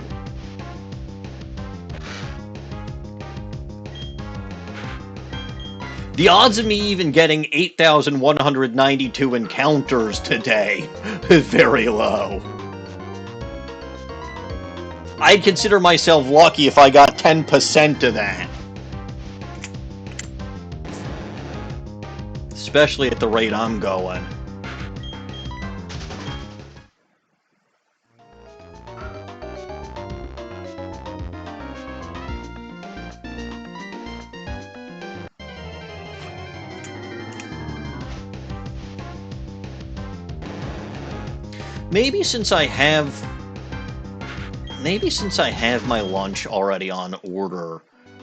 The odds of me even getting 8,192 encounters today is very low. I'd consider myself lucky if I got 10% of that. Especially at the rate I'm going. Maybe since I have my lunch already on order,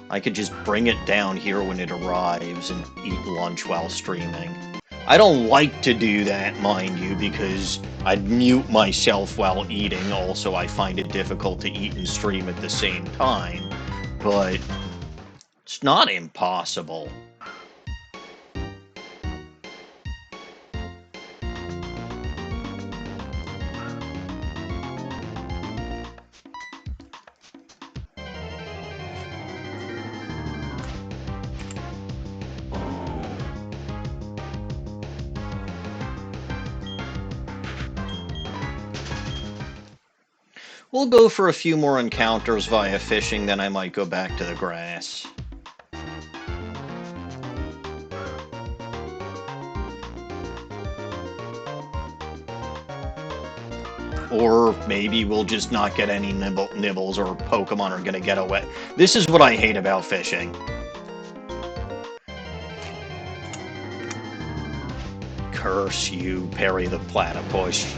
I could just bring it down here when it arrives and eat lunch while streaming. I don't like to do that, mind you, because I'd mute myself while eating. Also, I find it difficult to eat and stream at the same time, but it's not impossible. We'll go for a few more encounters via fishing, then I might go back to the grass. Or maybe we'll just not get any nibbles or Pokemon are going to get away. This is what I hate about fishing. Curse you, Perry the Platypus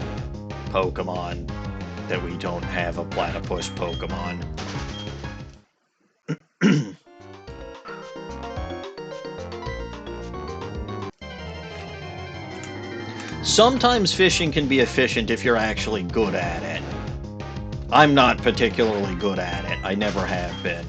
Pokemon, that we don't have a Platypus Pokemon. Sometimes fishing can be efficient if you're actually good at it. I'm not particularly good at it. I never have been.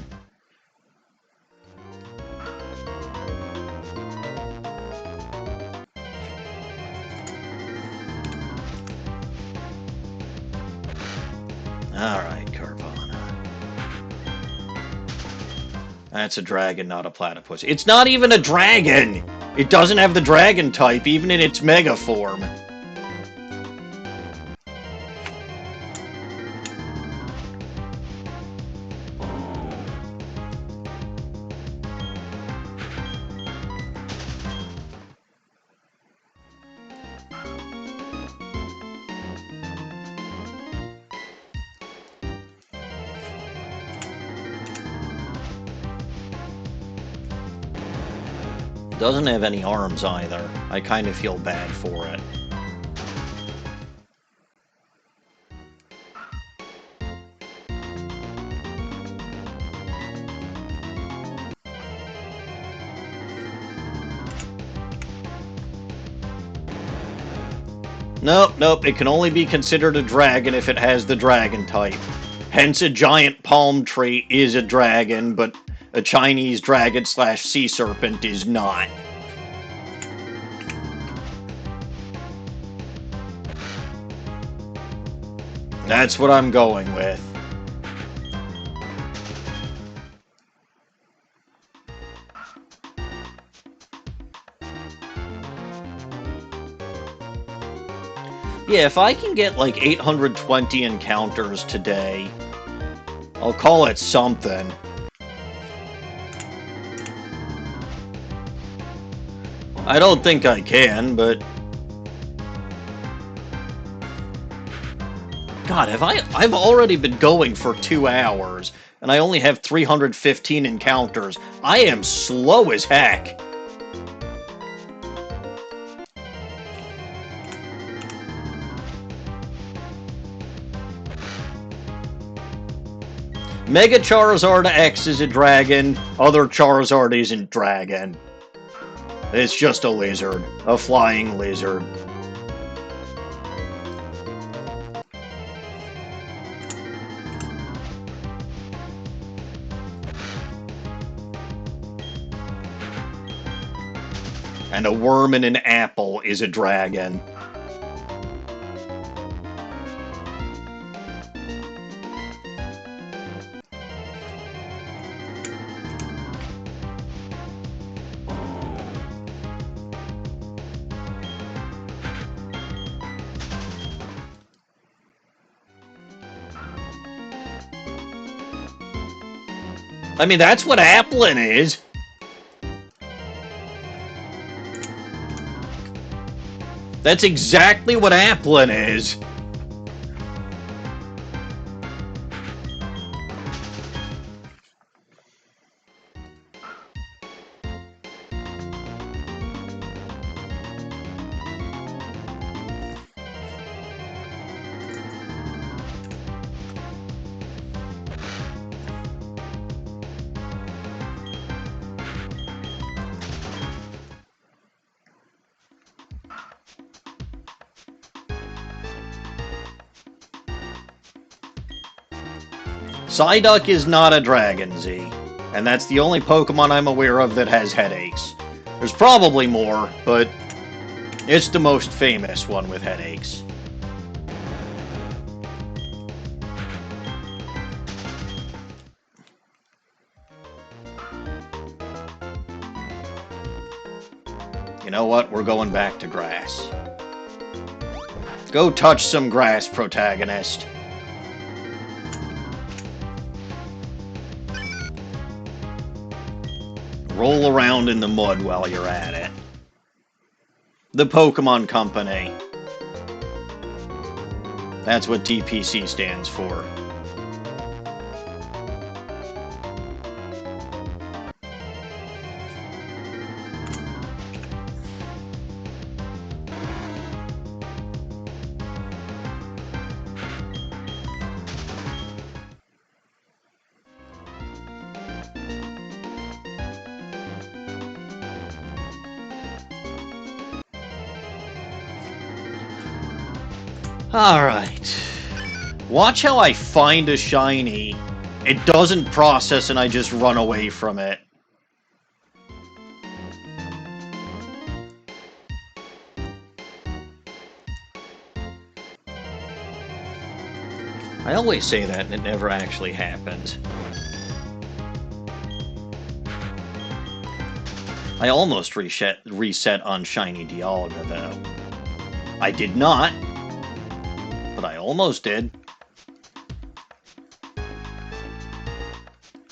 Alright, Carvana. That's a dragon, not a platypus. It's not even a dragon! It doesn't have the dragon type, even in its mega form. Doesn't have any arms either. I kind of feel bad for it. Nope, it can only be considered a dragon if it has the dragon type. Hence, a giant palm tree is a dragon, but a Chinese dragon / sea serpent is not. That's what I'm going with. Yeah, if I can get like 820 encounters today, I'll call it something. I don't think I can, but... God, I've already been going for 2 hours, and I only have 315 encounters. I am slow as heck. Mega Charizard X is a dragon. Other Charizard isn't dragon. It's just a lizard. A flying lizard. And a worm in an apple is a dragon. I mean, that's what Applin is. That's exactly what Applin is. Psyduck is not a Dragon Z, and that's the only Pokemon I'm aware of that has headaches. There's probably more, but it's the most famous one with headaches. You know what? We're going back to grass. Go touch some grass, protagonist. Roll around in the mud while you're at it. The Pokemon Company. That's what TPC stands for. Alright. Watch how I find a shiny. It doesn't process and I just run away from it. I always say that and it never actually happens. I almost reset on Shiny Dialga, though. I did not, but I almost did.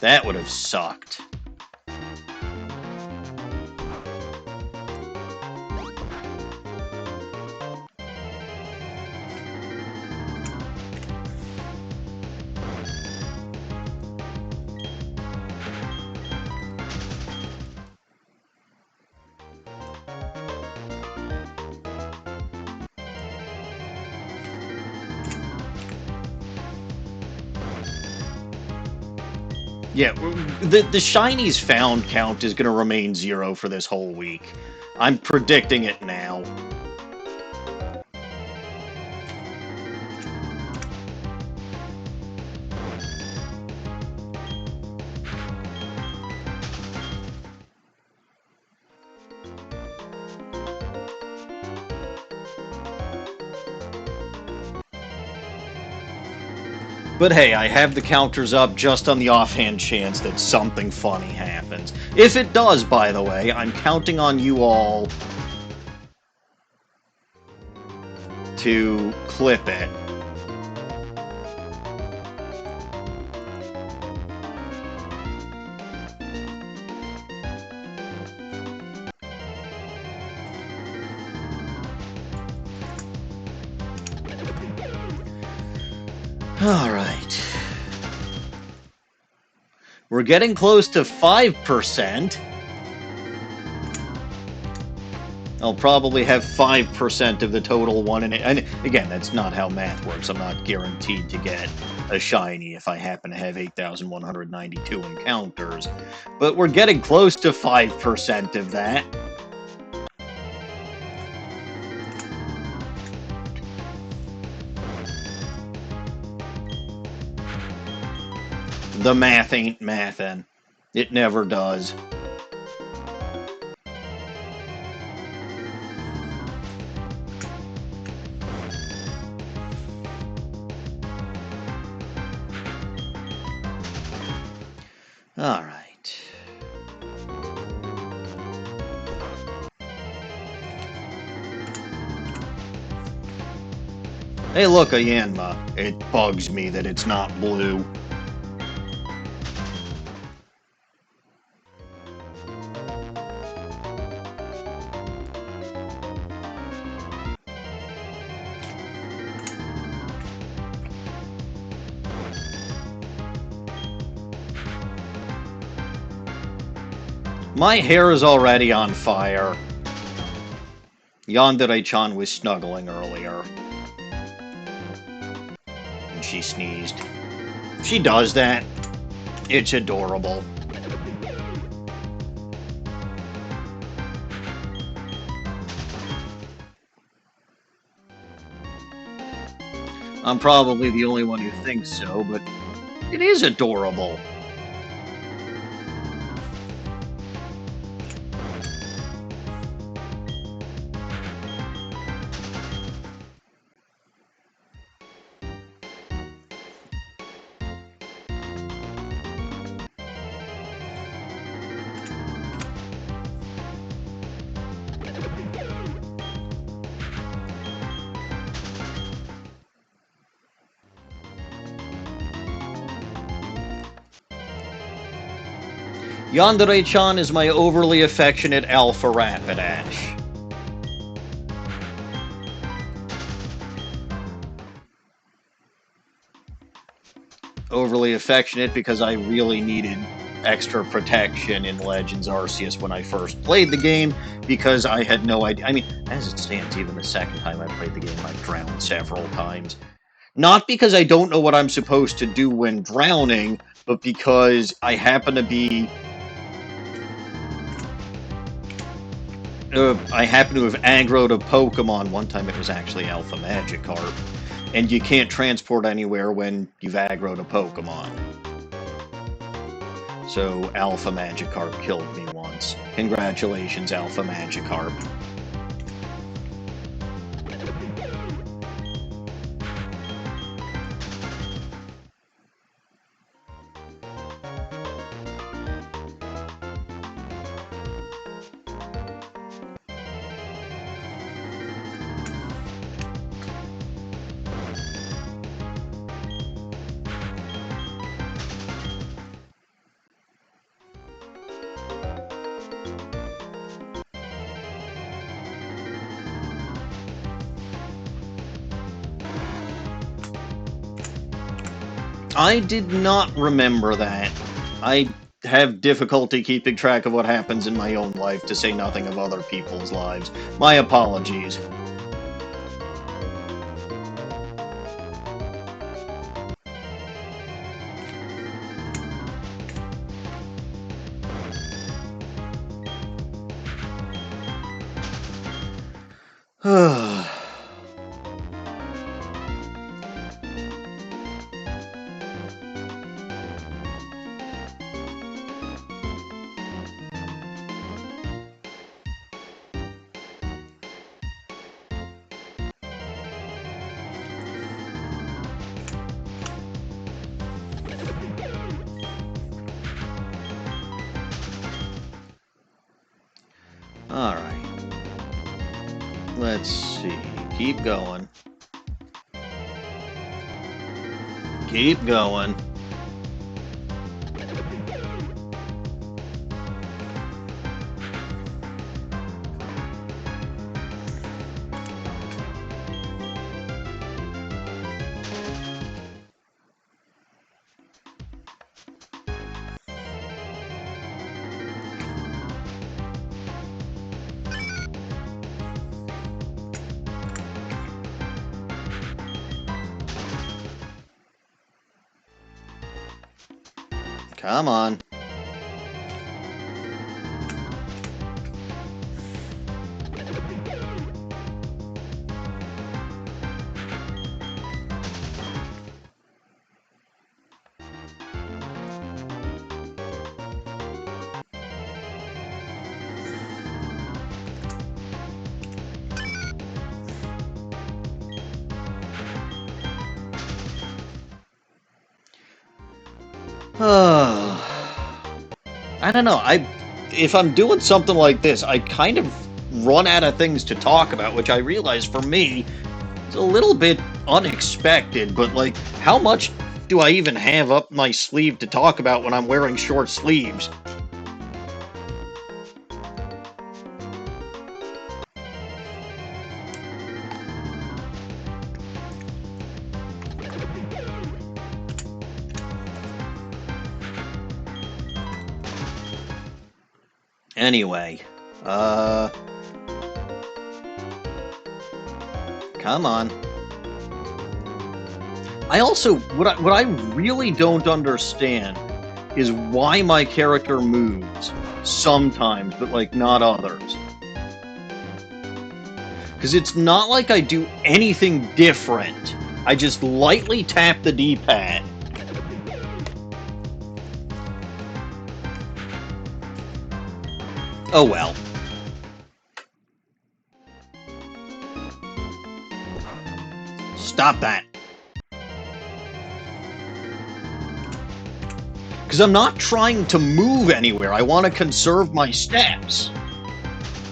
That would have sucked. Yeah, the shinies found count is going to remain 0 for this whole week. I'm predicting it now. But hey, I have the counters up just on the offhand chance that something funny happens. If it does, by the way, I'm counting on you all to clip it. Alright. We're getting close to 5%. I'll probably have 5% of the total one in it. And again, that's not how math works. I'm not guaranteed to get a shiny if I happen to have 8,192 encounters. But we're getting close to 5% of that. The math ain't mathin'. It never does. All right. Hey, look, a Yanma. It bugs me that it's not blue. My hair is already on fire. Yandere-chan was snuggling earlier. And she sneezed. She does that. It's adorable. I'm probably the only one who thinks so, but it is adorable. Yandere-chan is my overly affectionate Alpha Rapidash. Overly affectionate because I really needed extra protection in Legends Arceus when I first played the game, because I had no idea. I mean, as it stands, even the second time I played the game, I've drowned several times. Not because I don't know what I'm supposed to do when drowning, but because I happen to be... I happen to have aggroed a Pokemon. One time it was actually Alpha Magikarp. And you can't transport anywhere when you've aggroed a Pokemon. So Alpha Magikarp killed me once. Congratulations, Alpha Magikarp. I did not remember that. I have difficulty keeping track of what happens in my own life, to say nothing of other people's lives. My apologies. Alright. Let's see. Keep going. Keep going. Come on. I don't know. If I'm doing something like this, I kind of run out of things to talk about, which I realize for me is a little bit unexpected. But like, how much do I even have up my sleeve to talk about when I'm wearing short sleeves? Anyway, come on. I also, what I really don't understand is why my character moves sometimes, but like not others. Because it's not like I do anything different. I just lightly tap the D-pad. Oh well. Stop that. Because I'm not trying to move anywhere. I want to conserve my steps.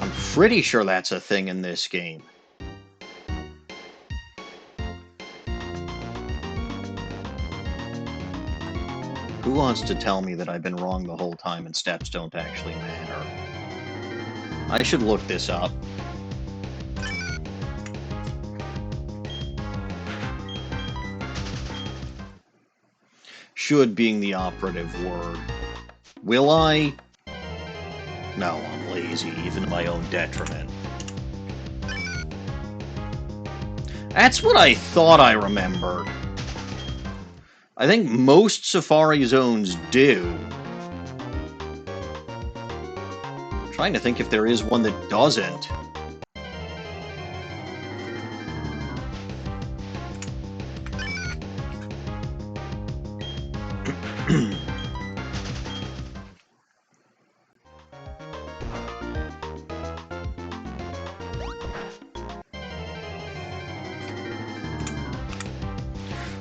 I'm pretty sure that's a thing in this game. Who wants to tell me that I've been wrong the whole time and steps don't actually matter? I should look this up. Should being the operative word. Will I? No, I'm lazy, even to my own detriment. That's what I thought I remembered. I think most Safari zones do. I'm trying to think if there is one that doesn't.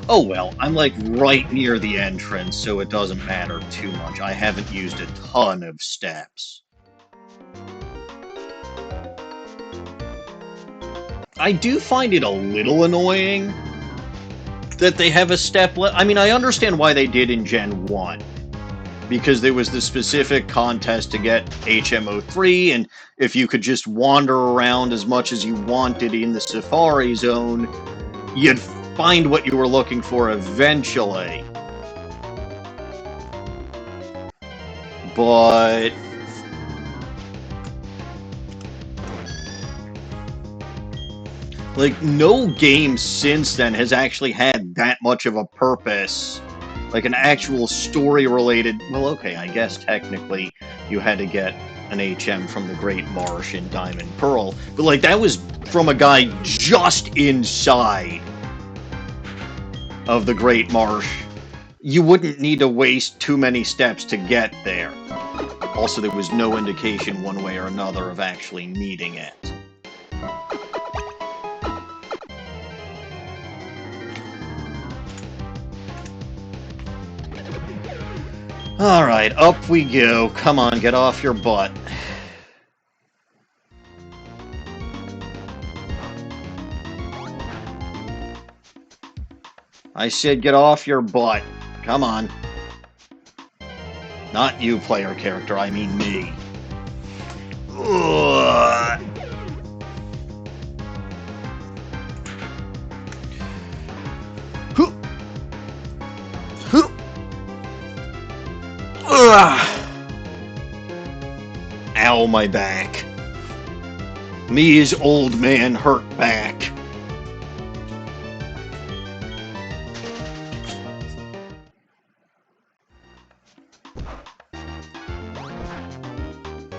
Oh well, I'm like right near the entrance, so it doesn't matter too much. I haven't used a ton of steps. I do find it a little annoying that they have a step I mean, I understand why they did in Gen 1. Because there was the specific contest to get HM03, and if you could just wander around as much as you wanted in the Safari Zone, you'd find what you were looking for eventually. But like, no game since then has actually had that much of a purpose. Like an actual story-related... Well, okay, I guess technically you had to get an HM from the Great Marsh in Diamond Pearl, but like, that was from a guy just inside of the Great Marsh. You wouldn't need to waste too many steps to get there. Also, there was no indication one way or another of actually needing it. Alright, up we go. Come on, get off your butt. I said get off your butt. Come on. Not you, player character, I mean me. Ugh. Ow, my back. Me is old man hurt back.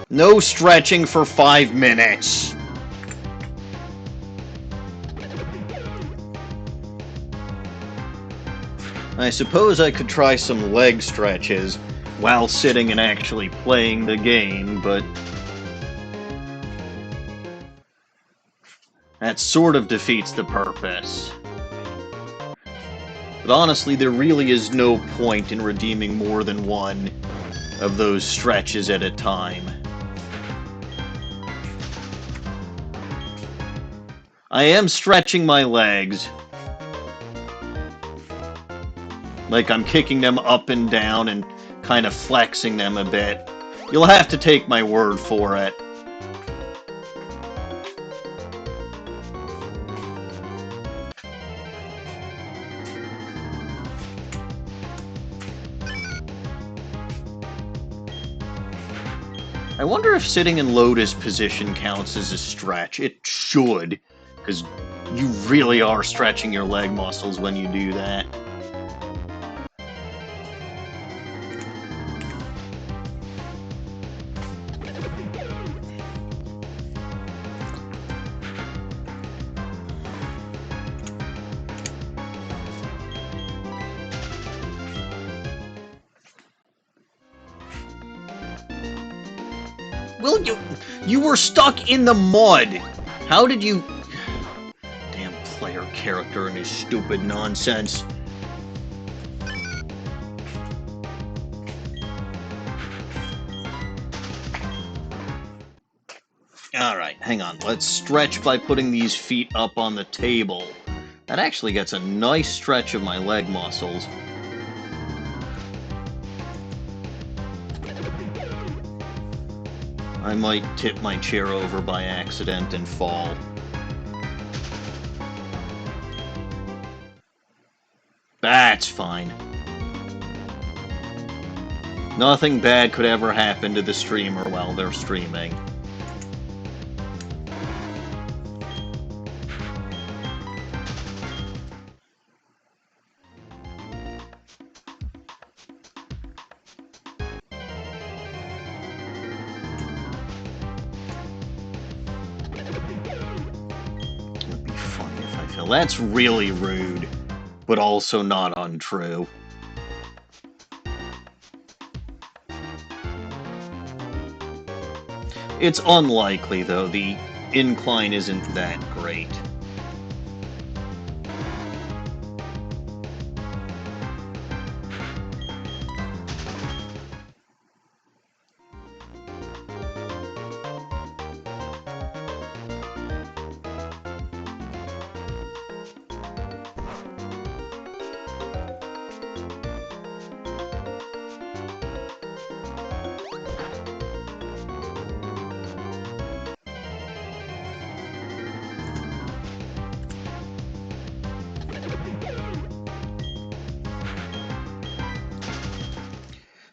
No stretching for 5 minutes. I suppose I could try some leg stretches while sitting and actually playing the game, but that sort of defeats the purpose. But honestly, there really is no point in redeeming more than one of those stretches at a time. I am stretching my legs. Like I'm kicking them up and down and kind of flexing them a bit. You'll have to take my word for it. I wonder if sitting in lotus position counts as a stretch. It should, because you really are stretching your leg muscles when you do that. Will you were stuck in the mud. How did you... Damn player character and his stupid nonsense. Alright, hang on. Let's stretch by putting these feet up on the table. That actually gets a nice stretch of my leg muscles. I might tip my chair over by accident and fall. That's fine. Nothing bad could ever happen to the streamer while they're streaming. It'd be funny if I fell. That's really rude, but also not untrue. It's unlikely, though. The incline isn't that great.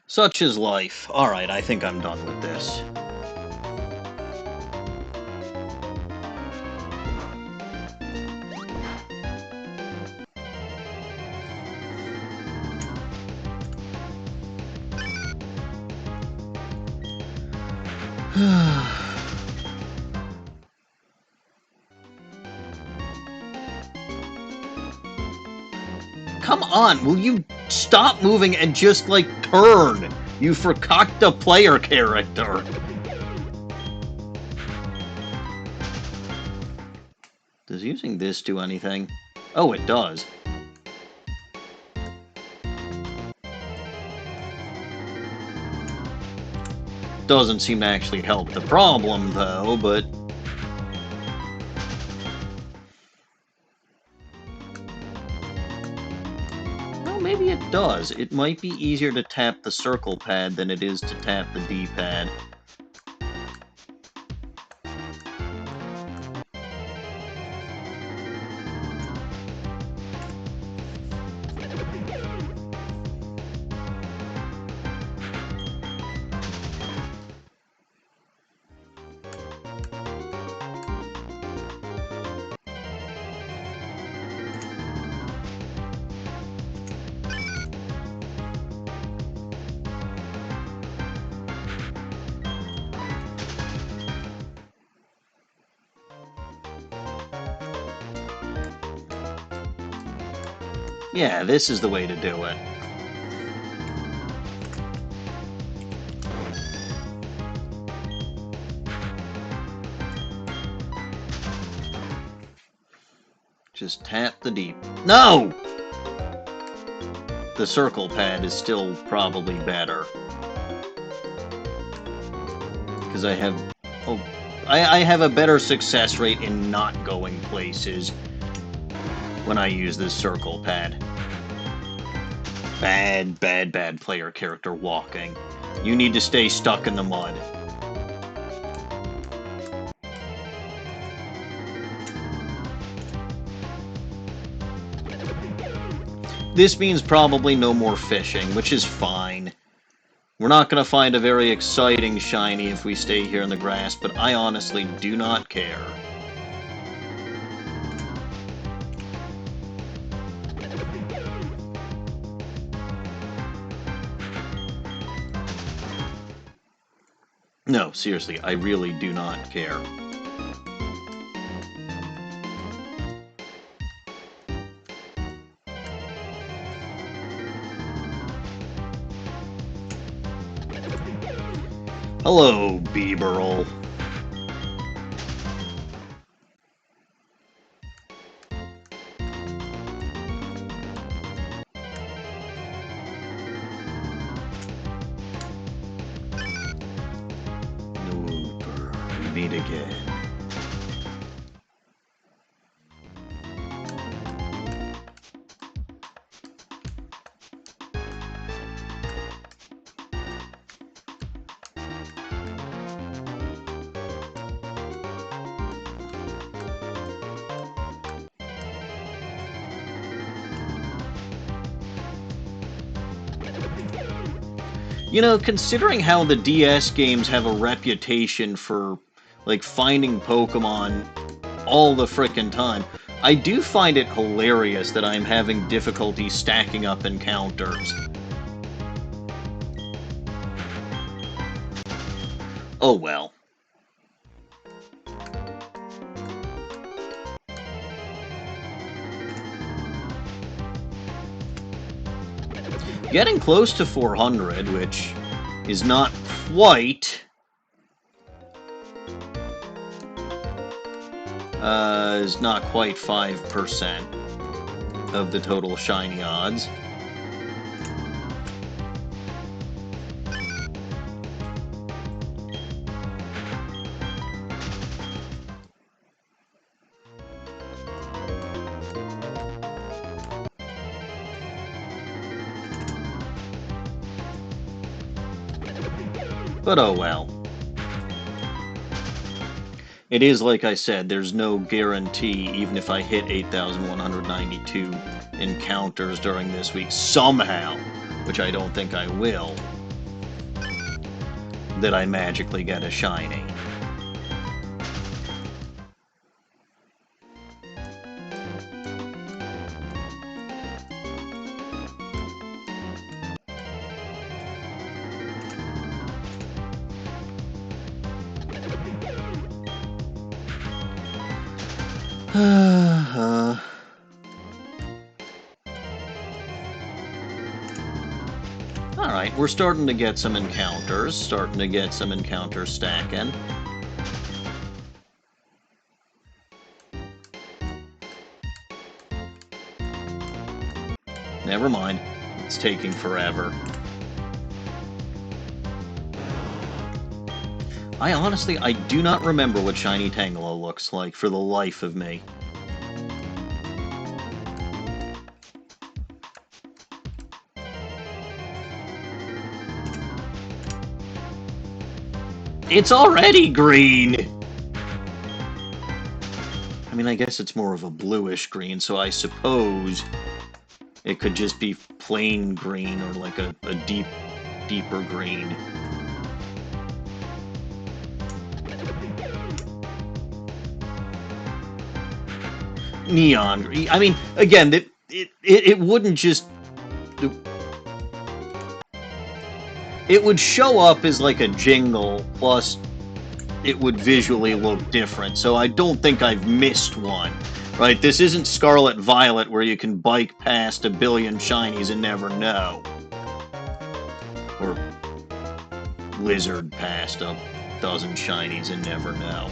Such is life. Alright, I think I'm done with this. Come on, will you stop moving and just, like, turn? You forgot the player character. Does using this do anything? Oh, it does. Doesn't seem to actually help the problem, though, but... Well, maybe it does. It might be easier to tap the circle pad than it is to tap the D-pad. Yeah, this is the way to do it. Just tap the deep. No! The circle pad is still probably better. Because I have... Oh, I have a better success rate in not going places when I use this circle pad. Bad, bad, bad player character walking. You need to stay stuck in the mud. This means probably no more fishing, which is fine. We're not going to find a very exciting shiny if we stay here in the grass, but I honestly do not care. No, seriously, I really do not care. Hello, Beeberl. Nooper, we meet again. You know, considering how the DS games have a reputation for, like, finding Pokemon all the frickin' time, I do find it hilarious that I'm having difficulty stacking up encounters. Oh well. Getting close to 400, which is not quite... is not quite 5% of the total shiny odds. But oh well. It is like I said, there's no guarantee, even if I hit 8,192 encounters during this week somehow, which I don't think I will, that I magically get a shiny. Alright, we're starting to get some encounters, starting to get some encounter stacking. Never mind, it's taking forever. I do not remember what Shiny Tangela looks like for the life of me. It's already green! I mean, I guess it's more of a bluish green, so I suppose it could just be plain green or like a deeper green. Neon green. I mean, again, it wouldn't just... It would show up as like a jingle, plus it would visually look different, so I don't think I've missed one. Right, this isn't Scarlet Violet where you can bike past a billion shinies and never know. Or Lizard past a dozen shinies and never know.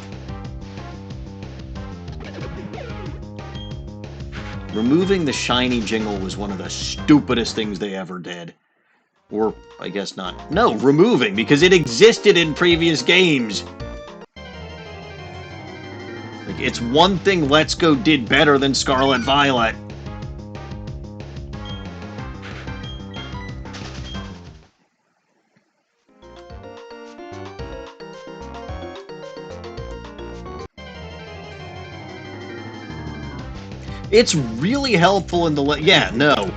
Removing the shiny jingle was one of the stupidest things they ever did. Or, I guess not. No, removing, because it existed in previous games. Like, it's one thing Let's Go did better than Scarlet Violet. It's really helpful in the... Yeah, no.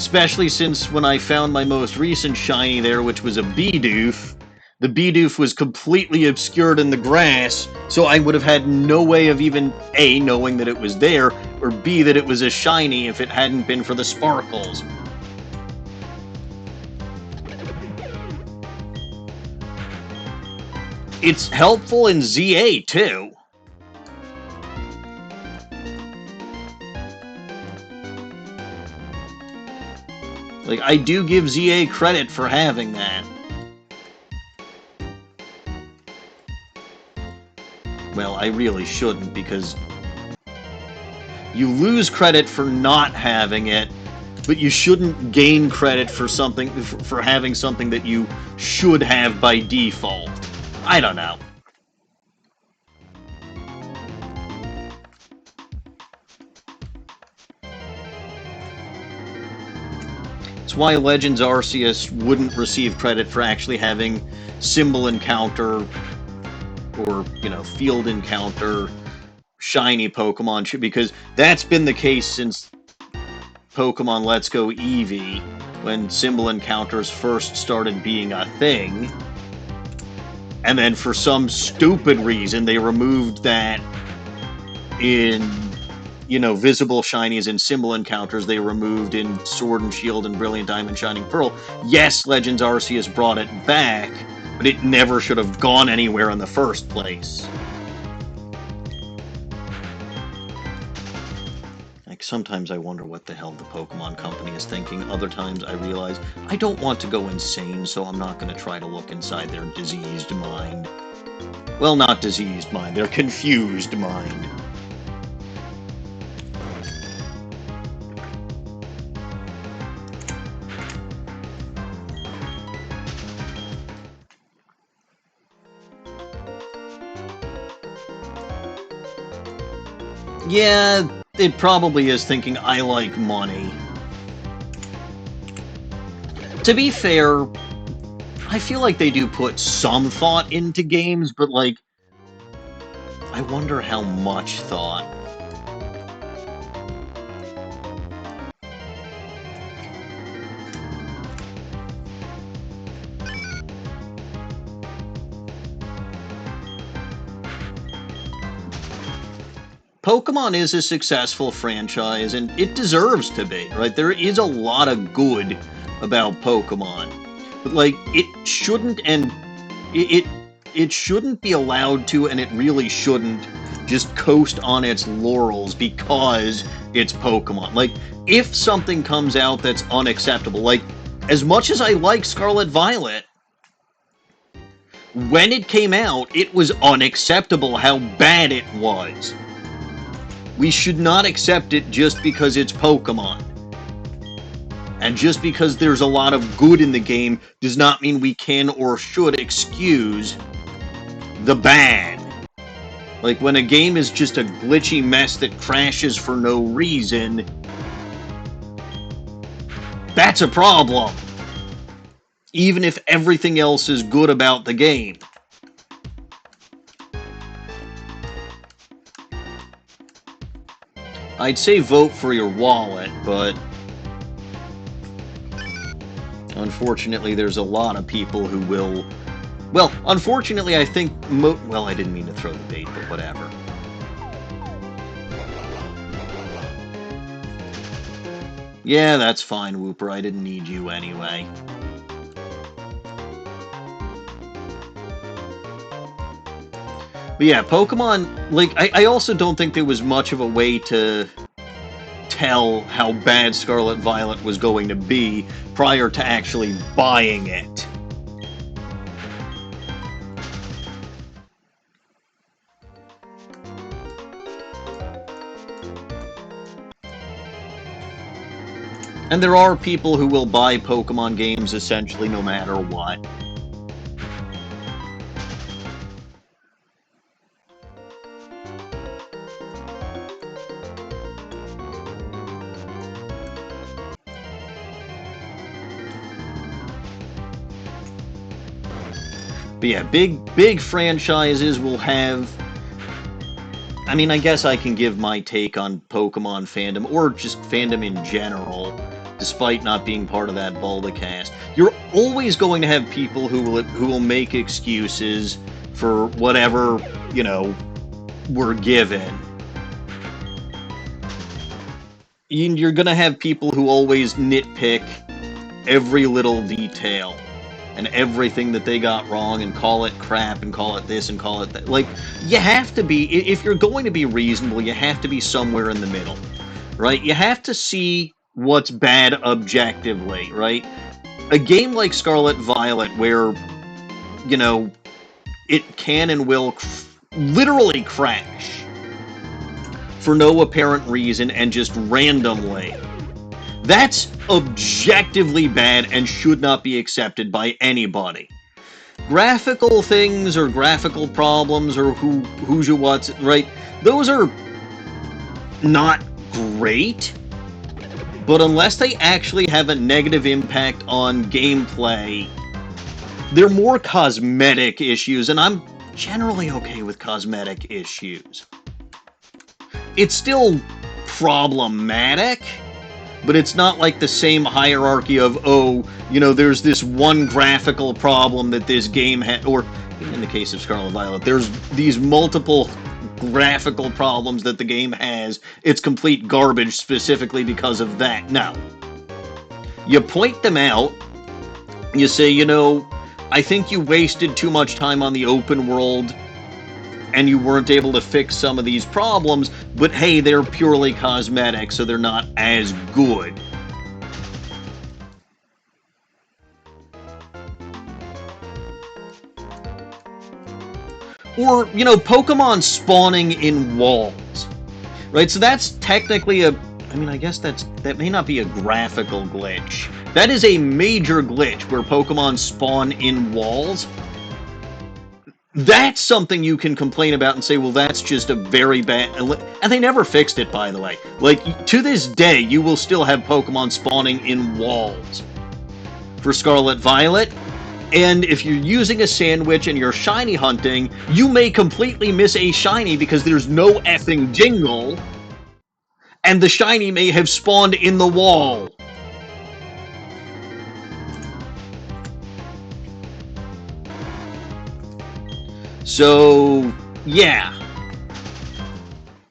Especially since when I found my most recent shiny there, which was a Bidoof, the Bidoof was completely obscured in the grass, so I would have had no way of even A, knowing that it was there, or B, that it was a shiny if it hadn't been for the sparkles. It's helpful in ZA, too. Like, I do give ZA credit for having that. Well, I really shouldn't, because you lose credit for not having it, but you shouldn't gain credit for something for having something that you should have by default. I don't know. It's why Legends Arceus wouldn't receive credit for actually having symbol encounter or, field encounter shiny Pokemon, because that's been the case since Pokemon Let's Go Eevee, when symbol encounters first started being a thing. And then for some stupid reason, they removed that in, visible shinies and symbol encounters. They removed in Sword and Shield and Brilliant Diamond Shining Pearl. Yes, Legends Arceus brought it back, but it never should have gone anywhere in the first place. Like, sometimes I wonder what the hell the Pokemon Company is thinking. Other times I realize I don't want to go insane, so I'm not going to try to look inside their diseased mind. Well, not diseased mind, their confused mind. Yeah, it probably is thinking I like money. To be fair, I feel like they do put some thought into games, but, like, I wonder how much thought. Pokemon is a successful franchise, and it deserves to be, right? There is a lot of good about Pokemon. But, like, it shouldn't, and it shouldn't be allowed to, and it really shouldn't just coast on its laurels because it's Pokemon. Like, if something comes out that's unacceptable, like, as much as I like Scarlet Violet, when it came out, it was unacceptable how bad it was. We should not accept it just because it's Pokemon. And just because there's a lot of good in the game does not mean we can or should excuse the bad. Like, when a game is just a glitchy mess that crashes for no reason, that's a problem. Even if everything else is good about the game. I'd say vote for your wallet, but unfortunately there's a lot of people who will... Well, unfortunately I think... Well, I didn't mean to throw the bait, but whatever. Yeah, that's fine, Whooper. I didn't need you anyway. But yeah, Pokemon, like, I also don't think there was much of a way to tell how bad Scarlet Violet was going to be prior to actually buying it. And there are people who will buy Pokemon games essentially no matter what. But yeah, big franchises will have... I mean, I guess I can give my take on Pokemon fandom, or just fandom in general, to despite not being part of that Baldacast. You're always going to have people who will make excuses for whatever, we're given. You're going to have people who always nitpick every little detail and everything that they got wrong and call it crap and call it this and call it that. Like, you have to be, if you're going to be reasonable, you have to be somewhere in the middle, right? You have to see what's bad objectively, right? A game like Scarlet Violet where, it can and will literally crash for no apparent reason and just randomly. That's objectively bad and should not be accepted by anybody. Graphical things or graphical problems or who's your what's, right? Those are not great, but unless they actually have a negative impact on gameplay, they're more cosmetic issues, and I'm generally okay with cosmetic issues. It's still problematic, but it's not like the same hierarchy of, there's this one graphical problem that this game had, or in the case of Scarlet Violet, there's these multiple graphical problems that the game has. It's complete garbage specifically because of that. No. You point them out, you say, I think you wasted too much time on the open world and you weren't able to fix some of these problems, but hey, they're purely cosmetic, so they're not as good. Or, Pokemon spawning in walls, right? So that's technically I guess that may not be a graphical glitch. That is a major glitch where Pokemon spawn in walls. That's something you can complain about and say, well, that's just a very bad... And they never fixed it, by the way. Like, to this day, you will still have Pokemon spawning in walls for Scarlet Violet. And if you're using a sandwich and you're shiny hunting, you may completely miss a shiny because there's no effing jingle, and the shiny may have spawned in the wall. So, yeah.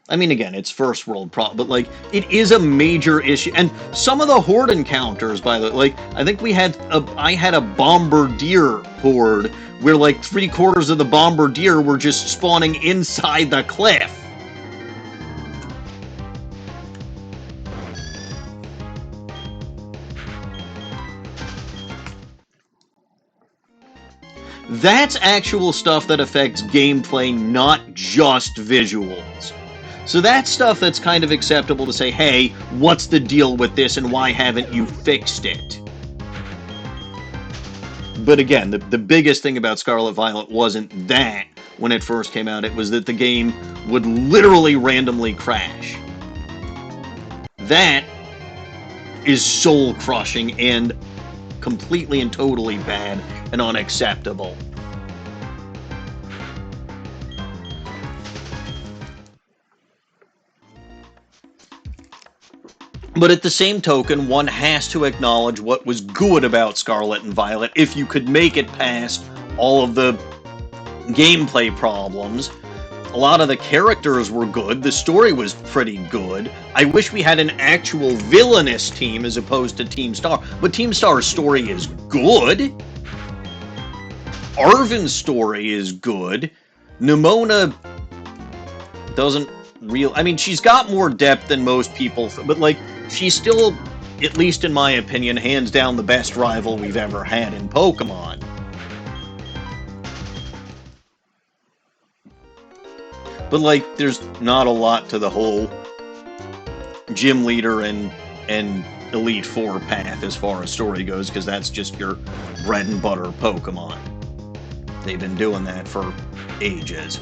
I mean, again, it's first world problem, but, it is a major issue. And some of the horde encounters, by the way, I think I had a bombardier horde where, 3/4 of the bombardier were just spawning inside the cliff. That's actual stuff that affects gameplay, not just visuals. So that's stuff that's kind of acceptable to say, hey, what's the deal with this and why haven't you fixed it? But again, the biggest thing about Scarlet Violet wasn't that when it first came out. It was that the game would literally randomly crash. That is soul-crushing and completely and totally bad and unacceptable. But at the same token, one has to acknowledge what was good about Scarlet and Violet if you could make it past all of the gameplay problems. A lot of the characters were good, the story was pretty good. I wish we had an actual villainous team as opposed to Team Star, but Team Star's story is good. Arven's story is good. Nimona doesn't she's got more depth than most people, but she's still, at least in my opinion, hands down the best rival we've ever had in Pokemon. But there's not a lot to the whole gym leader and Elite Four path as far as story goes, because that's just your bread and butter Pokemon. They've been doing that for ages.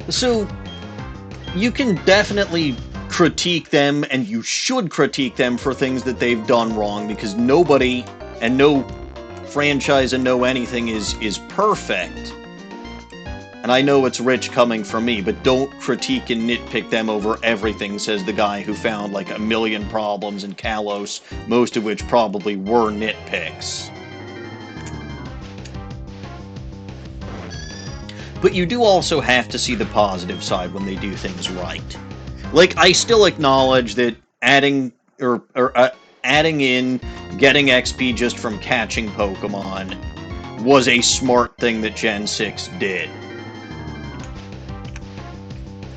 So, you can definitely critique them, and you should critique them for things that they've done wrong, because nobody, and no franchise and know anything is perfect. And I know it's rich coming from me, but don't critique and nitpick them over everything, says the guy who found like a million problems in Kalos, most of which probably were nitpicks. But you do also have to see the positive side when they do things right. Like, I still acknowledge that adding in getting XP just from catching Pokemon was a smart thing that Gen 6 did.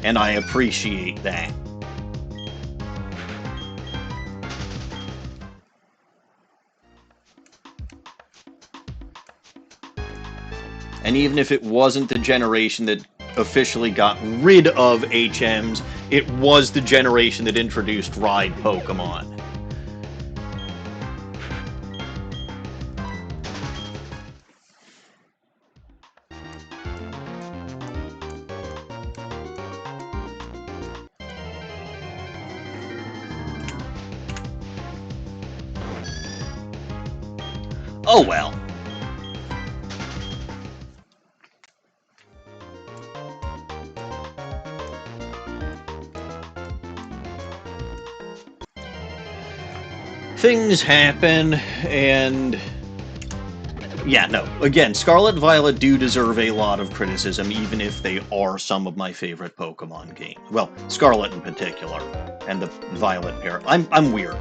And I appreciate that. And even if it wasn't the generation that officially got rid of HMs, it was the generation that introduced Ride Pokemon. Oh well. Things happen, and yeah, no. Again, Scarlet and Violet do deserve a lot of criticism, even if they are some of my favorite Pokemon games. Well, Scarlet in particular, and the Violet pair. I'm weird.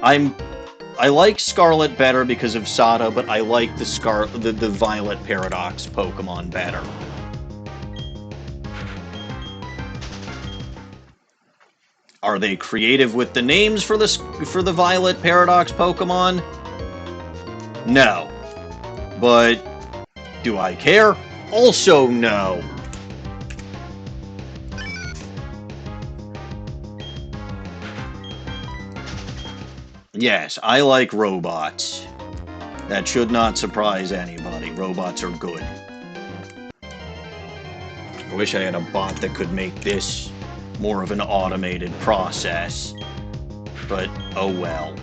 I like Scarlet better because of Sada, but I like the Violet Paradox Pokemon better. Are they creative with the names for the Violet Paradox Pokemon? No. But do I care? Also no. Yes, I like robots. That should not surprise anybody. Robots are good. I wish I had a bot that could make this more of an automated process. But, oh well.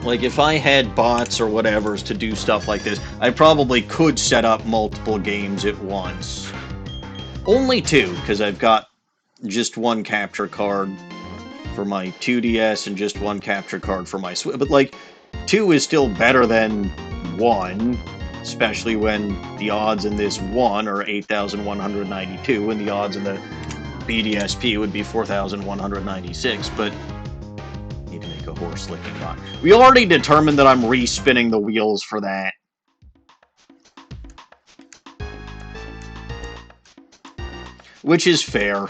Like, if I had bots or whatevers to do stuff like this, I probably could set up multiple games at once. Only two, because I've got just one capture card for my 2DS and just one capture card for my Switch. But, like, 2 is still better than 1, especially when the odds in this 1 are 8,192, and the odds in the BDSP would be 4,196, but need to make a horse-licking bot. We already determined that I'm respinning the wheels for that. Which is fair.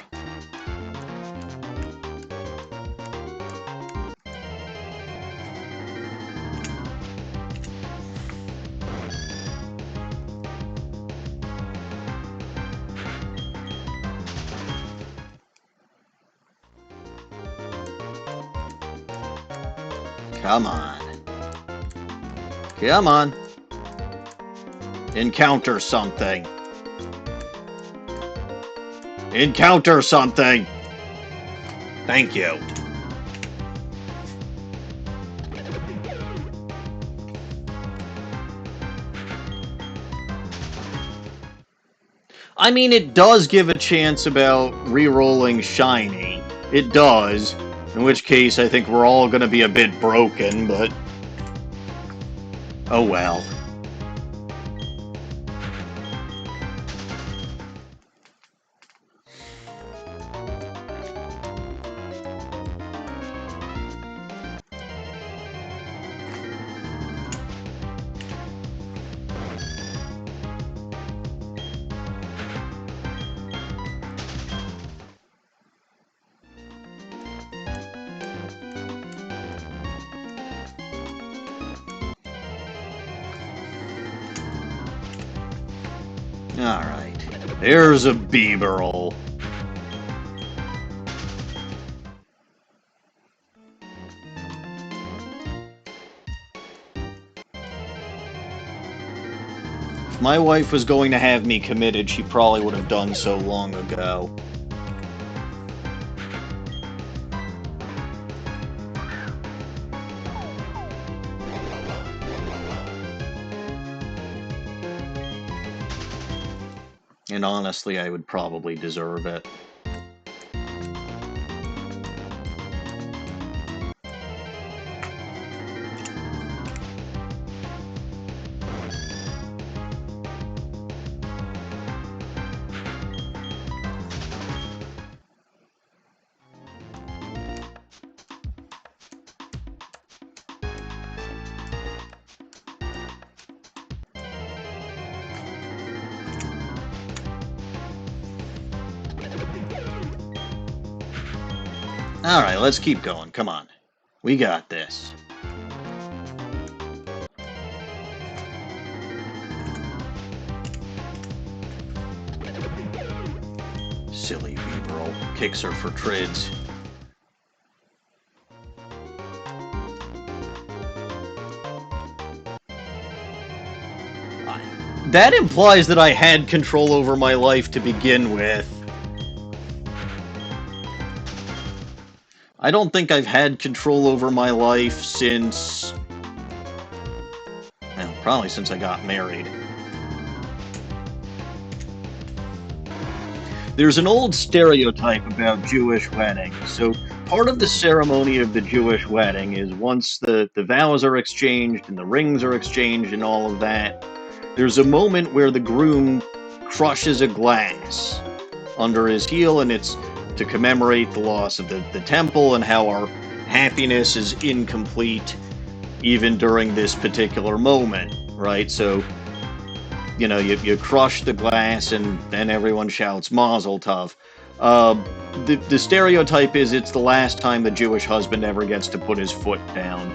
Come on. Come on. Encounter something. Encounter something! Thank you. I mean, it does give a chance about re-rolling shiny. It does. In which case, I think we're all gonna be a bit broken, but... oh well. Alright. There's a Beaverl. If my wife was going to have me committed, she probably would have done so long ago. And honestly, I would probably deserve it. Alright, let's keep going. Come on. We got this. Silly Beaverl kicks her for trids. That implies that I had control over my life to begin with. I don't think I've had control over my life since... well, probably since I got married. There's an old stereotype about Jewish weddings. So part of the ceremony of the Jewish wedding is once the vows are exchanged and the rings are exchanged and all of that, there's a moment where the groom crushes a glass under his heel, and it's to commemorate the loss of the temple and how our happiness is incomplete even during this particular moment, right? So, you know, you crush the glass and then everyone shouts Mazel Tov. The stereotype is it's the last time the Jewish husband ever gets to put his foot down.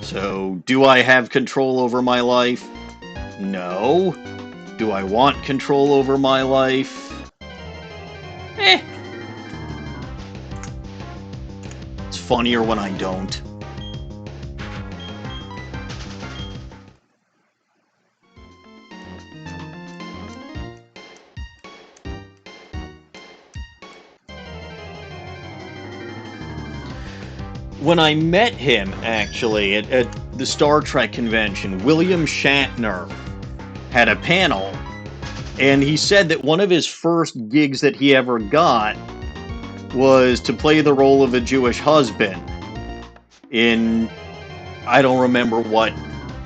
So, do I have control over my life? No. Do I want control over my life? It's funnier when I don't. When I met him, actually, at the Star Trek convention, William Shatner had a panel, and he said that one of his first gigs that he ever got was to play the role of a Jewish husband in, I don't remember what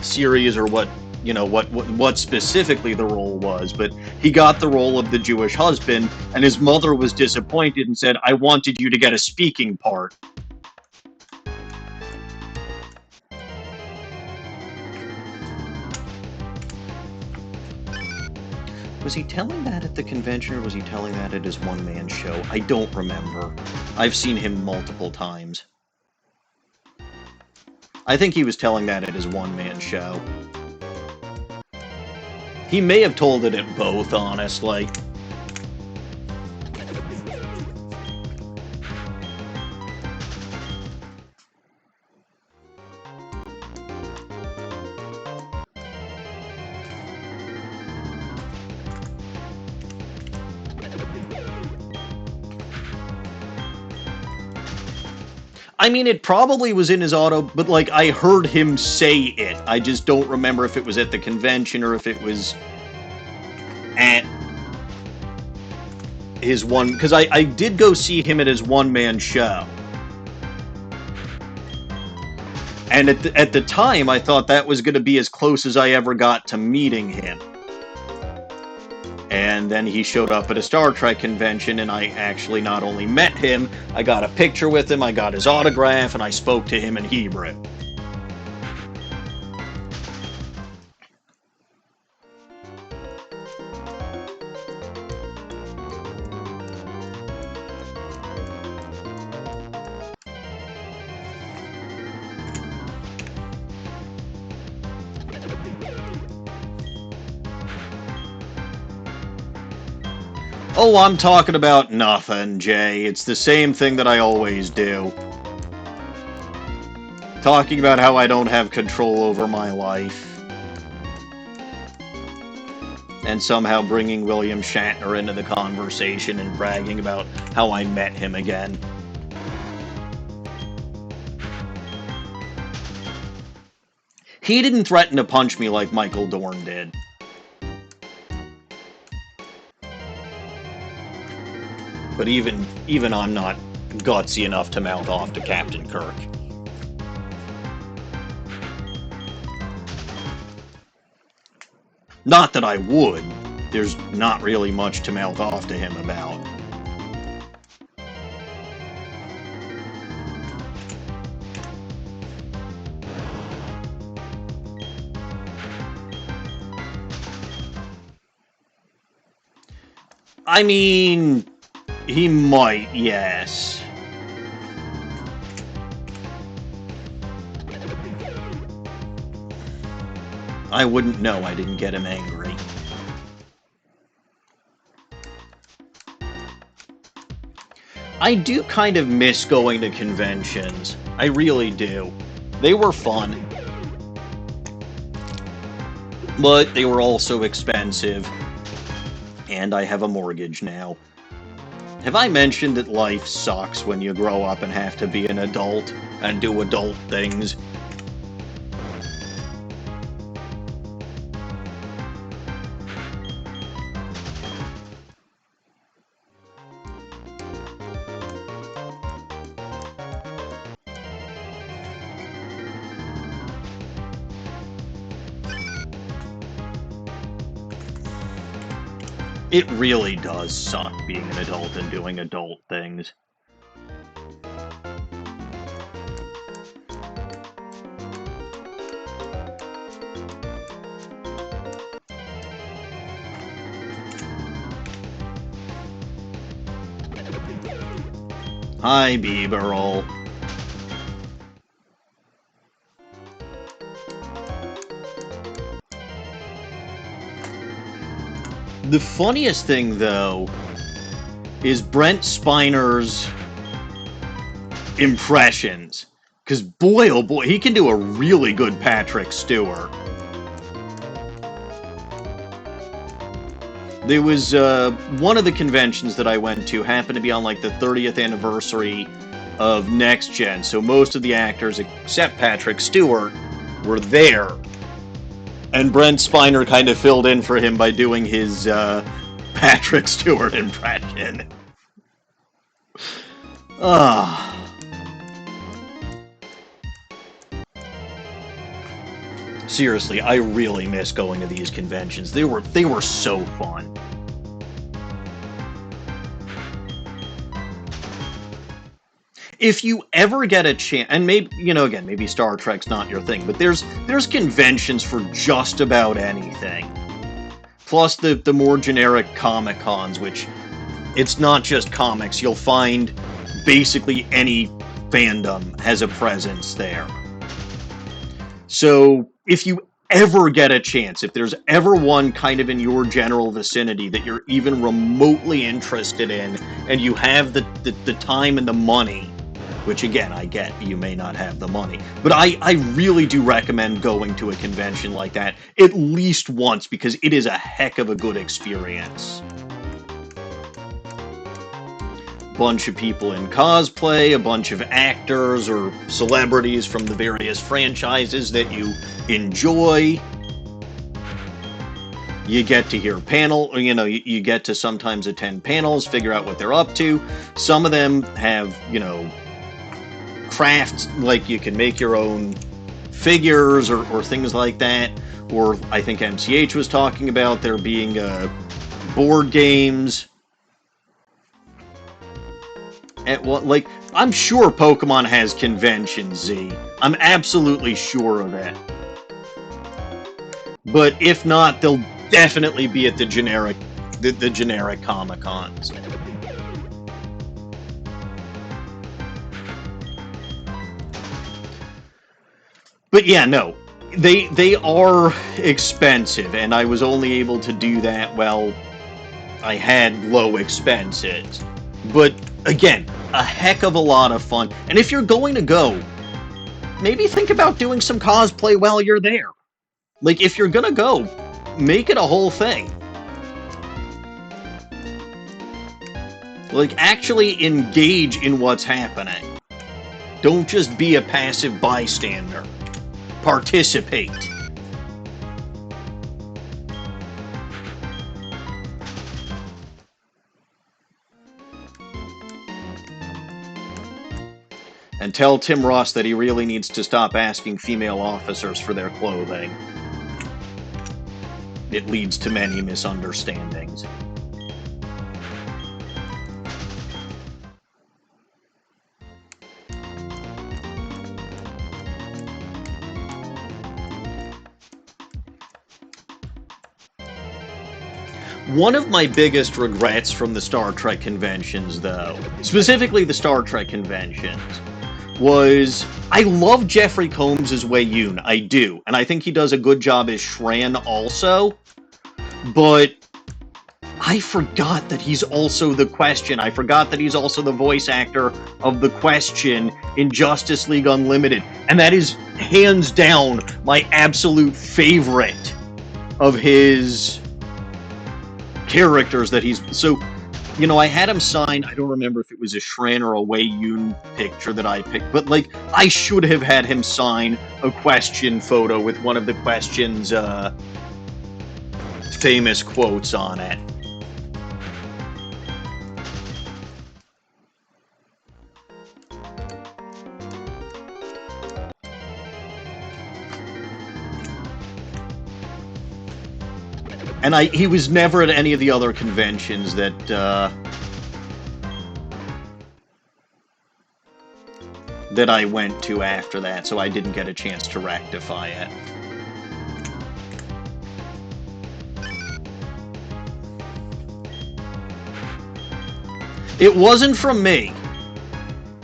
series or what, you know, what specifically the role was, but he got the role of the Jewish husband, and his mother was disappointed and said, "I wanted you to get a speaking part." Was he telling that at the convention, or was he telling that at his one-man show? I don't remember. I've seen him multiple times. I think he was telling that at his one-man show. He may have told it at both, honestly. I mean, it probably was in his auto, but, like, I heard him say it. I just don't remember if it was at the convention or if it was at his one... because I did go see him at his one-man show. And at the time, I thought that was going to be as close as I ever got to meeting him. And then he showed up at a Star Trek convention, and I actually not only met him, I got a picture with him, I got his autograph, and I spoke to him in Hebrew. Oh, I'm talking about nothing, Jay. It's the same thing that I always do. Talking about how I don't have control over my life. and somehow bringing William Shatner into the conversation and bragging about how I met him again. He didn't threaten to punch me like Michael Dorn did. But even I'm not gutsy enough to mouth off to Captain Kirk. Not that I would. There's not really much to mouth off to him about. I mean, he might, yes. I wouldn't know. I didn't get him angry. I do kind of miss going to conventions. I really do. They were fun. But they were also expensive. And I have a mortgage now. Have I mentioned that life sucks when you grow up and have to be an adult and do adult things? It really does suck being an adult and doing adult things. Hi, Beaverall. The funniest thing, though, is Brent Spiner's impressions. Because boy, oh boy, he can do a really good Patrick Stewart. There was one of the conventions that I went to happened to be on like the 30th anniversary of Next Gen, so most of the actors except Patrick Stewart were there. And Brent Spiner kind of filled in for him by doing his Patrick Stewart impression. Seriously, I really miss going to these conventions. They were so fun. If you ever get a chance, and maybe, you know, again, maybe Star Trek's not your thing, but there's conventions for just about anything. Plus the more generic Comic Cons, which it's not just comics. You'll find basically any fandom has a presence there. So if you ever get a chance, if there's ever one kind of in your general vicinity that you're even remotely interested in, and you have the time and the money, which again, I get you may not have the money, but I really do recommend going to a convention like that at least once, because it is a heck of a good experience. Bunch of people in cosplay, a bunch of actors or celebrities from the various franchises that you enjoy. You get to hear panel, you know, you get to sometimes attend panels, figure out what they're up to. Some of them have, you know, crafts, like you can make your own figures or things like that. Or I think MCH was talking about there being board games. At what, like, I'm sure Pokemon has conventions, Z. I'm absolutely sure of it. But if not, they'll definitely be at the generic Comic Cons. But yeah, no, they are expensive, and I was only able to do that while I had low expenses. But again, a heck of a lot of fun. And if you're going to go, maybe think about doing some cosplay while you're there. Like, if you're gonna go, make it a whole thing. Like, actually engage in what's happening. Don't just be a passive bystander. Participate. And tell Tim Ross that he really needs to stop asking female officers for their clothing. It leads to many misunderstandings. One of my biggest regrets from the Star Trek conventions, though, specifically the Star Trek conventions, was I love Jeffrey Combs as Wei Yun. I do. And I think he does a good job as Shran also. But I forgot that he's also the Question. I forgot that he's also the voice actor of the Question in Justice League Unlimited. And that is hands down my absolute favorite of his characters that he's... So, you know, I had him sign, I don't remember if it was a Shran or a Wei Yun picture that I picked, but, like, I should have had him sign a Question photo with one of the Question's famous quotes on it. And he was never at any of the other conventions that I went to after that, so I didn't get a chance to rectify it. It wasn't from me.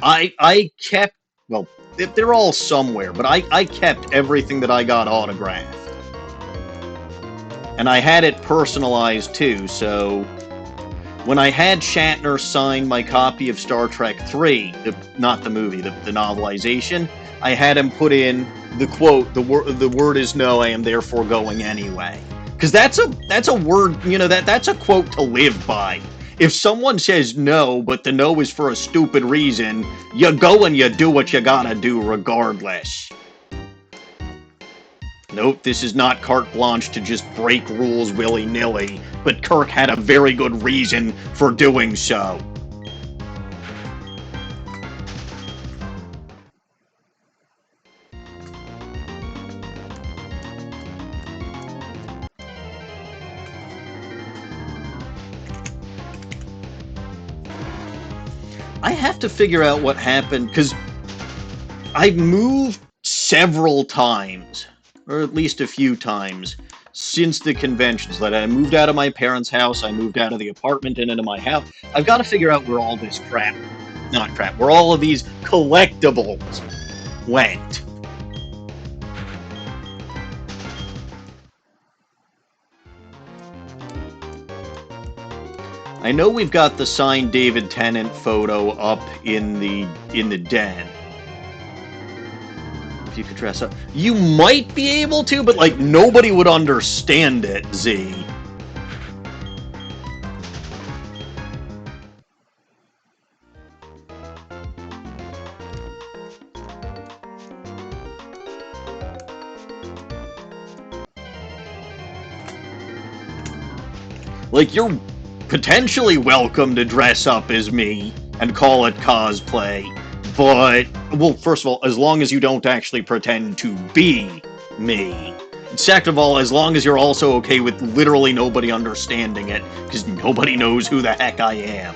I kept, well, they're all somewhere, but I kept everything that I got autographed. And I had it personalized too, so when I had Shatner sign my copy of Star Trek 3, not the movie, the novelization, I had him put in the quote, the word is no, I am therefore going anyway. Because that's a word, you know, that's a quote to live by. If someone says no, but the no is for a stupid reason, you go and you do what you gotta do regardless. Nope, this is not carte blanche to just break rules willy-nilly, but Kirk had a very good reason for doing so. I have to figure out what happened, because I've moved several times, or at least a few times, since the conventions. Like, I moved out of my parents' house, I moved out of the apartment and into my house. I've got to figure out where all this crap, not crap, where all of these collectibles went. I know we've got the signed David Tennant photo up in the den. If you could dress up, you might be able to, but like nobody would understand it, Z. Like, you're potentially welcome to dress up as me and call it cosplay, but, well, first of all, as long as you don't actually pretend to be me. Second of all, as long as you're also okay with literally nobody understanding it, because nobody knows who the heck I am.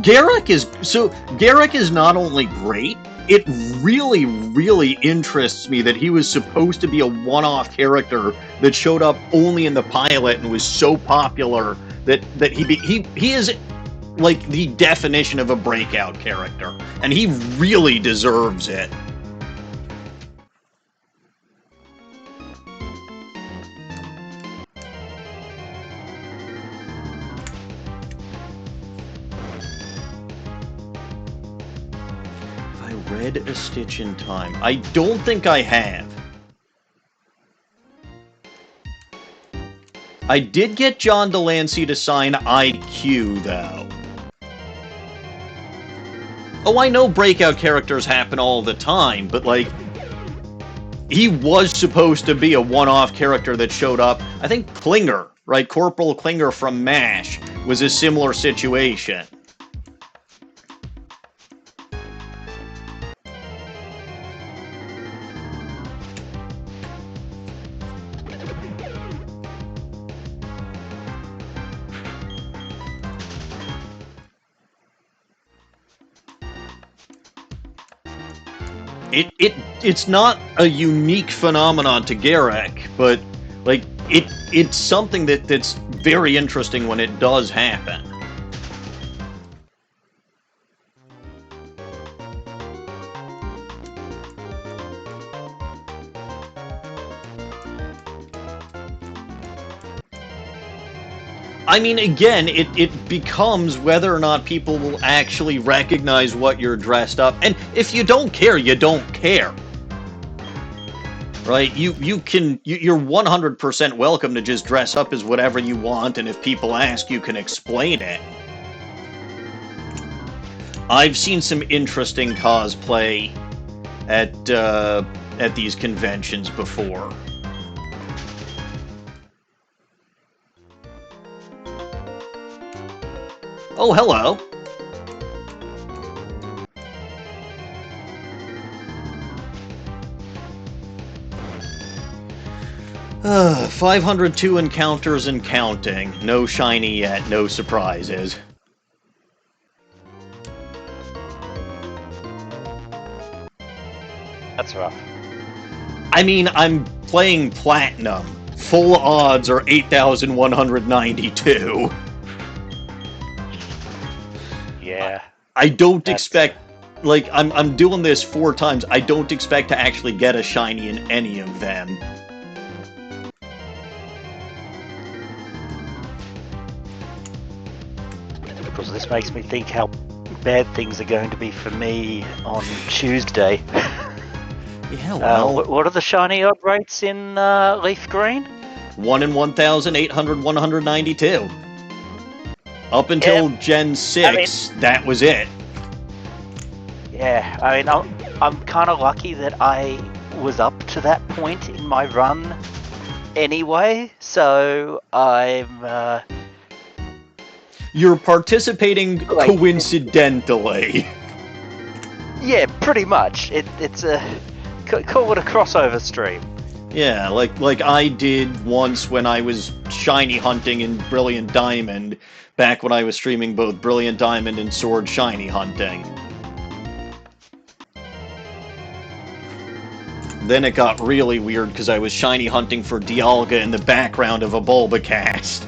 Garrick is not only great, it really, really interests me that he was supposed to be a one-off character that showed up only in the pilot and was so popular that he is like the definition of a breakout character, and he really deserves it. If I read A Stitch in Time. I don't think I have. I did get John Delancey to sign IQ, though. Oh, I know breakout characters happen all the time, but, like, he was supposed to be a one-off character that showed up. I think Klinger, right? Corporal Klinger from MASH was a similar situation. It's not a unique phenomenon to Garrick, but like it's something that's very interesting when it does happen. I mean, again, it becomes whether or not people will actually recognize what you're dressed up. And if you don't care, you don't care. Right? You're 100% welcome to just dress up as whatever you want, and if people ask, you can explain it. I've seen some interesting cosplay at these conventions before. Oh, hello. Uh, 502 encounters and counting. No shiny yet, no surprises. That's rough. I mean, I'm playing Platinum. Full odds are 8,192. Yeah. I don't expect... Like, I'm doing this 4 times. I don't expect to actually get a shiny in any of them. Because this makes me think how bad things are going to be for me on Tuesday. Yeah, well... what are the shiny odd rates in Leaf Green? 1 in 1,192. Up until Gen 6, that was it. Yeah, I mean, I'm kind of lucky that I was up to that point in my run anyway, so I'm... You're participating coincidentally. Yeah, pretty much. It's a... Call it a crossover stream. Yeah, like I did once when I was shiny hunting in Brilliant Diamond, back when I was streaming both Brilliant Diamond and Sword shiny hunting. Then it got really weird because I was shiny hunting for Dialga in the background of a Bulbacast.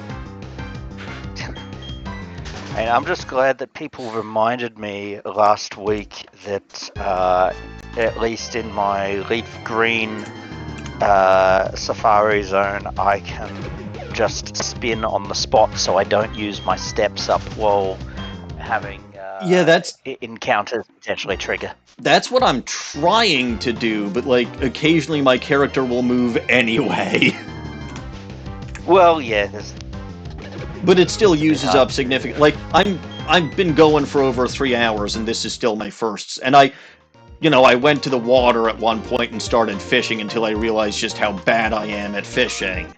And I'm just glad that people reminded me last week that at least in my Leaf Green Safari Zone, I can just spin on the spot so I don't use my steps up while having encounters potentially trigger. That's what I'm trying to do, but like occasionally my character will move anyway. Well, yeah, but it still uses up significant. Like I've been going for over 3 hours, and this is still my first. And I went to the water at one point and started fishing until I realized just how bad I am at fishing.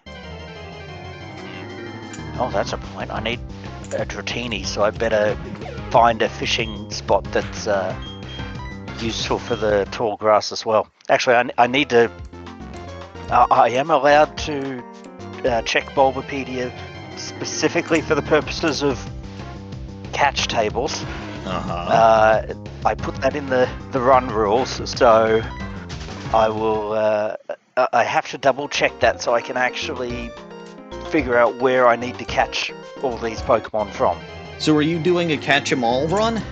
Oh, that's a point. I need a Dratini, so I better find a fishing spot that's useful for the tall grass as well. Actually, I need to... I am allowed to check Bulbapedia specifically for the purposes of catch tables. I put that in the run rules, so I will... I have to double check that so I can actually figure out where I need to catch all these Pokemon from. So are you doing a catch-em-all run?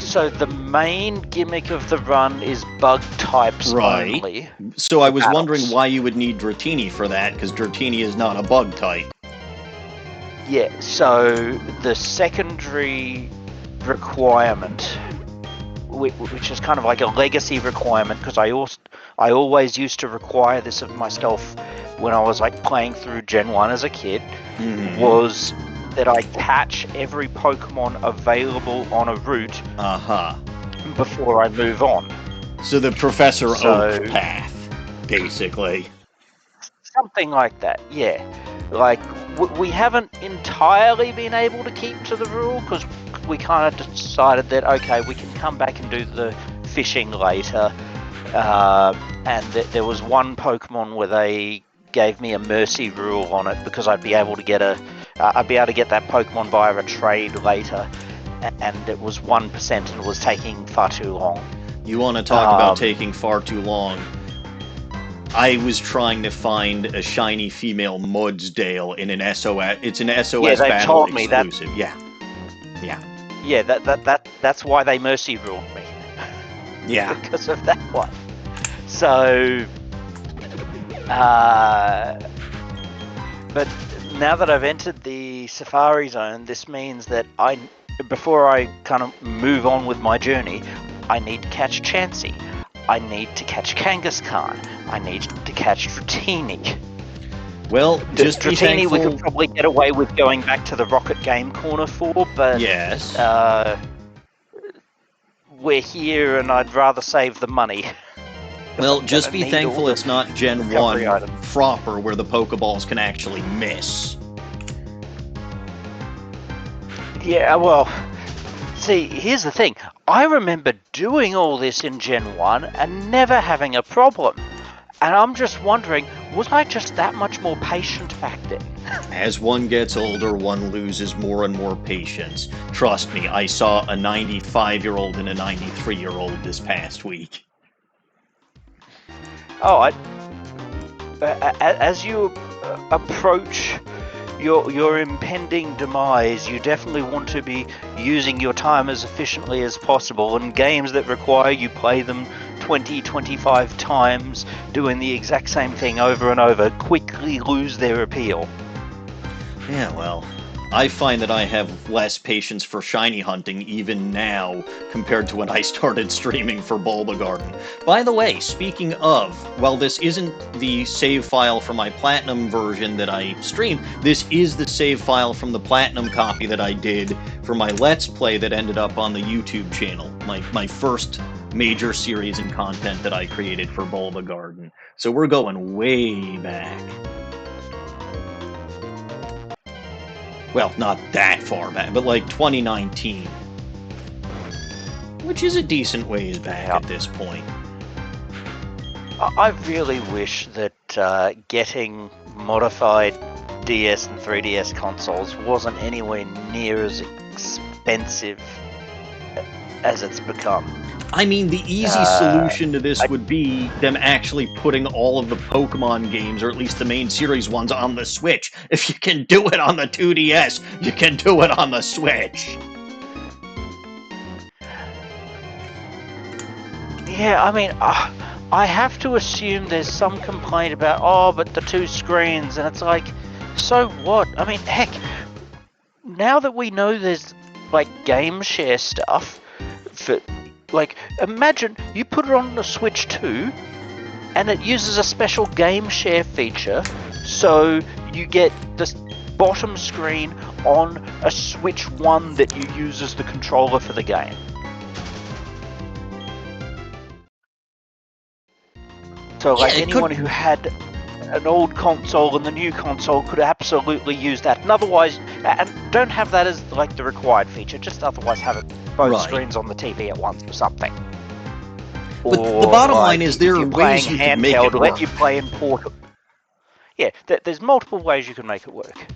So the main gimmick of the run is bug types only. So I was wondering why you would need Dratini for that, because Dratini is not a bug type. Yeah, so the secondary requirement which is kind of like a legacy requirement, because I always used to require this of myself when I was like playing through Gen 1 as a kid, was that I catch every Pokemon available on a route before I move on. So the Professor Oak path, basically. Something like that, yeah. Like, we haven't entirely been able to keep to the rule, because we kind of decided that, okay, we can come back and do the fishing later. And there was one Pokemon where they gave me a mercy rule on it, because I'd be able to get that Pokemon via a trade later, and it was 1% and it was taking far too long. You want to talk about taking far too long? I was trying to find a shiny female Mudsdale in an SOS. It's an SOS battle exclusive. Yeah. Yeah, that's why they mercy ruled me. Yeah. Because of that one. So, but now that I've entered the Safari Zone, this means that before I kind of move on with my journey, I need to catch Chansey. I need to catch Kangaskhan. I need to catch Dratini. Well, just be Dratini thankful... we could probably get away with going back to the Rocket Game Corner for, but yes, we're here and I'd rather save the money. Well, just be thankful it's not Gen 1 Frapper where the Pokeballs can actually miss. Yeah, well, see, here's the thing. I remember doing all this in Gen 1 and never having a problem. And I'm just wondering, was I just that much more patient back then? As one gets older, one loses more and more patience. Trust me, I saw a 95-year-old and a 93-year-old this past week. Oh, as you approach your impending demise, you definitely want to be using your time as efficiently as possible, and games that require you play them 20-25 times doing the exact same thing over and over quickly lose their appeal. Yeah, well, I find that I have less patience for shiny hunting even now compared to when I started streaming for Bulba Garden. By the way, speaking of, while this isn't the save file for my Platinum version that I streamed, this is the save file from the Platinum copy that I did for my Let's Play that ended up on the YouTube channel, my first major series and content that I created for Bulba Garden. So we're going way back. Well, not that far back, but like 2019. Which is a decent ways back at this point. I really wish that getting modified DS and 3DS consoles wasn't anywhere near as expensive as it's become. I mean, the easy solution to this would be them actually putting all of the Pokemon games, or at least the main series ones, on the Switch. If you can do it on the 2DS, you can do it on the Switch. Yeah, I mean, I have to assume there's some complaint about, but the two screens, and it's like, so what? I mean, heck, now that we know there's, like, game share stuff, like, imagine you put it on the Switch 2, and it uses a special game share feature, so you get the bottom screen on a Switch 1 that you use as the controller for the game. So, like, anyone who had an old console and the new console could absolutely use that. And otherwise, and don't have that as, like, the required feature, just otherwise have it both screens on the TV at once or something. But the bottom line is there are ways you can make it work. Let you play in portable. Yeah, there's multiple ways you can make it work.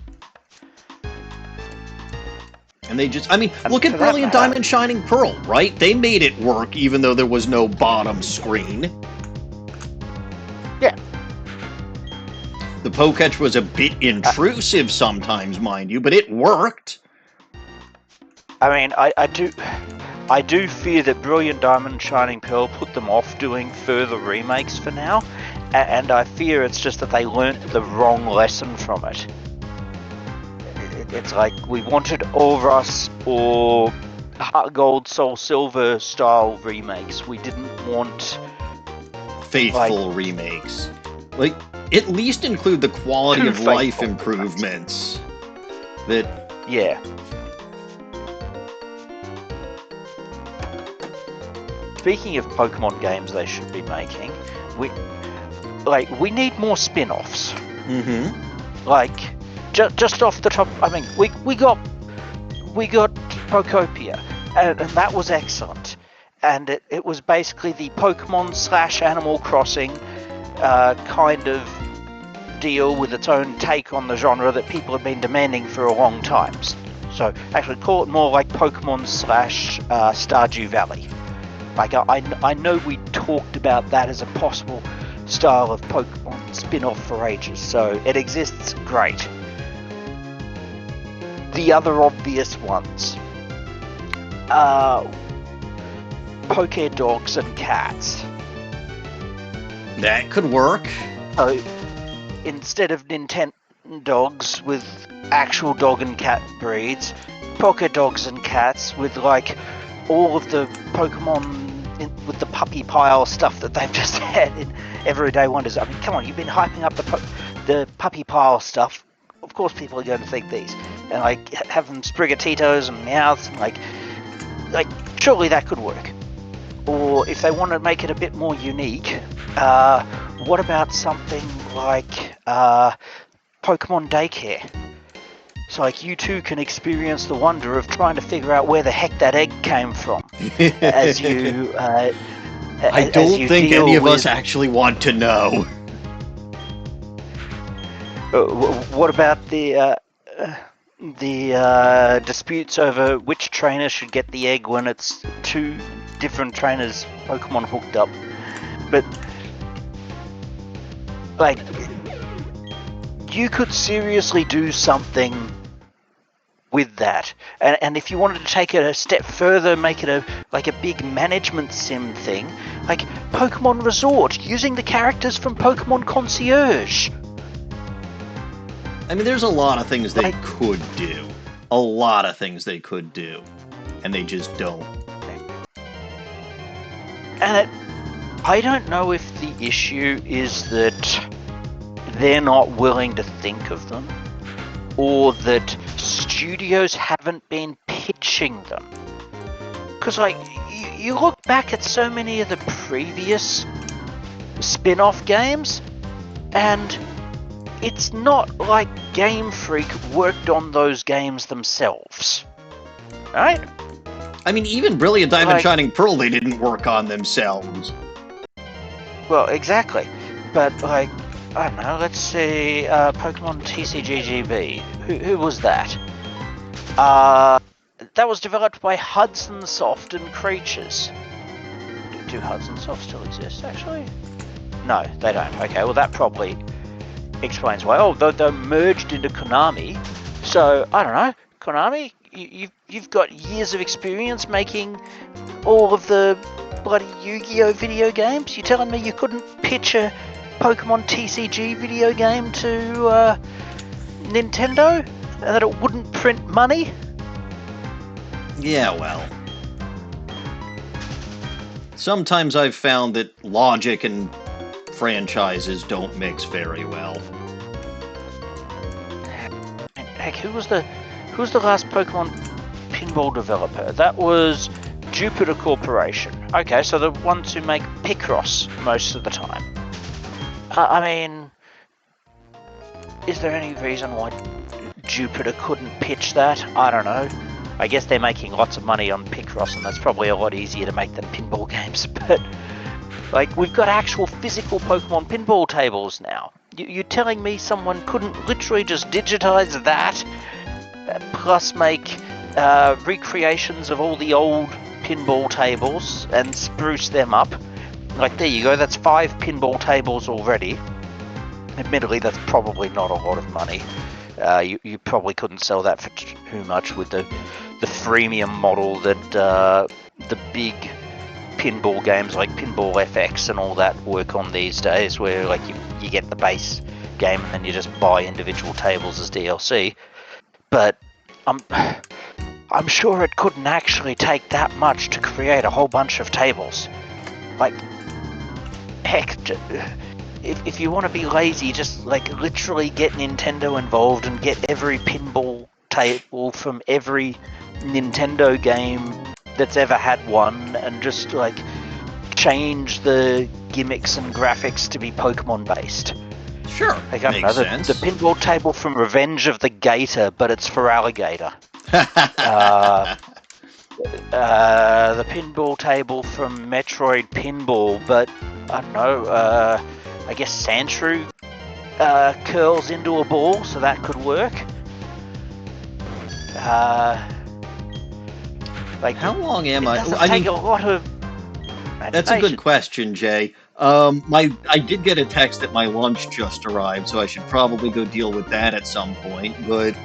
And they just, I mean, look at Brilliant Diamond Shining Pearl, right? They made it work even though there was no bottom screen. Yeah. The Poketch was a bit intrusive sometimes, mind you, but it worked. I mean, I do fear that Brilliant Diamond Shining Pearl put them off doing further remakes for now, and I fear it's just that they learnt the wrong lesson from it. It's like we wanted Ovras or Heart Gold, Soul Silver style remakes. We didn't want Faithful remakes. Like, at least include the quality Too of life faithful. improvements. That Yeah. Speaking of Pokemon games they should be making, we need more spin-offs. Like, just off the top, I mean, we got Pokopia, and that was excellent. And it was basically the Pokemon / Animal Crossing kind of deal with its own take on the genre that people have been demanding for a long time. So actually call it more like Pokemon / Stardew Valley. Like, I know we talked about that as a possible style of Pokemon spin-off for ages, so it exists, great. The other obvious ones. Poké Dogs and Cats. that could work. So, instead of Nintendogs with actual dog and cat breeds, Poké Dogs and Cats with, like, all of the Pokemon with the puppy pile stuff that they've just had in Everyday Wonders. I mean, come on, you've been hyping up the puppy pile stuff. Of course people are going to think these. And, like, have them Sprigatitos and Meowths, and, like, surely that could work. Or if they want to make it a bit more unique, what about something like Pokemon Daycare? So, like, you too can experience the wonder of trying to figure out where the heck that egg came from as you. I don't think any of us actually want to know. What about the disputes over which trainer should get the egg when it's two different trainers Pokemon hooked up? But, like, you could seriously do something with that, and if you wanted to take it a step further, make it a big management sim thing, like Pokemon Resort, using the characters from Pokemon Concierge. I mean, there's a lot of things they could do. A lot of things they could do. And they just don't. And I don't know if the issue is that they're not willing to think of them, or that studios haven't been pitching them. Because, like, you look back at so many of the previous spin-off games, and it's not like Game Freak worked on those games themselves, right? I mean, even Brilliant Diamond Shining Pearl, they didn't work on themselves. Well, exactly. But, like, I don't know, let's see, Pokemon TCGGB. Who was that? That was developed by Hudson Soft and Creatures. Do Hudson Soft still exist, actually? No, they don't. Okay, well that probably explains why. Oh, they're merged into Konami. So, I don't know, Konami, you've got years of experience making all of the bloody Yu-Gi-Oh video games. You're telling me you couldn't pitch a Pokemon TCG video game to Nintendo and that it wouldn't print money? Yeah, well. Sometimes I've found that logic and franchises don't mix very well. Heck, who was the last Pokemon pinball developer? That was Jupiter Corporation. Okay, so the ones who make Picross most of the time. I mean, is there any reason why Jupiter couldn't pitch that? I don't know. I guess they're making lots of money on Picross, and that's probably a lot easier to make than pinball games. But, like, we've got actual physical Pokemon pinball tables now. You're telling me someone couldn't literally just digitize that, plus make recreations of all the old pinball tables and spruce them up? Like, there you go, that's 5 pinball tables already. Admittedly, that's probably not a lot of money. You probably couldn't sell that for too much with the freemium model that the big pinball games like Pinball FX and all that work on these days, where, like, you get the base game and then you just buy individual tables as DLC. But I'm sure it couldn't actually take that much to create a whole bunch of tables. Like, heck, if you want to be lazy, just like literally get Nintendo involved and get every pinball table from every Nintendo game that's ever had one, and just like change the gimmicks and graphics to be Pokemon based. Sure, Like, I don't makes know, sense. the pinball table from Revenge of the Gator, but it's for alligator. The pinball table from Metroid Pinball, but I don't know, I guess Sandshrew curls into a ball, so that could work. Like, How long am it I? doesn't I take mean, a lot of that's a good imagination. question, Jay. I did get a text that my lunch just arrived, so I should probably go deal with that at some point. But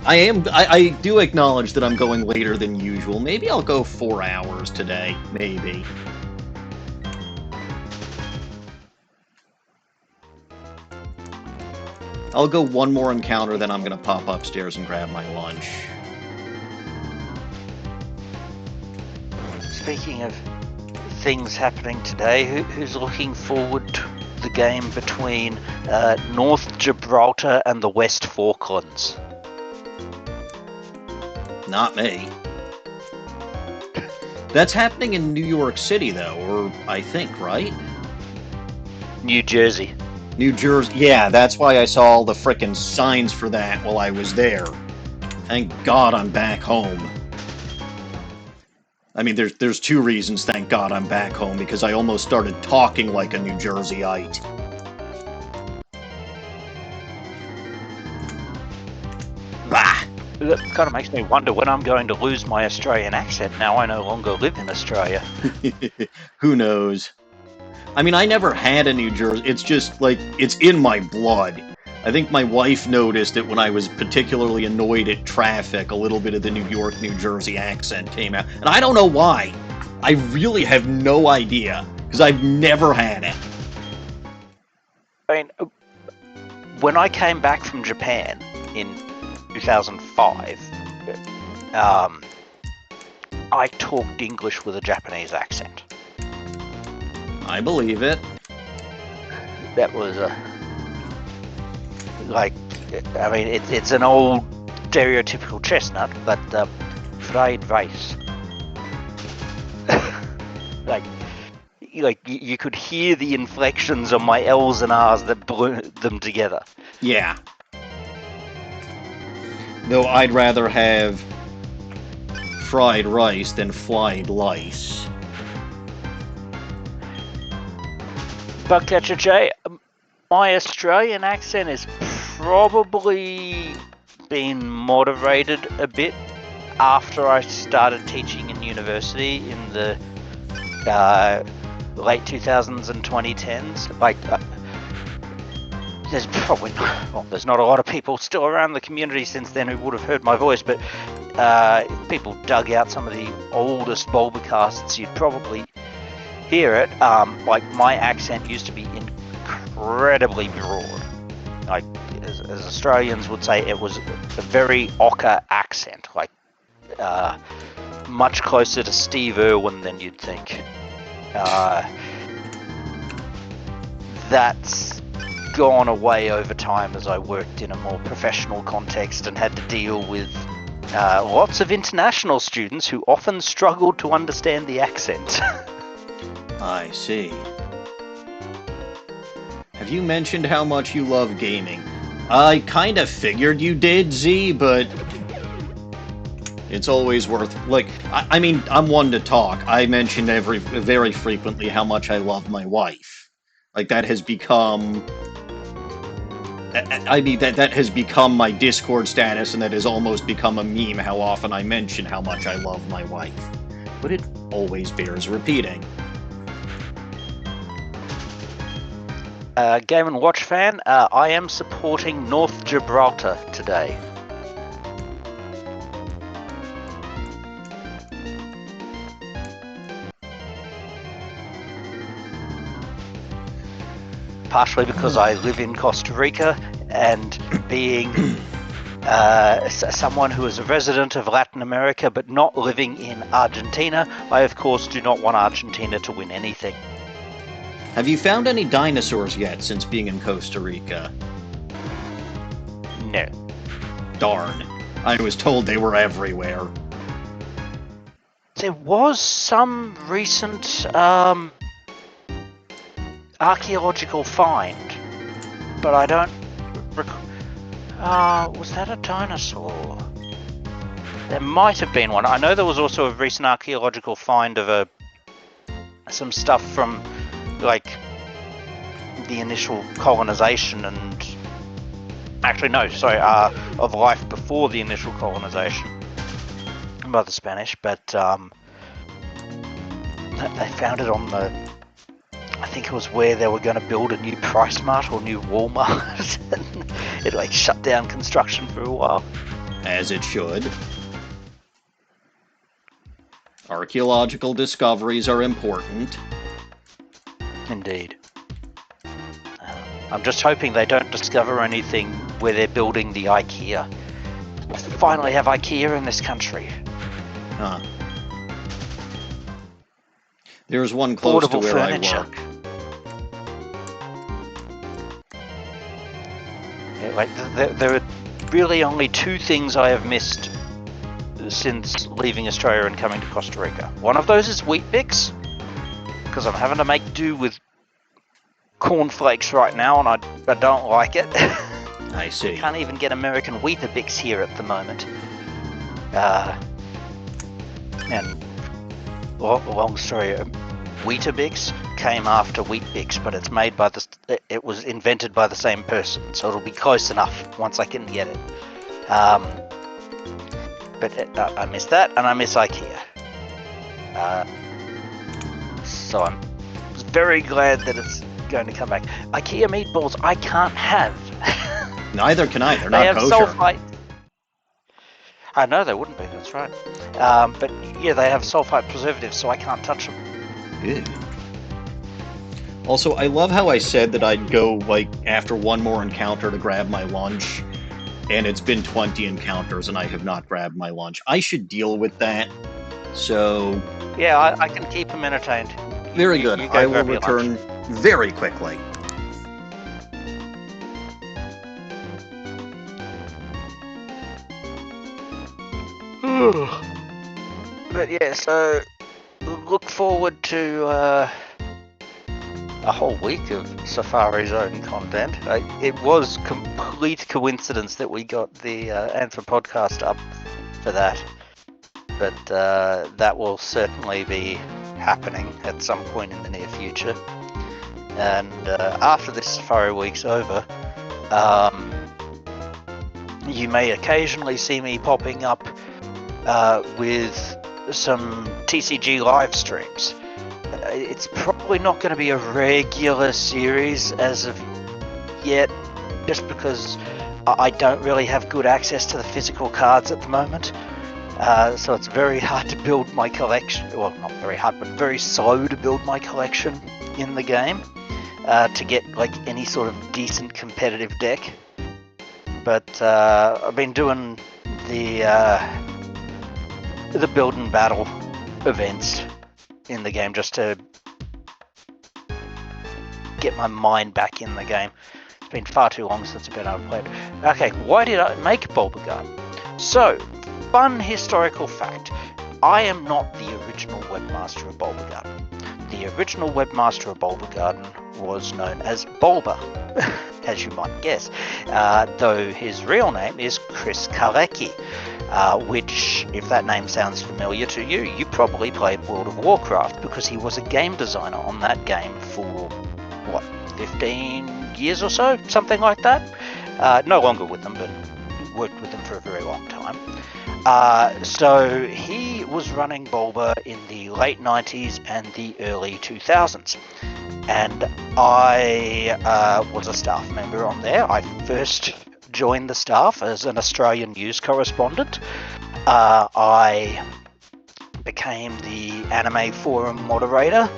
I do acknowledge that I'm going later than usual. Maybe I'll go 4 hours today. Maybe. I'll go one more encounter, then I'm gonna pop upstairs and grab my lunch. Speaking of things happening today, who's looking forward to the game between North Gibraltar and the West Falklands? Not me. That's happening in New York City, though, or I think, right? New Jersey. New Jersey. Yeah, that's why I saw all the frickin' signs for that while I was there. Thank God I'm back home. I mean, there's two reasons, thank God I'm back home, because I almost started talking like a New Jerseyite. Bah! That kind of makes me wonder when I'm going to lose my Australian accent now I no longer live in Australia. Who knows? I mean, I never had a New Jersey. It's just, like, it's in my blood. I think my wife noticed it when I was particularly annoyed at traffic. A little bit of the New York, New Jersey accent came out. And I don't know why. I really have no idea, because I've never had it. I mean, when I came back from Japan in 2005, I talked English with a Japanese accent. I believe it. That was like, I mean, it's an old stereotypical chestnut, but fried rice. like you could hear the inflections on my L's and R's that blew them together. Yeah. Though I'd rather have fried rice than fried lice. Bugcatcher J, my Australian accent is probably been moderated a bit after I started teaching in university in the late 2000s and 2010s. Like, there's probably there's not a lot of people still around the community since then who would have heard my voice, but if people dug out some of the oldest Bulbacasts, you'd probably hear it. Like, my accent used to be incredibly broad. Like, as Australians would say, it was a very ochre accent, like much closer to Steve Irwin than you'd think. That's gone away over time as I worked in a more professional context and had to deal with lots of international students who often struggled to understand the accent. I see. Have you mentioned how much you love gaming? I kind of figured you did, Z, but it's always worth... Like, I mean, I'm one to talk. I mention very frequently how much I love my wife. Like, that has become... I mean, that has become my Discord status, and that has almost become a meme how often I mention how much I love my wife. But it always bears repeating. Game & Watch fan, I am supporting North Gibraltar today. Partially because I live in Costa Rica, and being someone who is a resident of Latin America but not living in Argentina. I, of course, do not want Argentina to win anything. Have you found any dinosaurs yet since being in Costa Rica? No. Darn. I was told they were everywhere. There was some recent archaeological find, but I don't was that a dinosaur? There might have been one. I know there was also a recent archaeological find of some stuff from like the initial colonization and actually no, sorry, of life before the initial colonization by the Spanish, but they found it on the, I think it was where they were going to build a new Price Mart or new Walmart, and it like shut down construction for a while. As it should. Archaeological discoveries are important. Indeed. I'm just hoping they don't discover anything where they're building the IKEA. We finally have IKEA in this country. Huh. There's one close Portable to where furniture. I work. Yeah, like there are really only two things I have missed since leaving Australia and coming to Costa Rica. One of those is Wheat Bix, because I'm having to make do with cornflakes right now, and I don't like it. I see. Can't even get American Weetabix here at the moment. And long story, Weetabix came after Weet-Bix, but it's made by it was invented by the same person, so it'll be close enough once I can get it. But I miss that, and I miss IKEA. So I'm very glad that it's going to come back. IKEA meatballs I can't have. Neither can I. They're They not have kosher. sulfite. I know they wouldn't be, that's right. But yeah, they have sulfite preservatives, so I can't touch them. Ew. Also, I love how I said that I'd go, like, after one more encounter to grab my lunch, and it's been 20 encounters and I have not grabbed my lunch. I should deal with that. So... Yeah, I can keep them entertained. Very good. You I go will grab your return very quickly. But yeah, so look forward to a whole week of Safari Zone content. It was complete coincidence that we got the Anthem podcast up for that, but that will certainly be happening at some point in the near future. And after this Safari week's over, you may occasionally see me popping up with some TCG live streams. It's probably not going to be a regular series as of yet, just because I don't really have good access to the physical cards at the moment. So it's very hard to build my collection. Well, not very hard, but very slow to build my collection in the game to get like any sort of decent competitive deck. But I've been doing the build and battle events in the game just to get my mind back in the game. It's been far too long since I've been able to play it. Okay, why did I make Bulbagarden? So, fun historical fact. I am not the original webmaster of Bulbagarden. The original webmaster of Bulbagarden was known as Bulba, as you might guess, though his real name is Chris Kalecki, which, if that name sounds familiar to you, you probably played World of Warcraft, because he was a game designer on that game for, what, 15 years or so? Something like that? No longer with them, but worked with them for a very long time. So he was running Bulba in the late 90s and the early 2000s. And I was a staff member on there. I first joined the staff as an Australian news correspondent. I became the anime forum moderator.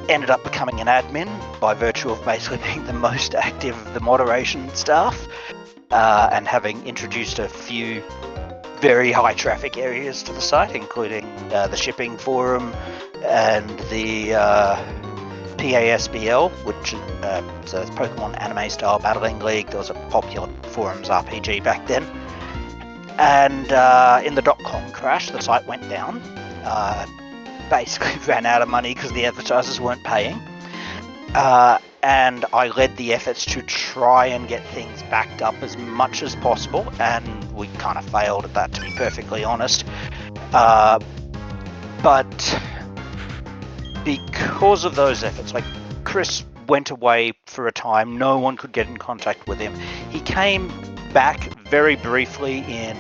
ended up becoming an admin by virtue of basically being the most active of the moderation staff, and having introduced a few very high traffic areas to the site, including the shipping forum and the PASBL, which so it's Pokemon Anime Style Battling League. There was a popular forums RPG back then. And in the .com crash, the site went down. Basically ran out of money because the advertisers weren't paying. And I led the efforts to try and get things backed up as much as possible, and we kind of failed at that, to be perfectly honest. But because of those efforts, like, Chris went away for a time, no one could get in contact with him. He came back very briefly in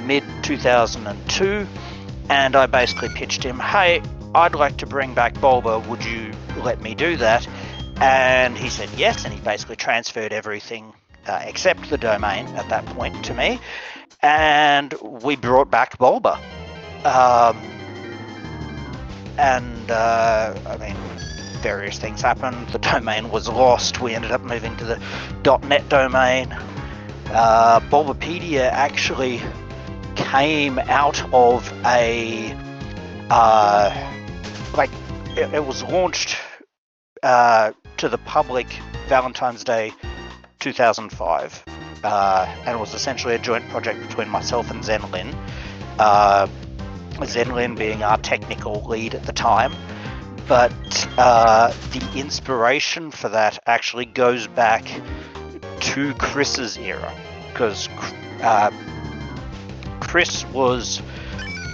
mid-2002, and I basically pitched him, hey, I'd like to bring back Bulba, would you let me do that? And he said yes, and he basically transferred everything except the domain at that point to me, and we brought back Bulba. I mean, various things happened. The domain was lost. We ended up moving to the .net domain. Bulbapedia actually came out of a it was launched to the public Valentine's Day 2005, and it was essentially a joint project between myself and Zenlin. Zenlin being our technical lead at the time, but the inspiration for that actually goes back to Chris's era, because Chris was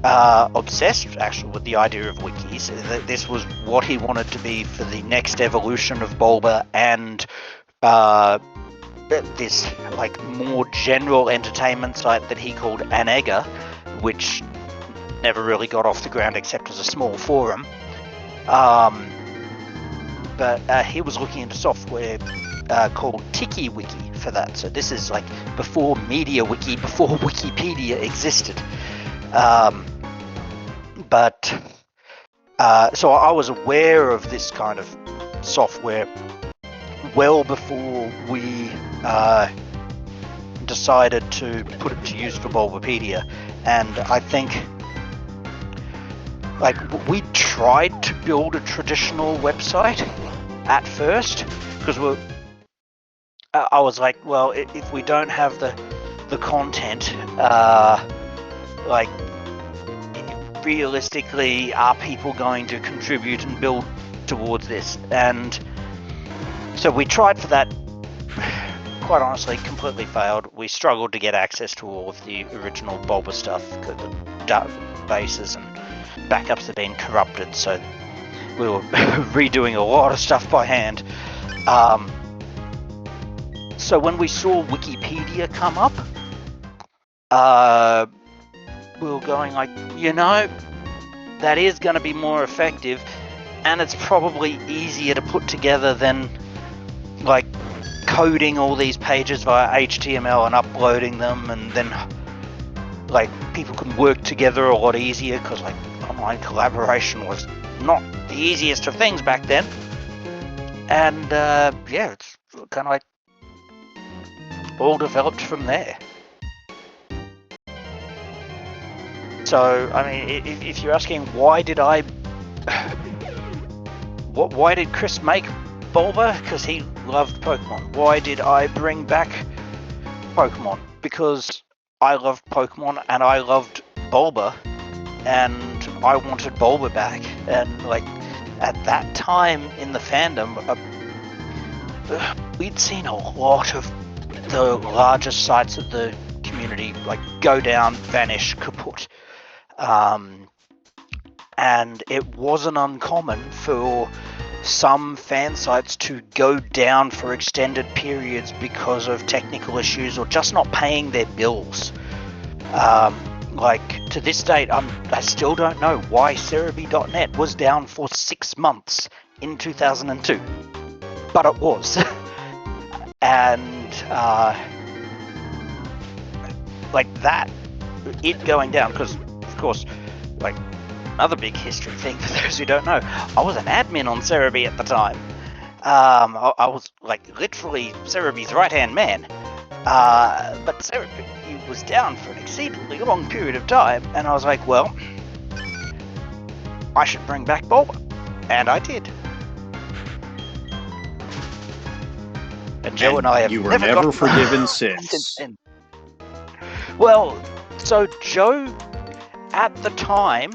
obsessed actually with the idea of wikis. This was what he wanted to be for the next evolution of Bulba, and this like more general entertainment site that he called Anega, which never really got off the ground except as a small forum. But he was looking into software called TikiWiki for that. So this is like before MediaWiki, before Wikipedia existed. So I was aware of this kind of software well before we decided to put it to use for Bulbapedia. And I think like we tried to build a traditional website at first, because I was like, well, if we don't have the content, like realistically, are people going to contribute and build towards this? And so we tried for that. Quite honestly, completely failed. We struggled to get access to all of the original Bulba stuff. The databases and backups had been corrupted, so we were redoing a lot of stuff by hand. So when we saw Wikipedia come up, we were going like, that is going to be more effective, and it's probably easier to put together than like coding all these pages via HTML and uploading them, and then like people can work together a lot easier, because like online collaboration was not the easiest of things back then. And it's kind of like all developed from there. So I mean, if you're asking why did Chris make Bulba? Because he loved Pokemon. Why did I bring back Pokemon? Because I loved Pokemon and I loved Bulba, and I wanted Bulba back. And like at that time in the fandom, we'd seen a lot of the largest sites of the community like go down, vanish, kaput. And it wasn't uncommon for some fan sites to go down for extended periods because of technical issues or just not paying their bills. Like to this date, I still don't know why Cerebi.net was down for 6 months in 2002, but it was. And like that, it going down, because of course, like another big history thing for those who don't know. I was an admin on Cerebi at the time. I was like literally Cerebi's right-hand man. But Cerebi was down for an exceedingly long period of time, and I was like, well, I should bring back Bulba. And I did. And Joe and I have you were never never gotten forgiven since since. then. Well, so Joe, at the time,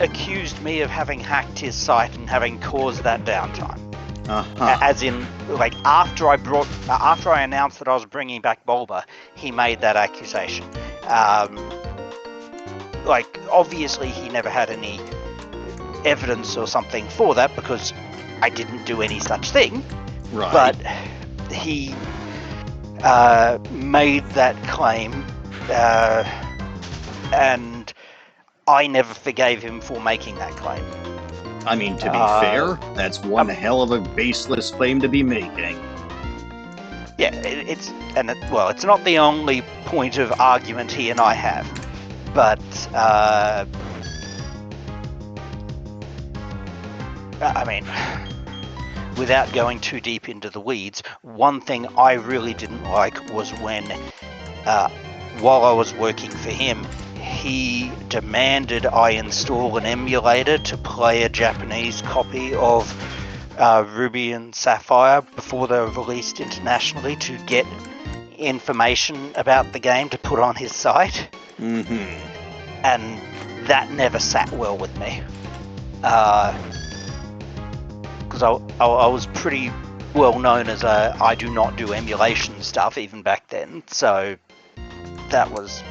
accused me of having hacked his site and having caused that downtime. As in, like, after I announced that I was bringing back Bulba, he made that accusation. Like, obviously he never had any evidence or something for that because I didn't do any such thing. Right. But he made that claim, and I never forgave him for making that claim. I mean, to be fair, that's one hell of a baseless claim to be making. Yeah, it's not the only point of argument he and I have, but I mean, without going too deep into the weeds, one thing I really didn't like was when, while I was working for him, he demanded I install an emulator to play a Japanese copy of Ruby and Sapphire before they were released internationally to get information about the game to put on his site. Mm-hmm. And that never sat well with me. Because I was pretty well known as I do not do emulation stuff even back then. So that was,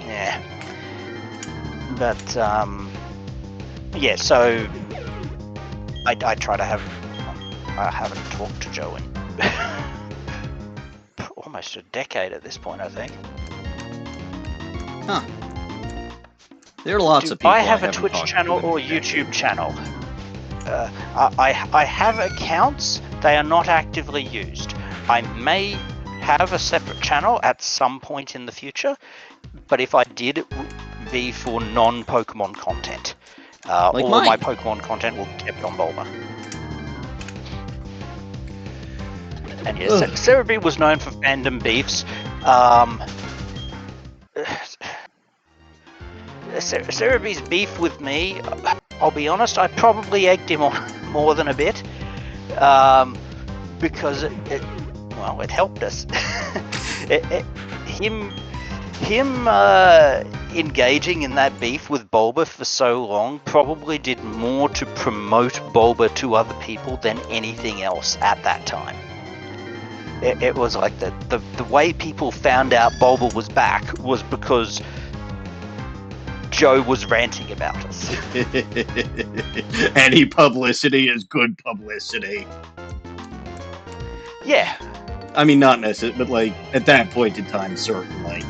yeah. But yeah, so I try to have. I haven't talked to Joe in almost a decade at this point, I think. Huh. There are lots of people. I have a Twitch channel or YouTube channel. I have accounts. They are not actively used. I may have a separate channel at some point in the future, but if I did, it would be for non-Pokemon content. Like all mine. my Pokemon content will be kept on Bulba. And yes, Cerebi was known for fandom beefs. Cerebi's beef with me, I'll be honest, I probably egged him on more than a bit. Because it helped us. Him engaging in that beef with Bulba for so long probably did more to promote Bulba to other people than anything else at that time. It was like the way people found out Bulba was back was because Joe was ranting about us. Any publicity is good publicity. Yeah. I mean, not necessarily, but like at that point in time, certainly.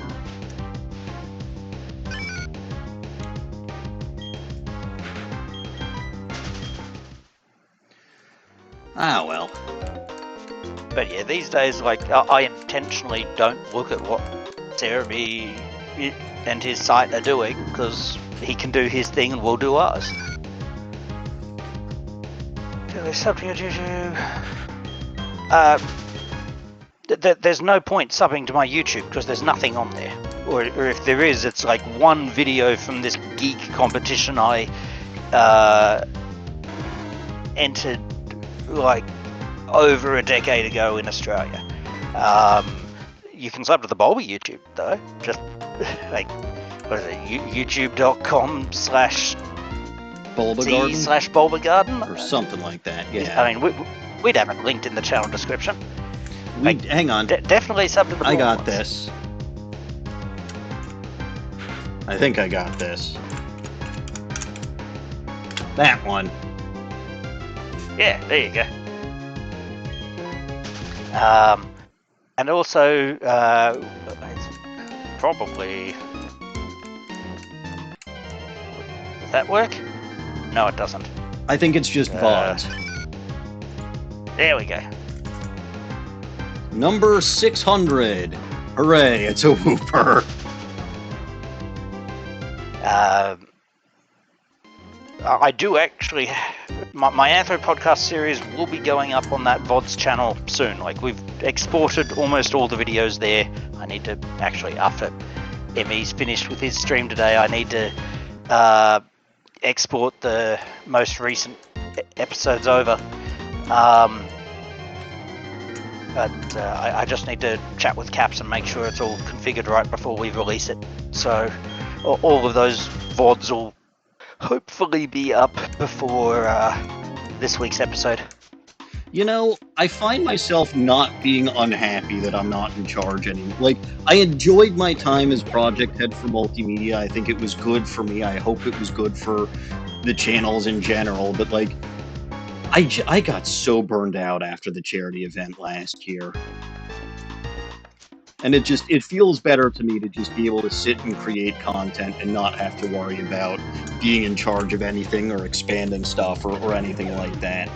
Ah, well. But yeah, these days, like, I intentionally don't look at what Cerebi and his site are doing, because he can do his thing and we'll do ours. Sub to your YouTube. There's no point subbing to my YouTube, because there's nothing on there. Or if there is, it's like one video from this geek competition I entered, like, over a decade ago in Australia. You can sub to the Bulba YouTube though. Just like, what is it? YouTube.com/Bulba Garden or something like that. Yeah. I mean, we'd have it linked in the channel description. Hang on. Definitely sub to the. I got this. I think I got this. That one. Yeah, there you go. And also, it's probably... Does that work? No, it doesn't. I think it's just VODs. There we go. Number 600. Hooray, it's a whooper. I do actually. My Anthro podcast series will be going up on that VODs channel soon. Like, we've exported almost all the videos there. I need to actually, after Emmy's finished with his stream today, I need to export the most recent episodes over. But I just need to chat with Caps and make sure it's all configured right before we release it. So all of those VODs will hopefully be up before this week's episode. You know, I find myself not being unhappy that I'm not in charge anymore. Like, I enjoyed my time as project head for multimedia. I think it was good for me. I hope it was good for the channels in general. But, like, I got so burned out after the charity event last year. And it feels better to me to just be able to sit and create content and not have to worry about being in charge of anything or expanding stuff or anything like that.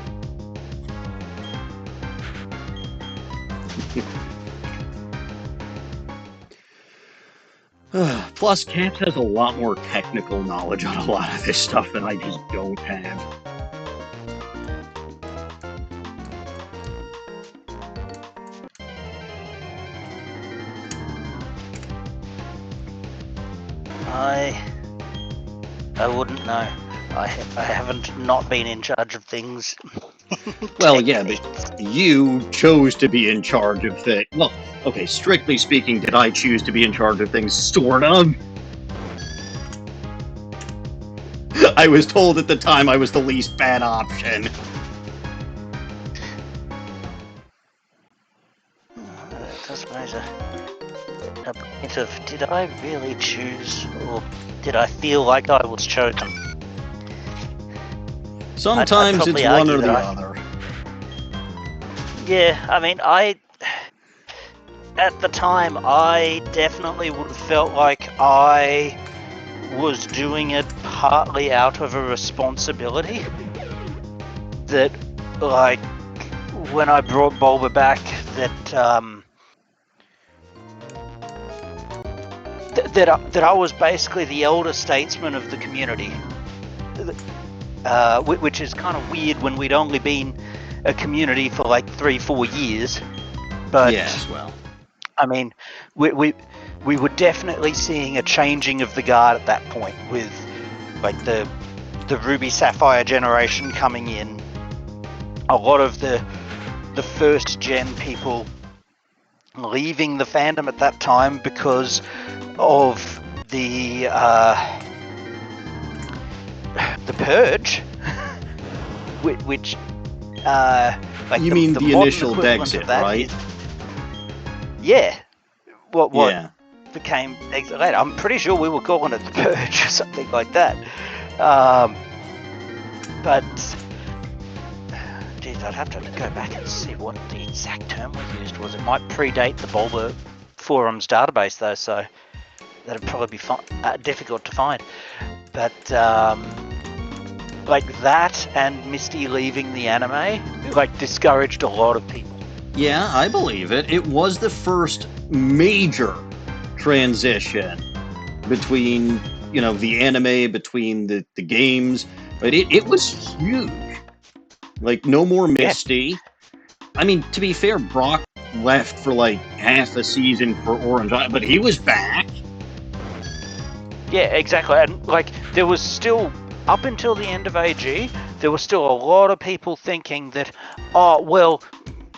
Plus, Caps has a lot more technical knowledge on a lot of this stuff that I just don't have. I wouldn't know. I haven't not been in charge of things. Well, yeah, but you chose to be in charge of things. Well, okay, strictly speaking, did I choose to be in charge of things? Sort of. I was told at the time I was the least bad option. I suppose a point of, did I really choose, or did I feel like I was chosen? Sometimes I'd it's probably one or argue the that other. Yeah, I mean, at the time, I definitely would have felt like I was doing it partly out of a responsibility. That, like, when I brought Bulba back, that I was basically the elder statesman of the community, which is kind of weird when we'd only been a community for like 3-4 years. But yes, well, I mean, we were definitely seeing a changing of the guard at that point, with like the Ruby Sapphire generation coming in. A lot of the first gen people leaving the fandom at that time because of the purge, which like you mean the modern initial equivalent Dexit, of that right? Yeah. What Yeah. became Exit later. I'm pretty sure we were calling it the Purge or something like that. But geez, I'd have to go back and see what the exact term we used was. It might predate the Bulba forums database though, so that'd probably be difficult to find. But like that and Misty leaving the anime, like, discouraged a lot of people. Yeah, I believe it. It was the first major transition between, you know, the anime, between the games, but it was huge. Like, no more Misty. Yeah. I mean, to be fair, Brock left for like half a season for Orange, but he was back. Yeah, exactly. And like, there was still, up until the end of AG, there was still a lot of people thinking that, oh, well,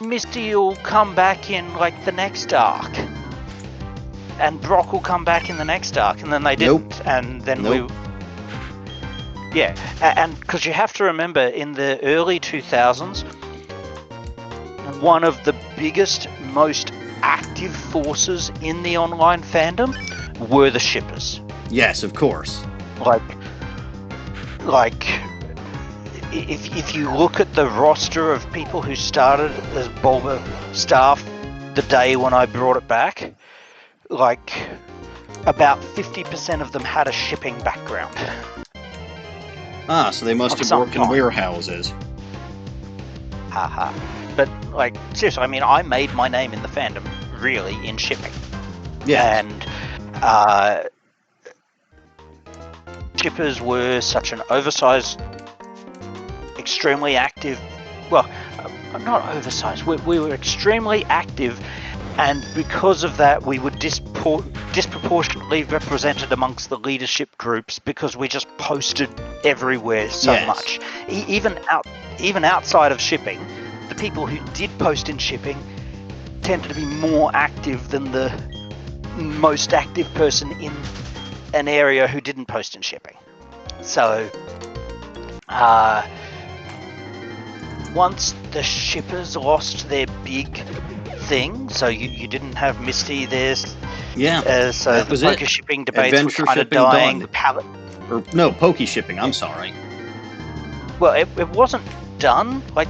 Misty will come back in like the next arc, and Brock will come back in the next arc, and then they didn't. Nope. And then nope. Yeah, and because you have to remember, in the early 2000s, one of the biggest, most active forces in the online fandom were the shippers. Yes, of course. Like, if you look at the roster of people who started as Bulba staff the day when I brought it back, like, about 50% of them had a shipping background. Ah, so they must have worked in warehouses. Haha. But, like, seriously, I mean, I made my name in the fandom, really, in shipping. Yeah. And, shippers were such an oversized, extremely active. Well, not oversized. We were extremely active, and because of that, we were disproportionately represented amongst the leadership groups because we just posted everywhere so Yes. much. Even outside of shipping, the people who did post in shipping tended to be more active than the most active person in an area who didn't post in shipping. So, once the shippers lost their big thing, so you didn't have Misty there, Yeah, so that the was poker it. shipping debates Adventure were kind of shipping dying. done. The palette, Or no, pokey shipping. I'm sorry. well, it wasn't done. Like,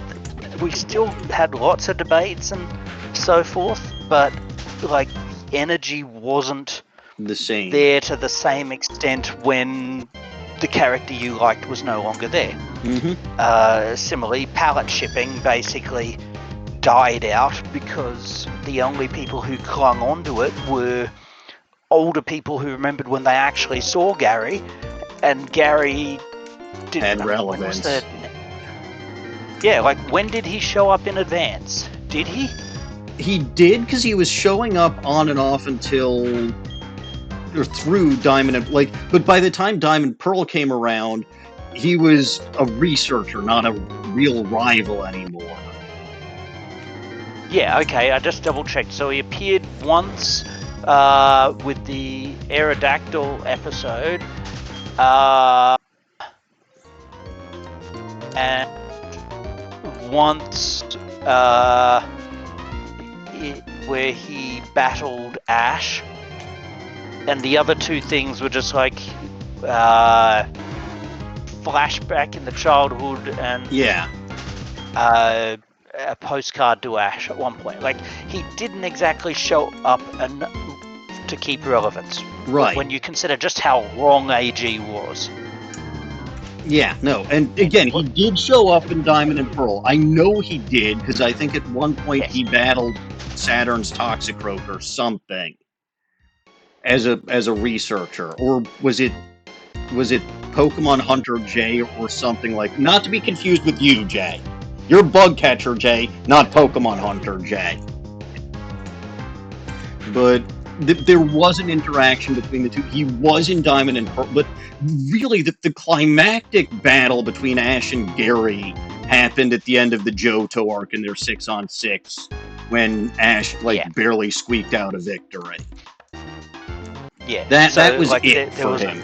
we still had lots of debates and so forth, but like the energy wasn't The same. there to the same extent when the character you liked was no longer there. Mm-hmm. Similarly, palette shipping basically died out because the only people who clung onto it were older people who remembered when they actually saw Gary, and Gary didn't. Had relevance. Yeah, like, when did he show up in advance? Did he? He did, because he was showing up on and off until or through Diamond and but by the time Diamond Pearl came around, he was a researcher, not a real rival anymore. Yeah, okay, I just double checked. So he appeared once with the Aerodactyl episode, and once where he battled Ash, and the other two things were just like flashback in the childhood and Yeah. a postcard to Ash at one point. Like, he didn't exactly show up to keep relevance. Right. When you consider just how wrong AG was. Yeah, no. And again, he did show up in Diamond and Pearl. I know he did, because I think at one point Yes. he battled Saturn's Toxicroak or something as a researcher. Or was it Pokemon Hunter J or something like, not to be confused with you, Jay. You're Bug Catcher J, not Pokemon Hunter J. But there was an interaction between the two. He was in Diamond and Pearl, but really the climactic battle between Ash and Gary happened at the end of the Johto arc in their 6-on-6 when Ash barely squeaked out a victory. Yeah, that was like, it for him.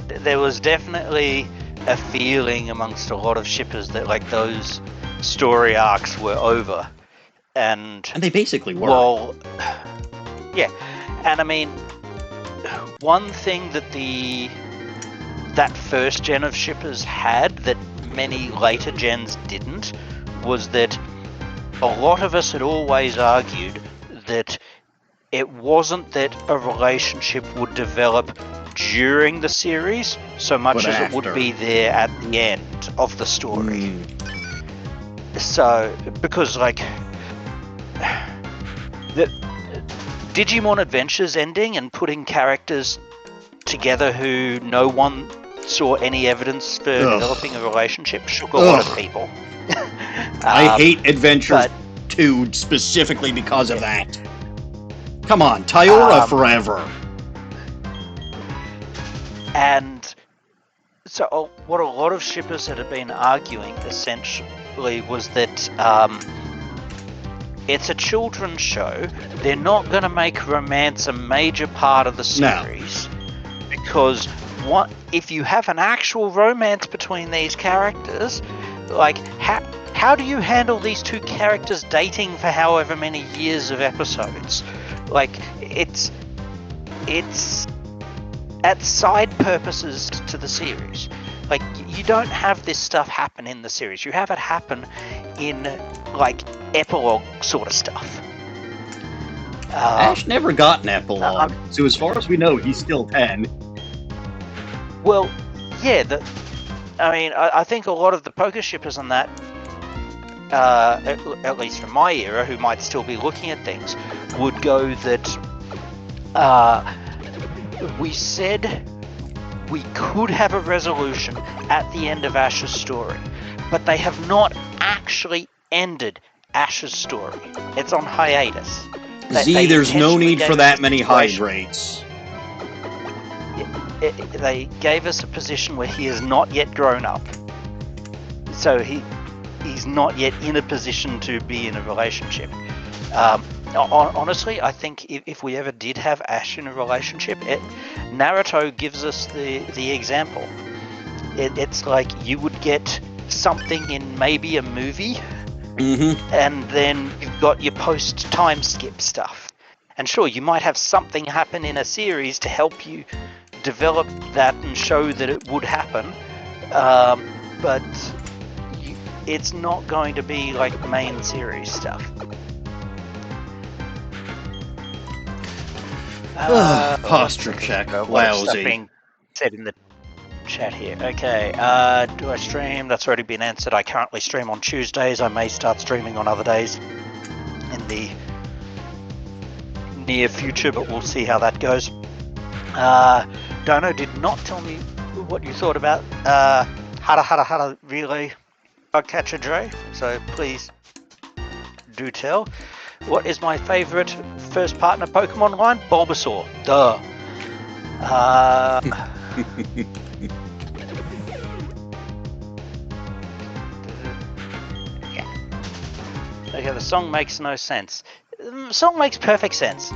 There was definitely a feeling amongst a lot of shippers that like those story arcs were over, and they basically were. Well, yeah, and I mean, one thing that that first gen of shippers had that many later gens didn't was that a lot of us had always argued that it wasn't that a relationship would develop during the series so much as it would be there at the end of the story. So, because like the Digimon Adventures ending and putting characters together who no one saw any evidence for developing a relationship shook a lot of people. I hate Adventures 2 specifically because of that. Come on, Tyora forever. And so what a lot of shippers had been arguing essentially was that it's a children's show. They're not going to make romance a major part of the series. No. Because if you have an actual romance between these characters, like how do you handle these two characters dating for however many years of episodes? Like, it's at side purposes to the series. Like, you don't have this stuff happen in the series. You have it happen in like epilogue sort of stuff. Ash never got an epilogue, so as far as we know, he's still 10. Well, yeah. I think a lot of the poker shippers on that, at least from my era, who might still be looking at things, would go that we said we could have a resolution at the end of Ash's story, but they have not actually ended Ash's story. It's on hiatus. They There's no intentionally need for gave that us a many situation- hydrates. They gave us a position where he is not yet grown up, so he's not yet in a position to be in a relationship. Honestly, I think if we ever did have Ash in a relationship, Naruto gives us the example. It's like you would get something in maybe a movie, and then you've got your post-time skip stuff. And sure, you might have something happen in a series to help you develop that and show that it would happen, but it's not going to be like main series stuff. Posture check. Stuff Lousy. being said in the chat here. Okay, do I stream? That's already been answered. I currently stream on Tuesdays. I may start streaming on other days in the near future, but we'll see how that goes. Dono did not tell me what you thought about Hara Relay Bugcatcher Dre, so please do tell. What is my favourite first partner Pokemon line? Bulbasaur. Duh. Yeah. Okay, the song makes no sense. The song makes perfect sense.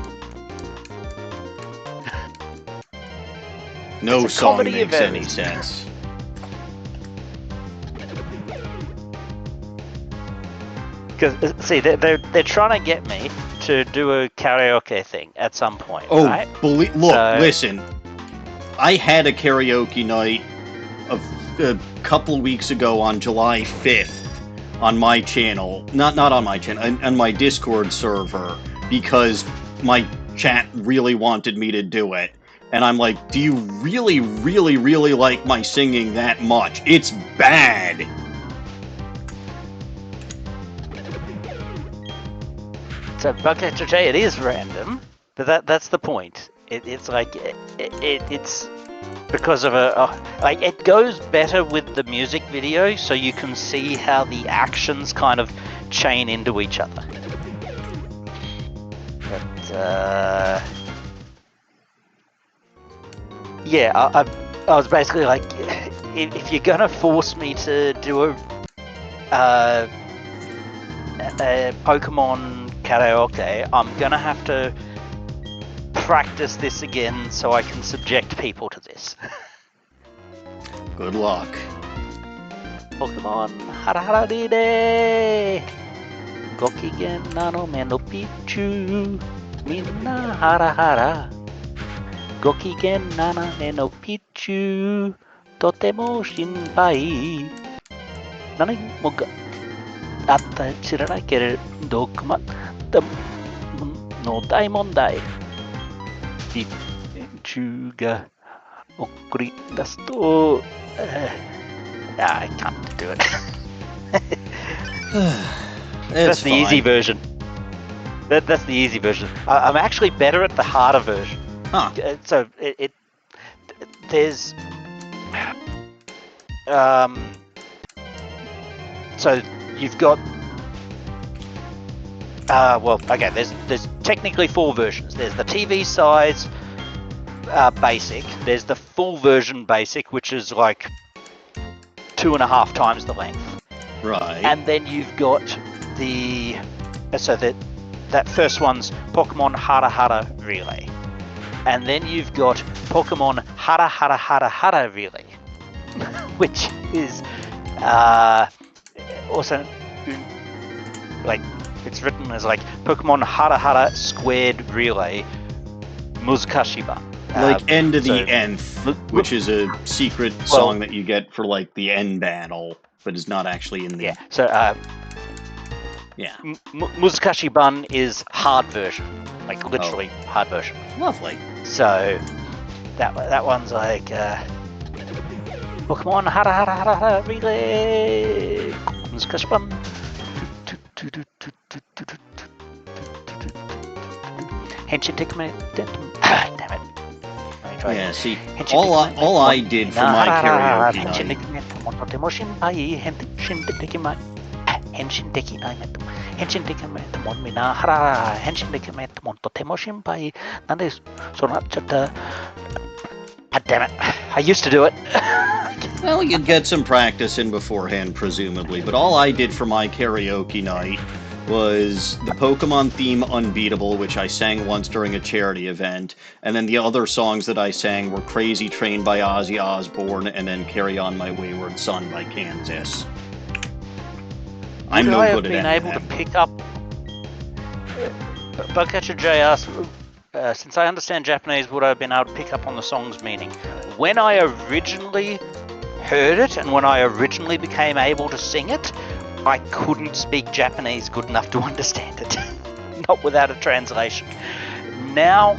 No It's a song comedy of makes any errors. sense. Because see, they're trying to get me to do a karaoke thing at some point. Oh, right? Listen. I had a karaoke night a couple weeks ago on July 5th on my channel. Not on my channel, on my Discord server, because my chat really wanted me to do it. And I'm like, do you really, really, really like my singing that much? It's bad. So Bugcatcher J, it is random, but that's the point. It's like it's because of like it goes better with the music video, so you can see how the actions kind of chain into each other. But yeah, I was basically like, if you're gonna force me to do a Pokemon karaoke, I'm gonna have to practice this again so I can subject people to this. Good luck. Pokemon Hara Ride Gokigen nano me no Pichu Minna hara Gokigen nana me no Pichu Totemo shinpai Nani mo ga atta shiranai keredo kumatta no daimondai Pichu ga okuri dasu to I can't do it. That's the easy version. That's the easy version. I'm actually better at the harder version. Huh. So there's so you've got well, okay, there's technically 4 versions. There's the TV size basic. There's the full version basic, which is like 2.5 times the length. Right. And then you've got the so that first one's Pokemon Hara Relay, and then you've got Pokemon Hara Relay, which is also like it's written as like Pokemon Hara squared Relay Muzukashiban. Like End of the Nth, which is a secret song that you get for like the end battle, but is not actually in the. Yeah. So yeah. Muzukashiban is hard version, like literally hard version. Lovely. So that one's like Pokemon Hara Relay Muzukashiban. Henshin take me. Damn it. like, Yeah, see, all I did for my karaoke night. God damn it. I used to do it. Well, you'd get some practice in beforehand, presumably, but all I did for my karaoke night was the Pokemon theme Unbeatable, which I sang once during a charity event, and then the other songs that I sang were Crazy Train by Ozzy Osbourne and then Carry On My Wayward Son by Kansas. I'm no Would I have good at been any able of to them. pick up... Bugcatcher J asks, since I understand Japanese, would I have been able to pick up on the song's meaning? When I originally heard it and when I originally became able to sing it, I couldn't speak Japanese good enough to understand it. Not without a translation. Now,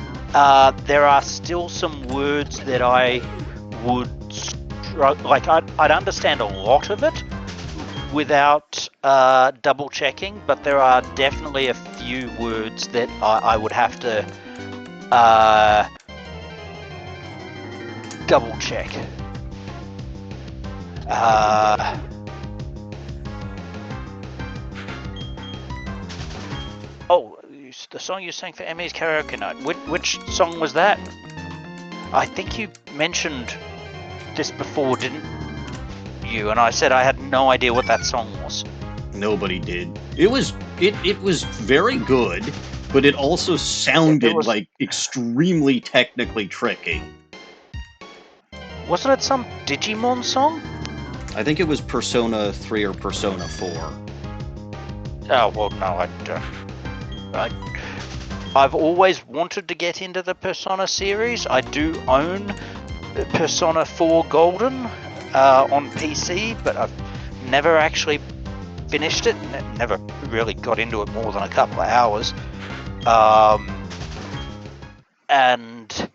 there are still some words that I would... Like, I'd understand a lot of it without double checking, but there are definitely a few words that I would have to double check. Oh, the song you sang for Emmy's karaoke night. Which song was that? I think you mentioned this before, didn't you? And I said I had no idea what that song was. Nobody did. It was very good, but it also sounded like extremely technically tricky. Wasn't it some Digimon song? I think it was Persona 3 or Persona 4. Oh, well, no, I've always wanted to get into the Persona series. I do own Persona 4 Golden on PC, but I've never actually finished it. Never really got into it more than a couple of hours. And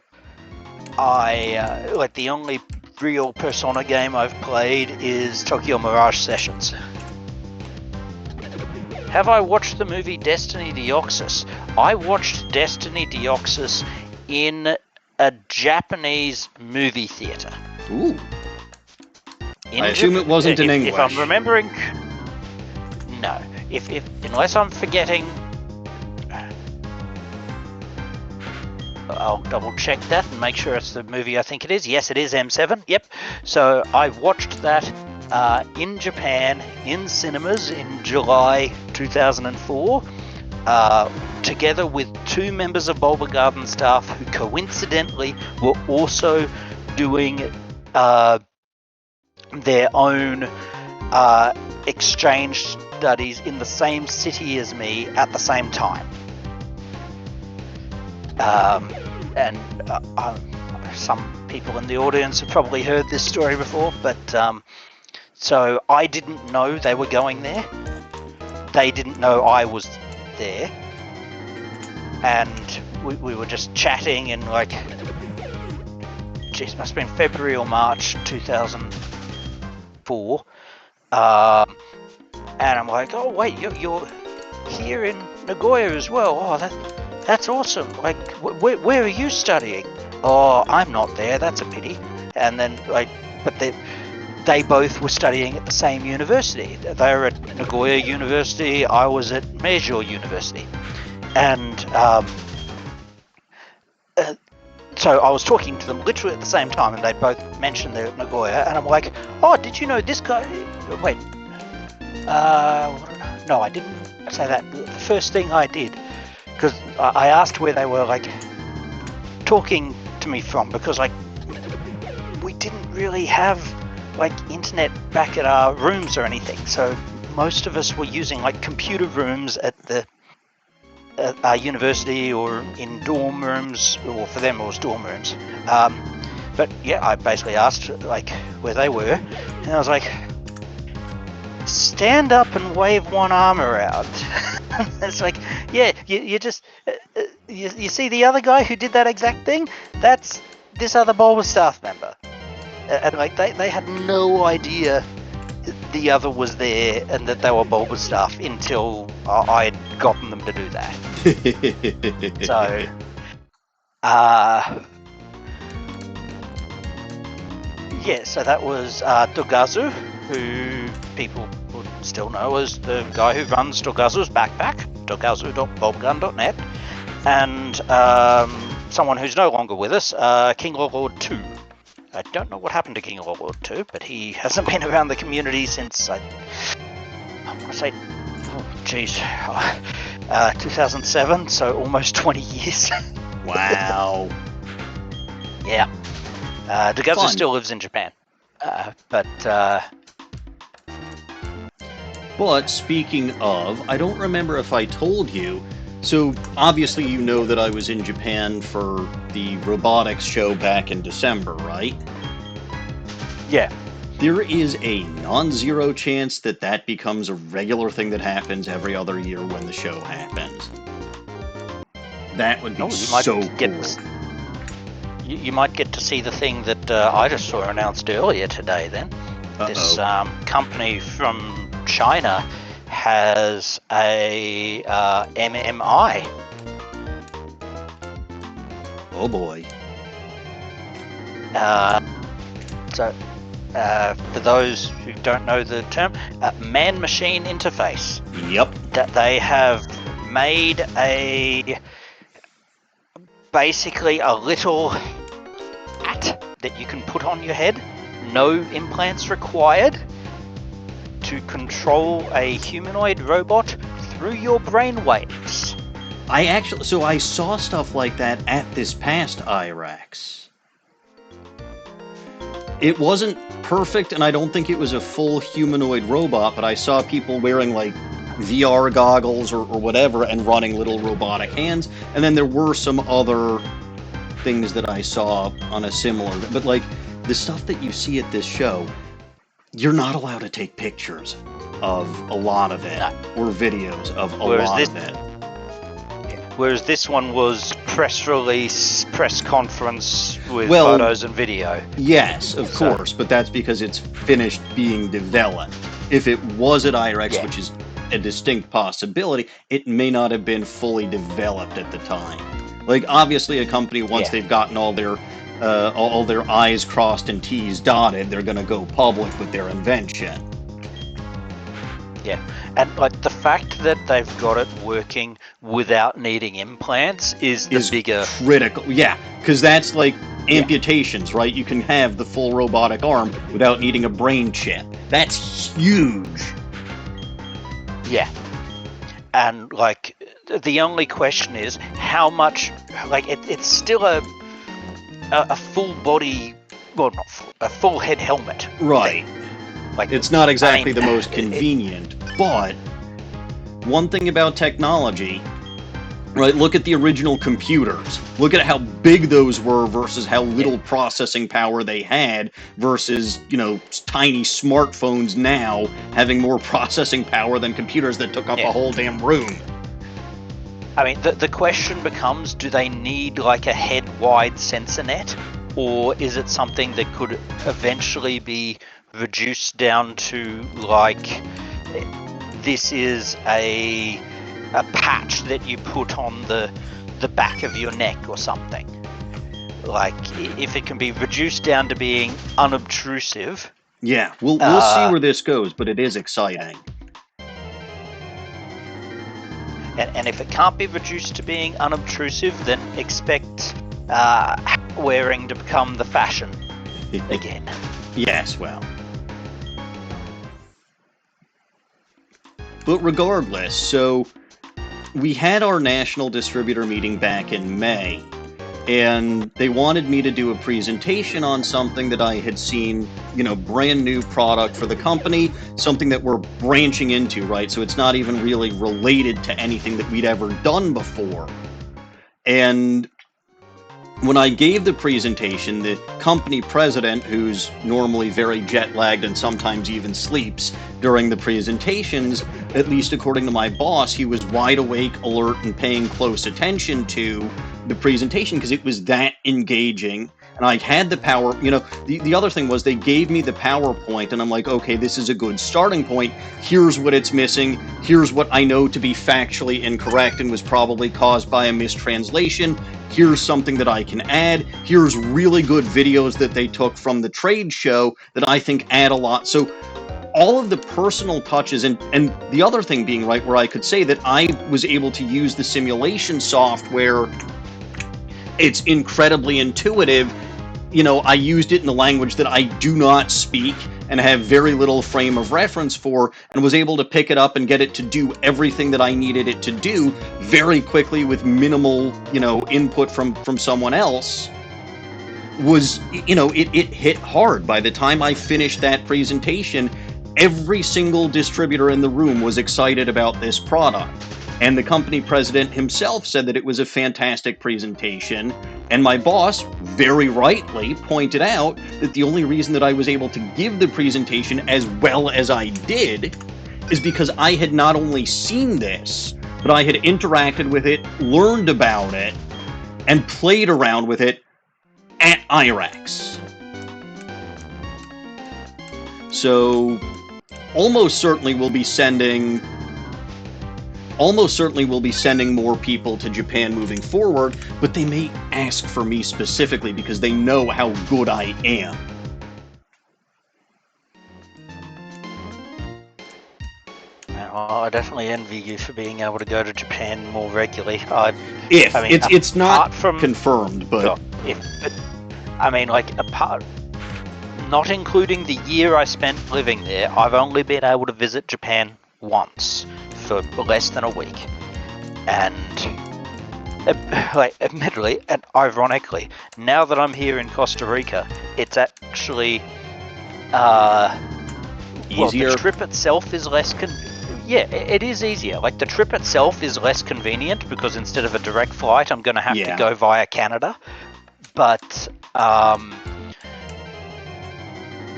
I like the only real Persona game I've played is Tokyo Mirage Sessions. Have I watched the movie Destiny Deoxys? I watched Destiny Deoxys in a Japanese movie theater. Ooh. I assume it wasn't in English. If I'm remembering, no. If unless I'm forgetting, I'll double check that and make sure it's the movie I think it is. Yes, it is M7. Yep. So I watched that in Japan in cinemas in July 2004, together with two members of Bulba Garden staff who coincidentally were also doing their own exchange studies in the same city as me at the same time. And some people in the audience have probably heard this story before, but so I didn't know they were going there. They didn't know I was there. And we were just chatting in like, geez, must have been February or March 2004. And I'm like, oh wait, you're here in Nagoya as well. Oh, that's awesome. Like, where are you studying? Oh, I'm not there. That's a pity. And then like, but they both were studying at the same university. They were at Nagoya University. I was at Meijo University. And so I was talking to them literally at the same time, and they both mentioned they're at Nagoya. And I'm like, oh, did you know this guy? Wait. No, I didn't say that. The first thing I did, because I asked where they were like talking to me from, because like we didn't really have like internet back at our rooms or anything, so most of us were using like computer rooms at our university or in dorm rooms, or for them it was dorm rooms. But yeah, I basically asked like where they were, and I was like, stand up and wave one arm around. It's like, yeah, you just you see the other guy who did that exact thing? That's this other Bulba staff member. And like they had no idea the other was there and that they were Bulba staff until I had gotten them to do that. So Yeah, so that was Dogazu, who people would still know as the guy who runs Dogazu's backpack, dogazu.bobgun.net, and someone who's no longer with us, King Lord 2. I don't know what happened to King Lord 2, but he hasn't been around the community since, I want to say, 2007, so almost 20 years. Wow. Yeah. Dogazu Fun. still lives in Japan. But speaking of, I don't remember if I told you. So obviously you know that I was in Japan for the robotics show back in December, right? yeah. There is a non-zero chance that that becomes a regular thing that happens every other year when the show happens. That would be so cool. You might get to see the thing that I just saw announced earlier today then. This company from China has a MMI. Oh boy. For those who don't know the term, man-machine interface. Yep. That they have made basically a little hat that you can put on your head, no implants required, to control a humanoid robot through your brainwaves. I saw stuff like that at this past IRAX. It wasn't perfect, and I don't think it was a full humanoid robot, but I saw people wearing, like, VR goggles or whatever and running little robotic hands, and then there were some other things that I saw on a similar... But, like, the stuff that you see at this show, you're not allowed to take pictures of a lot of it, or videos of a lot of it. Whereas this one was press release, press conference with photos and video. Yes, of course, but that's because it's finished being developed. If it was at IREX, which is a distinct possibility, it may not have been fully developed at the time. Like, obviously, a company, once they've gotten all their I's crossed and T's dotted, they're going to go public with their invention. Yeah, and like the fact that they've got it working without needing implants is bigger critical. Yeah, because that's like amputations, right? You can have the full robotic arm without needing a brain chip. That's huge. Yeah, and like the only question is how much. Like it's still a full body, well, not full, a full head helmet, right? Thing. Like, it's not exactly the most convenient, but one thing about technology, right, look at the original computers. Look at how big those were versus how little processing power they had versus, tiny smartphones now having more processing power than computers that took up a whole damn room. I mean, the question becomes, do they need like a head-wide sensor net? Or is it something that could eventually be reduced down to like this is a patch that you put on the back of your neck or something? Like if it can be reduced down to being unobtrusive. Yeah, we'll see where this goes, but it is exciting. And if it can't be reduced to being unobtrusive, then expect wearing to become the fashion again. Yes, well. But regardless, so we had our national distributor meeting back in May, and they wanted me to do a presentation on something that I had seen, brand new product for the company, something that we're branching into, right? So it's not even really related to anything that we'd ever done before. And when I gave the presentation, the company president, who's normally very jet-lagged and sometimes even sleeps during the presentations, at least according to my boss, he was wide awake, alert, and paying close attention to the presentation because it was that engaging and I had the power. The other thing was they gave me the PowerPoint, and I'm like, okay, this is a good starting point. Here's what it's missing. Here's what I know to be factually incorrect and was probably caused by a mistranslation. Here's something that I can add. Here's really good videos that they took from the trade show that I think add a lot. So all of the personal touches, and the other thing being, right, where I could say that I was able to use the simulation software, it's incredibly intuitive. I used it in a language that I do not speak and have very little frame of reference for, and was able to pick it up and get it to do everything that I needed it to do very quickly with minimal, input from someone else. It hit hard. By the time I finished that presentation, every single distributor in the room was excited about this product. And the company president himself said that it was a fantastic presentation. And my boss, very rightly, pointed out that the only reason that I was able to give the presentation as well as I did is because I had not only seen this, but I had interacted with it, learned about it, and played around with it at IRAX. So almost certainly we'll be sending more people to Japan moving forward, but they may ask for me specifically because they know how good I am. I definitely envy you for being able to go to Japan more regularly. It's not confirmed, but apart, not including the year I spent living there, I've only been able to visit Japan once for less than a week, and admittedly and ironically, now that I'm here in Costa Rica, it's actually easier. The trip itself is less it is easier. Like, the trip itself is less convenient because instead of a direct flight, I'm going to have to go via Canada. But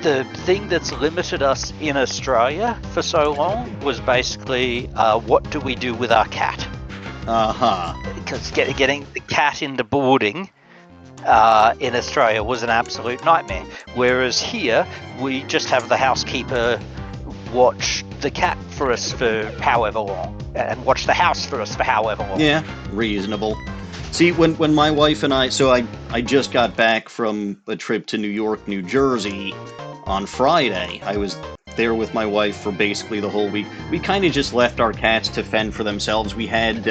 the thing that's limited us in Australia for so long was basically what do we do with our cat? Because getting the cat into boarding in Australia was an absolute nightmare. Whereas here, we just have the housekeeper watch the cat for us for however long, and watch the house for us for however long. Yeah, reasonable. See, when my wife and I just got back from a trip to New York, New Jersey on Friday. I was there with my wife for basically the whole week. We kind of just left our cats to fend for themselves. We had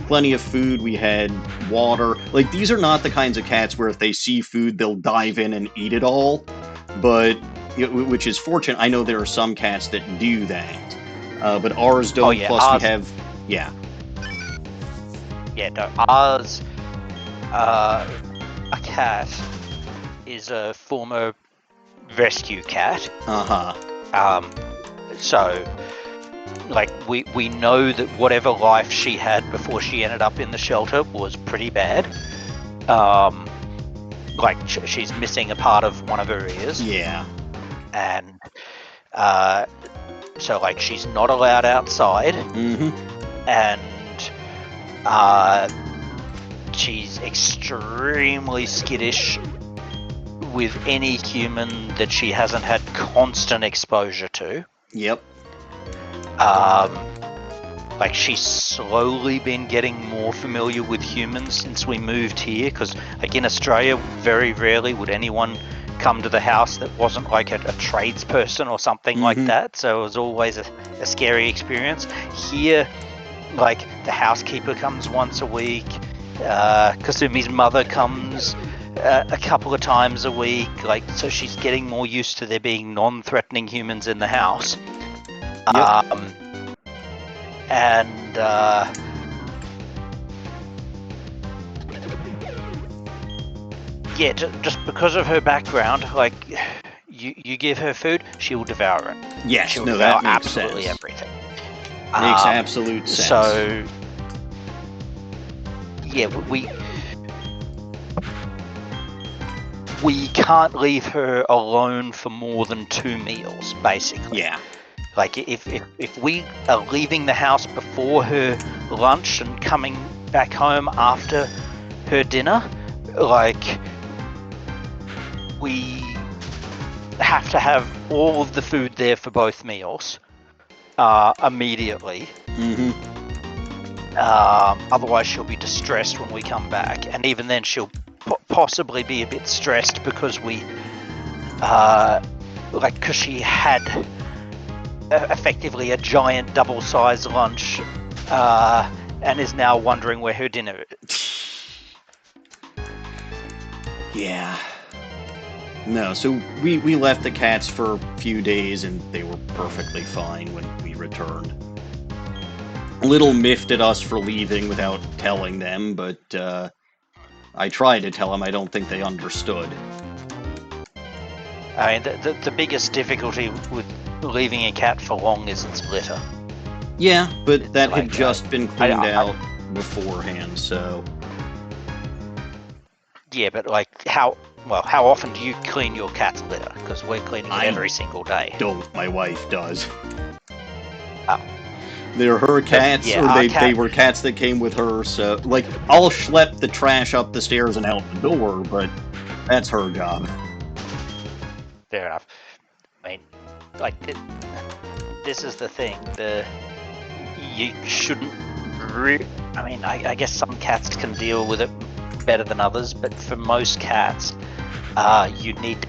plenty of food, we had water. Like, these are not the kinds of cats where if they see food, they'll dive in and eat it all, but which is fortunate. I know there are some cats that do that, but ours don't. Oh, yeah, Plus, ours, we have, ours, a cat is a former rescue cat. So, like, we know that whatever life she had before she ended up in the shelter was pretty bad. Like, she's missing a part of one of her ears. Yeah. And so, like, she's not allowed outside. Mm-hmm. And she's extremely skittish with any human that she hasn't had constant exposure to. Yep. Like, she's slowly been getting more familiar with humans since we moved here, because, like, in Australia, very rarely would anyone come to the house that wasn't like a tradesperson or something like that, so it was always a scary experience. Here, like, the housekeeper comes once a week, Kasumi's mother comes a couple of times a week, like, so she's getting more used to there being non-threatening humans in the house. Yep. And yeah, just because of her background, like, you give her food, she will devour it. Yes, She'll no, devour that makes absolutely sense. everything. Makes absolute sense. So yeah, we can't leave her alone for more than 2 meals, basically. Yeah. Like, if we are leaving the house before her lunch and coming back home after her dinner, like, we have to have all of the food there for both meals immediately. Mm-hmm. Otherwise, she'll be distressed when we come back, and even then, she'll possibly be a bit stressed because because she had effectively a giant double-sized lunch, and is now wondering where her dinner is. Yeah. No, so we left the cats for a few days, and they were perfectly fine when we returned. A little miffed at us for leaving without telling them, but I tried to tell them. I don't think they understood. I mean, the biggest difficulty with leaving a cat for long is its litter. Yeah, but It's that like, had just been cleaned out beforehand, so... Yeah, but like, how often do you clean your cat's litter? Because we're cleaning it I every single day. Don't. My wife does. Oh. They're her cats, yeah, or our they cat- were cats that came with her, so... Like, I'll schlep the trash up the stairs and out the door, but that's her job. Fair enough. I mean, like, this is the thing. You shouldn't. I mean, I guess some cats can deal with it better than others, but for most cats, you need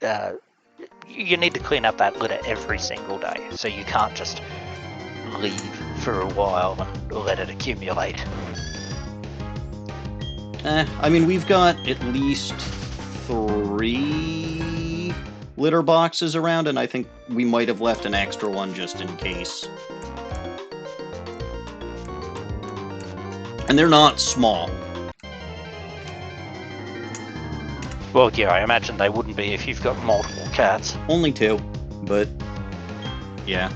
to clean up that litter every single day. So you can't just leave for a while and let it accumulate. I mean, we've got at least 3 litter boxes around, and I think we might have left an extra one just in case. And they're not small. Well, yeah, I imagine they wouldn't be if you've got multiple cats. Only 2, but yeah.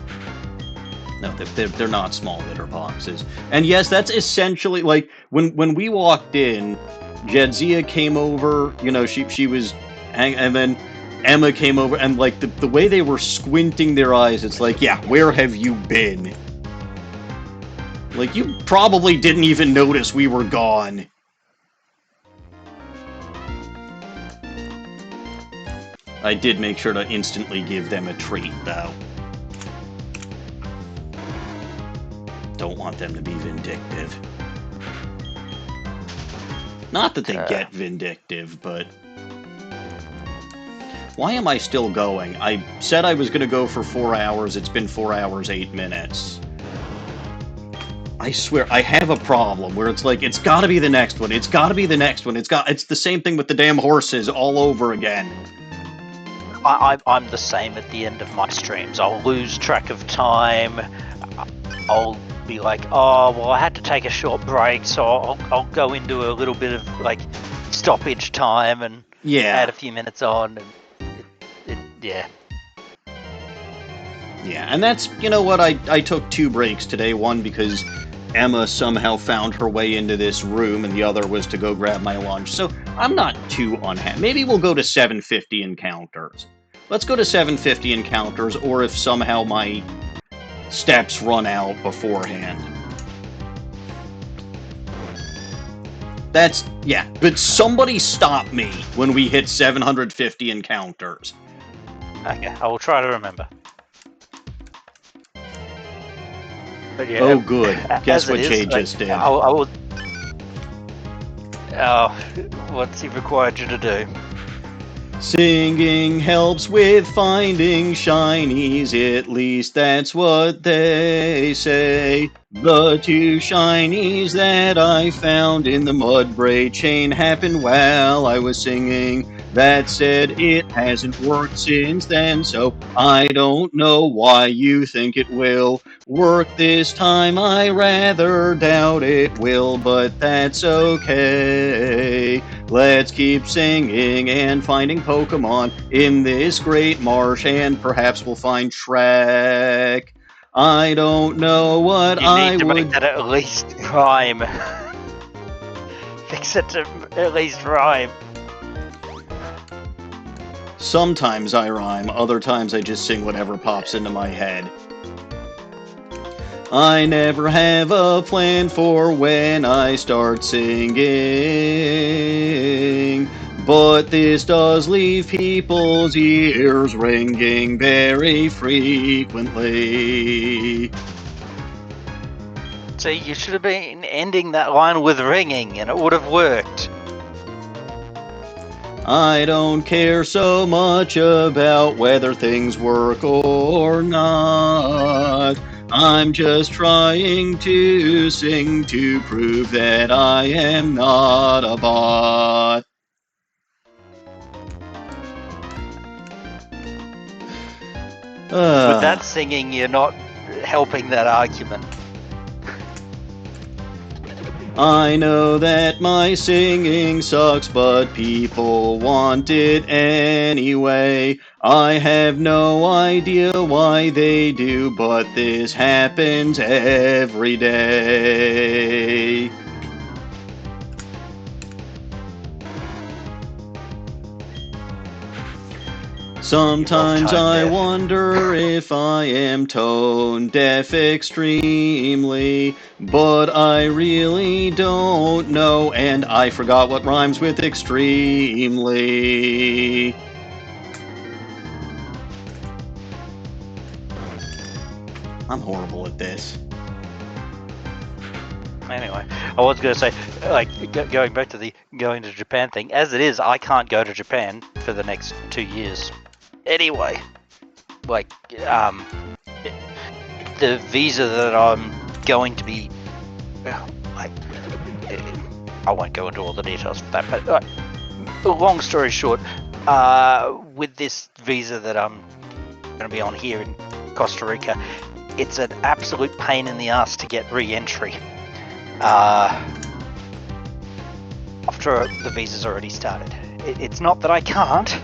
No, they're not small litter boxes. And yes, that's essentially like when we walked in, Jadzia came over. You know, she was, and then Emma came over, and like the way they were squinting their eyes, it's like, yeah, where have you been? Like, you probably didn't even notice we were gone. I did make sure to instantly give them a treat, though. Don't want them to be vindictive. Not that they get vindictive, but... Why am I still going? I said I was going to go for 4 hours. It's been 4 hours, 8 minutes. I swear, I have a problem where it's like, it's gotta be the next one. It's gotta be the next one. It's the same thing with the damn horses all over again. I'm the same at the end of my streams. I'll lose track of time. I'll be like, oh, well, I had to take a short break, so I'll go into a little bit of, like, stoppage time and add a few minutes on. And yeah. Yeah, and that's, you know what, I took 2 breaks today. One because Emma somehow found her way into this room, and the other was to go grab my lunch. So I'm not too unhappy. Maybe we'll go to 750 encounters. Let's go to 750 encounters, or if somehow my steps run out beforehand. Yeah, but somebody stop me when we hit 750 encounters. Okay, I will try to remember. But yeah, oh, good. Guess what Jay just did. I will... Oh, what's he required you to do? Singing helps with finding shinies, at least that's what they say. The 2 shinies that I found in the Mudbray chain happened while I was singing. That said, it hasn't worked since then, so I don't know why you think it will work this time. I rather doubt it will, but that's okay. Let's keep singing and finding Pokemon in this great marsh, and perhaps we'll find Shrek. I don't know what I would... You need to make that at least rhyme. Fix it to at least rhyme. Sometimes I rhyme, other times I just sing whatever pops into my head. I never have a plan for when I start singing, but this does leave people's ears ringing very frequently. See, you should have been ending that line with ringing, and it would have worked. I don't care so much about whether things work or not. I'm just trying to sing to prove that I am not a bot. With that singing, you're not helping that argument. I know that my singing sucks, but people want it anyway. I have no idea why they do, but this happens every day. Sometimes I deaf. wonder if I am tone deaf extremely, but I really don't know, and I forgot what rhymes with extremely. I'm horrible at this. Anyway, I was going to say, like, going back to the going to Japan thing, as it is, I can't go to Japan for the next 2 years. Anyway, like, the visa that I'm going to be, like, I won't go into all the details of that, but long story short, with this visa that I'm going to be on here in Costa Rica, it's an absolute pain in the ass to get re-entry. After the visa's already started. It's not that I can't,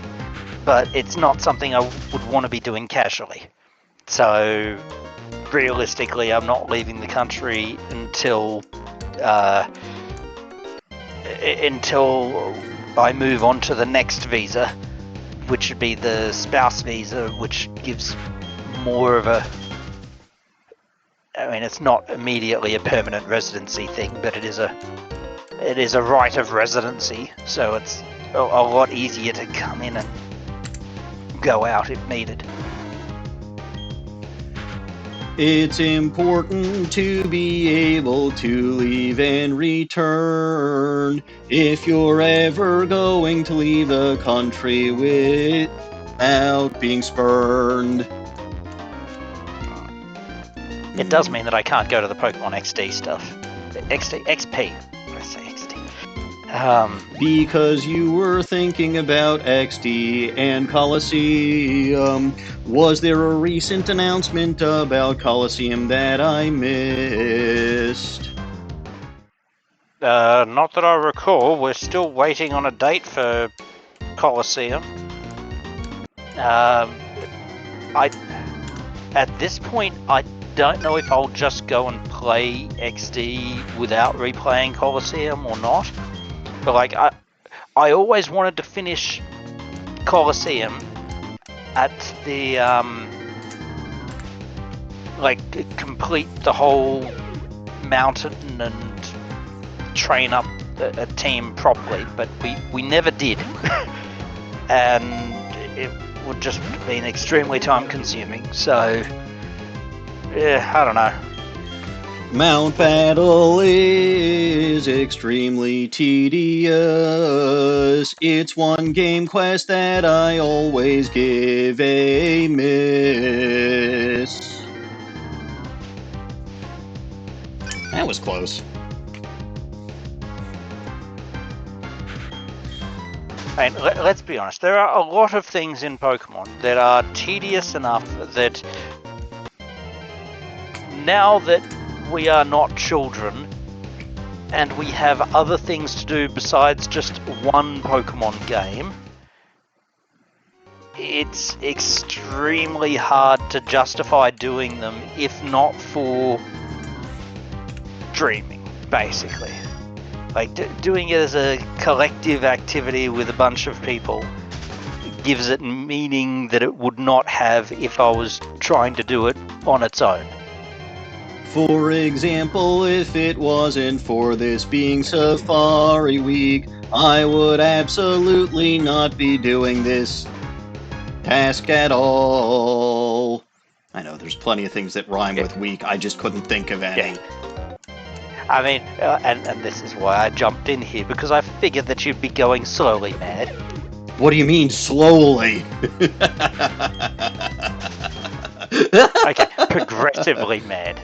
but it's not something I would want to be doing casually. So, realistically, I'm not leaving the country until I move on to the next visa, which would be the spouse visa, which gives more of a... I mean, it's not immediately a permanent residency thing, but it is a right of residency, so it's a lot easier to come in and go out if needed. It's important to be able to leave and return if you're ever going to leave the country without being spurned. It does mean that I can't go to the Pokemon XD stuff. XP. I say XD. Because you were thinking about XD and Coliseum. Was there a recent announcement about Coliseum that I missed? Not that I recall. We're still waiting on a date for Coliseum. At this point, I don't know if I'll just go and play XD without replaying Coliseum or not. But like, I always wanted to finish Coliseum at the like complete the whole mountain and train up a team properly, but we never did. And it would just have been extremely time consuming, so yeah, I don't know. Mount Battle is extremely tedious. It's one game quest that I always give a miss. That was close. And let's be honest, there are a lot of things in Pokemon that are tedious enough that now that we are not children and we have other things to do besides just one Pokemon game, it's extremely hard to justify doing them if not for dreaming, basically. Like, doing it as a collective activity with a bunch of people gives it meaning that it would not have if I was trying to do it on its own. For example, if it wasn't for this being Safari Week, I would absolutely not be doing this task at all. I know there's plenty of things that rhyme with week. I just couldn't think of any. I mean, and this is why I jumped in here, because I figured that you'd be going slowly mad. What do you mean, slowly? Okay, progressively mad.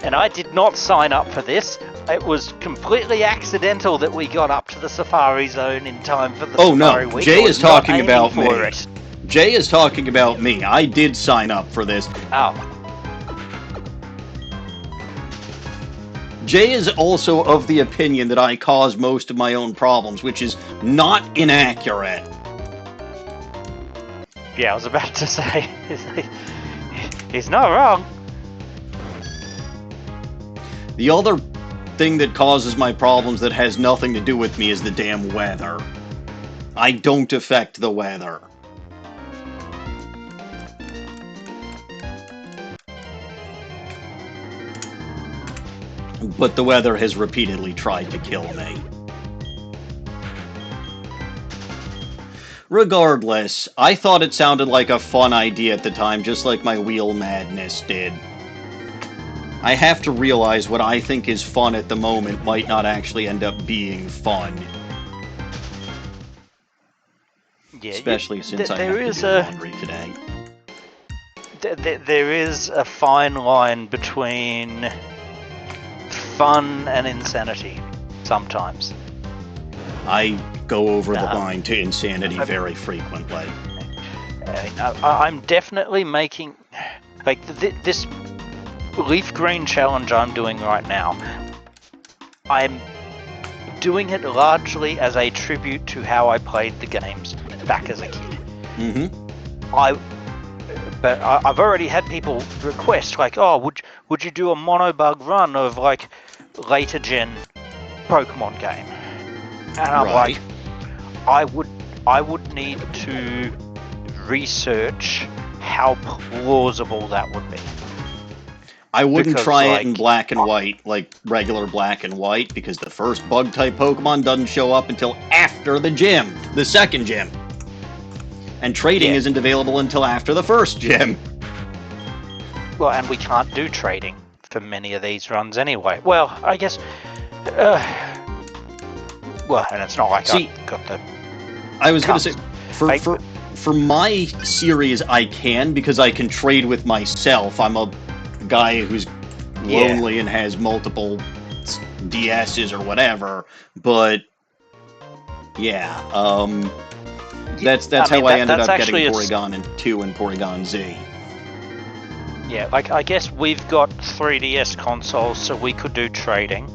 And I did not sign up for this. It was completely accidental that we got up to the Safari Zone in time for the Safari Week. Jay is talking about me. It. Jay is talking about me. I did sign up for this. Oh. Jay is also of the opinion that I cause most of my own problems, which is not inaccurate. Yeah, I was about to say, he's not wrong. The other thing that causes my problems that has nothing to do with me is the damn weather. I don't affect the weather. But the weather has repeatedly tried to kill me. Regardless, I thought it sounded like a fun idea at the time, just like my wheel madness did. I have to realize what I think is fun at the moment might not actually end up being fun. Yeah, especially since I have to do laundry today. There is a fine line between fun and insanity sometimes. I go over the line to insanity very frequently. I'm definitely making, like, this leaf green challenge I'm doing right now. I'm doing it largely as a tribute to how I played the games back as a kid. But I've already had people request, like, oh, would you do a monobug run of, like, later gen Pokemon game? And I'm like, I would need to research how plausible that would be. I wouldn't try it in black and white, like regular black and white, because the first bug-type Pokemon doesn't show up until after the gym, the second gym. And trading isn't available until after the first gym. Well, and we can't do trading for many of these runs anyway. Well, I guess... well, and it's not like I've got the... I was going to say, for my series, I can, because I can trade with myself. I'm a guy who's lonely and has multiple DSs or whatever, but that's how I ended up getting Porygon 2 and Porygon Z. Yeah, like, I guess we've got 3DS consoles, so we could do trading.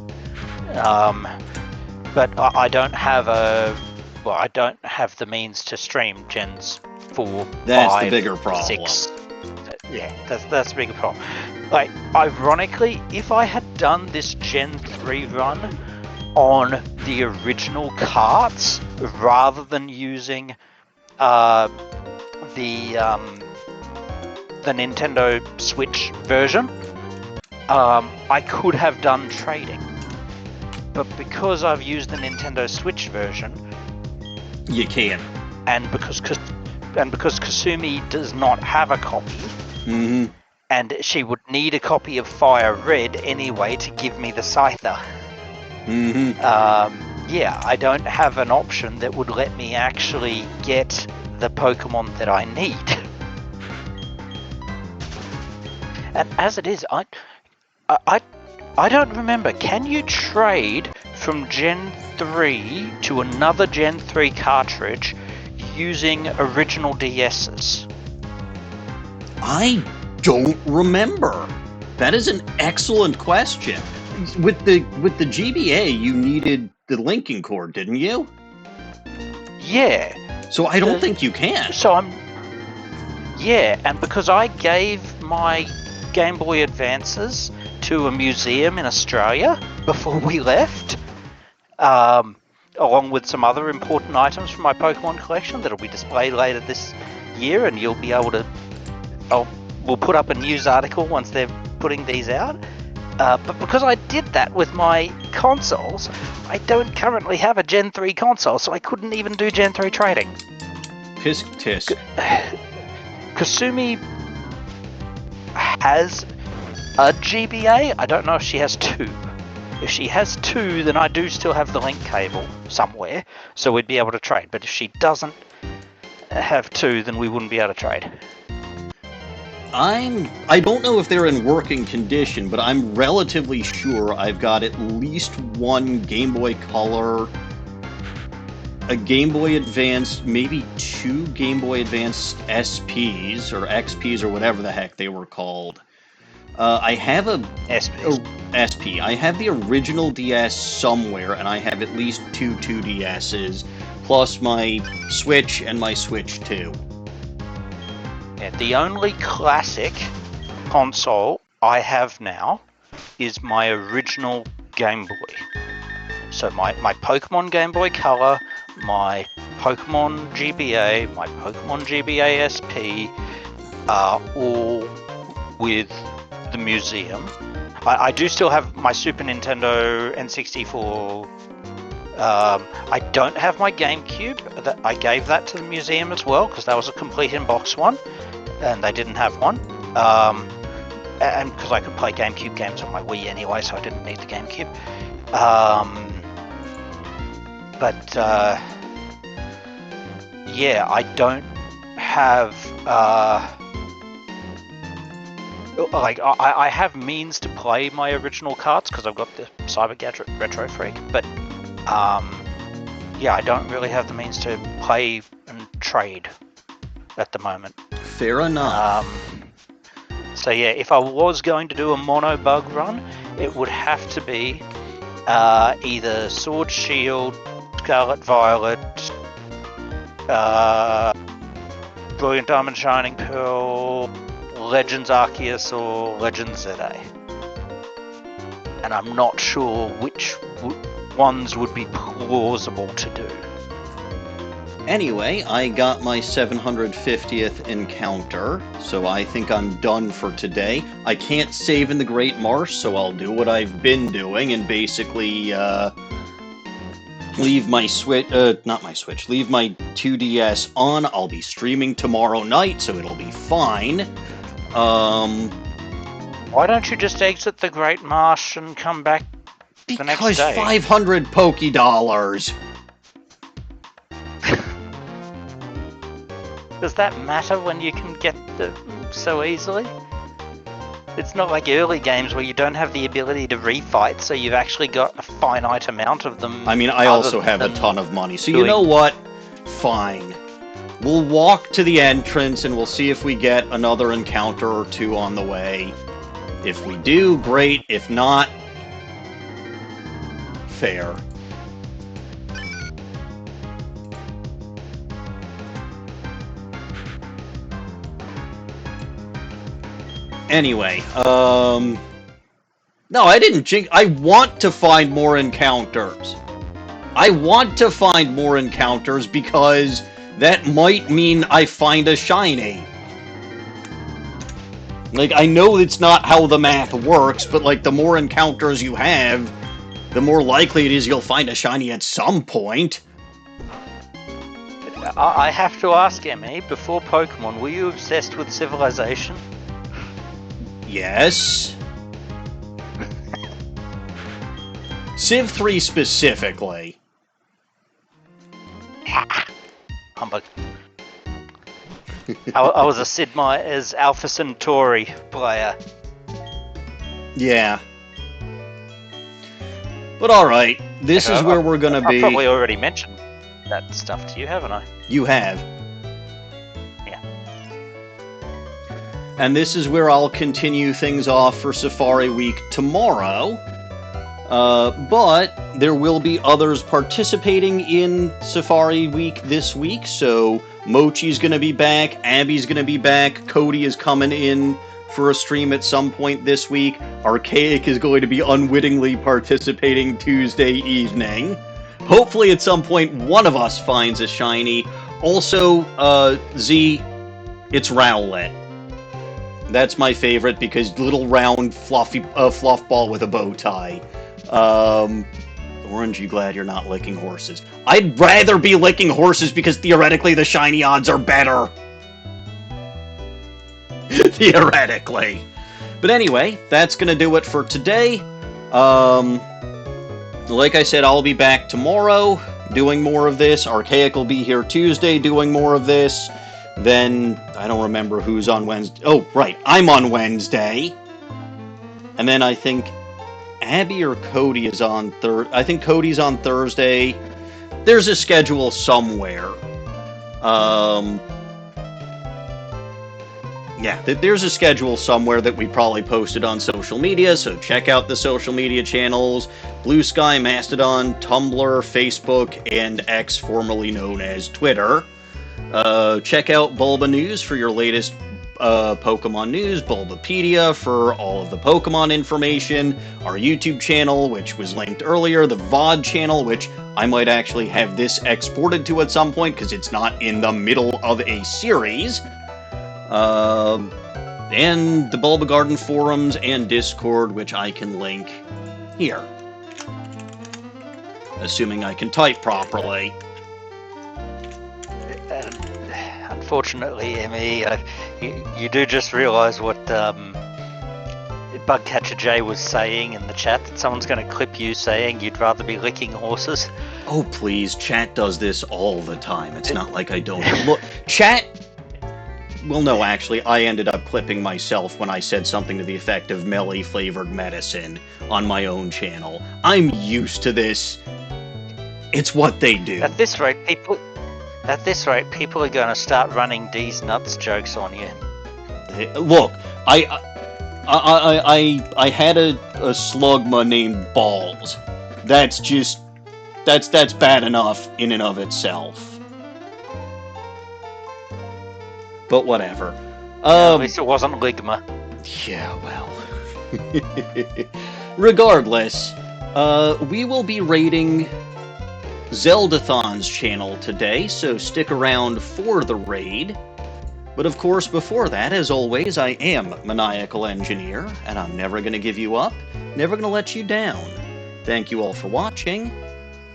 But I don't have I don't have the means to stream Gens 4, That's 5, the bigger problem. 6. Yeah, that's a bigger problem. Like, ironically, if I had done this Gen 3 run on the original carts rather than using the Nintendo Switch version, I could have done trading. But because I've used the Nintendo Switch version, you can't. And because Kasumi does not have a copy, and she would need a copy of Fire Red anyway to give me the Scyther. I don't have an option that would let me actually get the Pokemon that I need. And as it is, I don't remember. Can you trade from Gen 3 to another Gen 3 cartridge using original DSs? I don't remember. That is an excellent question. With the GBA, you needed the linking cord, didn't you? Yeah. So I don't think you can. So and because I gave my Game Boy Advances to a museum in Australia before we left, along with some other important items from my Pokemon collection that'll be displayed later this year, and you'll be able to... we'll put up a news article once they've putting these out. But because I did that with my consoles, I don't currently have a Gen 3 console, so I couldn't even do Gen 3 trading. Tisk tisk. Kasumi has a GBA. I don't know if she has 2. If she has 2, then I do still have the link cable somewhere, so we'd be able to trade. But if she doesn't have 2, then we wouldn't be able to trade. I don't know if they're in working condition, but I'm relatively sure I've got at least one Game Boy Color, a Game Boy Advance, maybe 2 Game Boy Advance SPs or XPs or whatever the heck they were called. I have a SP. I have the original DS somewhere, and I have at least 2 2DSs, plus my Switch and my Switch 2. Yeah, the only classic console I have now is my original Game Boy. So my Pokemon Game Boy Color, my Pokemon GBA, my Pokemon GBA SP are all with the museum. I do still have my Super Nintendo N64. I don't have my GameCube. I gave that to the museum as well because that was a complete in-box one, and they didn't have one. And because I could play GameCube games on my Wii anyway, so I didn't need the GameCube. Yeah, I don't have. I have means to play my original cards because I've got the Cyber Gadget Retro Freak, but yeah, I don't really have the means to play and trade at the moment. Fair enough. So yeah, if I was going to do a mono bug run, it would have to be either Sword Shield, Scarlet Violet, Brilliant Diamond Shining Pearl, Legends Arceus, or Legends ZA. And I'm not sure which ones would be plausible to do. Anyway, I got my 750th encounter, so I think I'm done for today. I can't save in the Great Marsh, so I'll do what I've been doing and basically leave my Switch, leave my 2DS on. I'll be streaming tomorrow night, so it'll be fine. Why don't you just exit the Great Marsh and come back the next day? Because 500 Poké-Dollars. Does that matter when you can get them so easily? It's not like early games where you don't have the ability to refight, so you've actually got a finite amount of them. I mean, I also have a ton of money, so you know what? Fine. We'll walk to the entrance and we'll see if we get another encounter or 2 on the way. If we do, great. If not, fair. Anyway, no, I didn't jinx. I want to find more encounters. I want to find more encounters because that might mean I find a shiny. Like, I know it's not how the math works, but, like, the more encounters you have, the more likely it is you'll find a shiny at some point. I have to ask, Emmy, before Pokemon, were you obsessed with Civilization? Yes. Civ 3 specifically. Humbug. I was a Sid Meier's Alpha Centauri player. Yeah. But alright, this is where we're gonna be. I've probably already mentioned that stuff to you, haven't I? You have. Yeah. And this is where I'll continue things off for Safari Week tomorrow. But there will be others participating in Safari Week this week, so Mochi's gonna be back, Abby's gonna be back, Cody is coming in for a stream at some point this week, Archaic is going to be unwittingly participating Tuesday evening. Hopefully at some point one of us finds a shiny. Also, Z, it's Rowlet. That's my favorite because little round fluffy fluff ball with a bow tie. Orange, you glad you're not licking horses? I'd rather be licking horses because theoretically the shiny odds are better. Theoretically. But anyway, that's gonna do it for today. Like I said, I'll be back tomorrow doing more of this. Archaic will be here Tuesday doing more of this. Then, I don't remember who's on Wednesday. Oh, right, I'm on Wednesday. And then I think Abby or Cody is on I think Cody's on Thursday. There's a schedule somewhere. Yeah, there's a schedule somewhere that we probably posted on social media, so check out the social media channels: Blue Sky, Mastodon, Tumblr, Facebook, and X, formerly known as Twitter. Check out Bulba News for your latest Pokemon news, Bulbapedia for all of the Pokemon information, our YouTube channel, which was linked earlier, the VOD channel, which I might actually have this exported to at some point because it's not in the middle of a series, and the Bulba Garden forums and Discord, which I can link here. Assuming I can type properly. Unfortunately, Emmy, you do just realise what Bugcatcher J was saying in the chat, that someone's going to clip you saying you'd rather be licking horses. Oh, please, chat does this all the time. It's not like I don't. Look, chat... Well, no, actually, I ended up clipping myself when I said something to the effect of Melly-flavored medicine on my own channel. I'm used to this. It's what they do. At this rate, people are going to start running D's nuts jokes on you. Hey, look, I had a slugma named Balls. That's just that's bad enough in and of itself. But whatever. At least it wasn't Ligma. Yeah, well. Regardless, we will be raiding Zeldathon's channel today, so stick around for the raid. But of course, before that, as always, I am Maniacal Engineer, and I'm never going to give you up, never going to let you down. Thank you all for watching,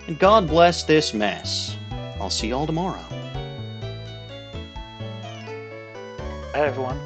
and God bless this mess. I'll see you all tomorrow. Hey everyone.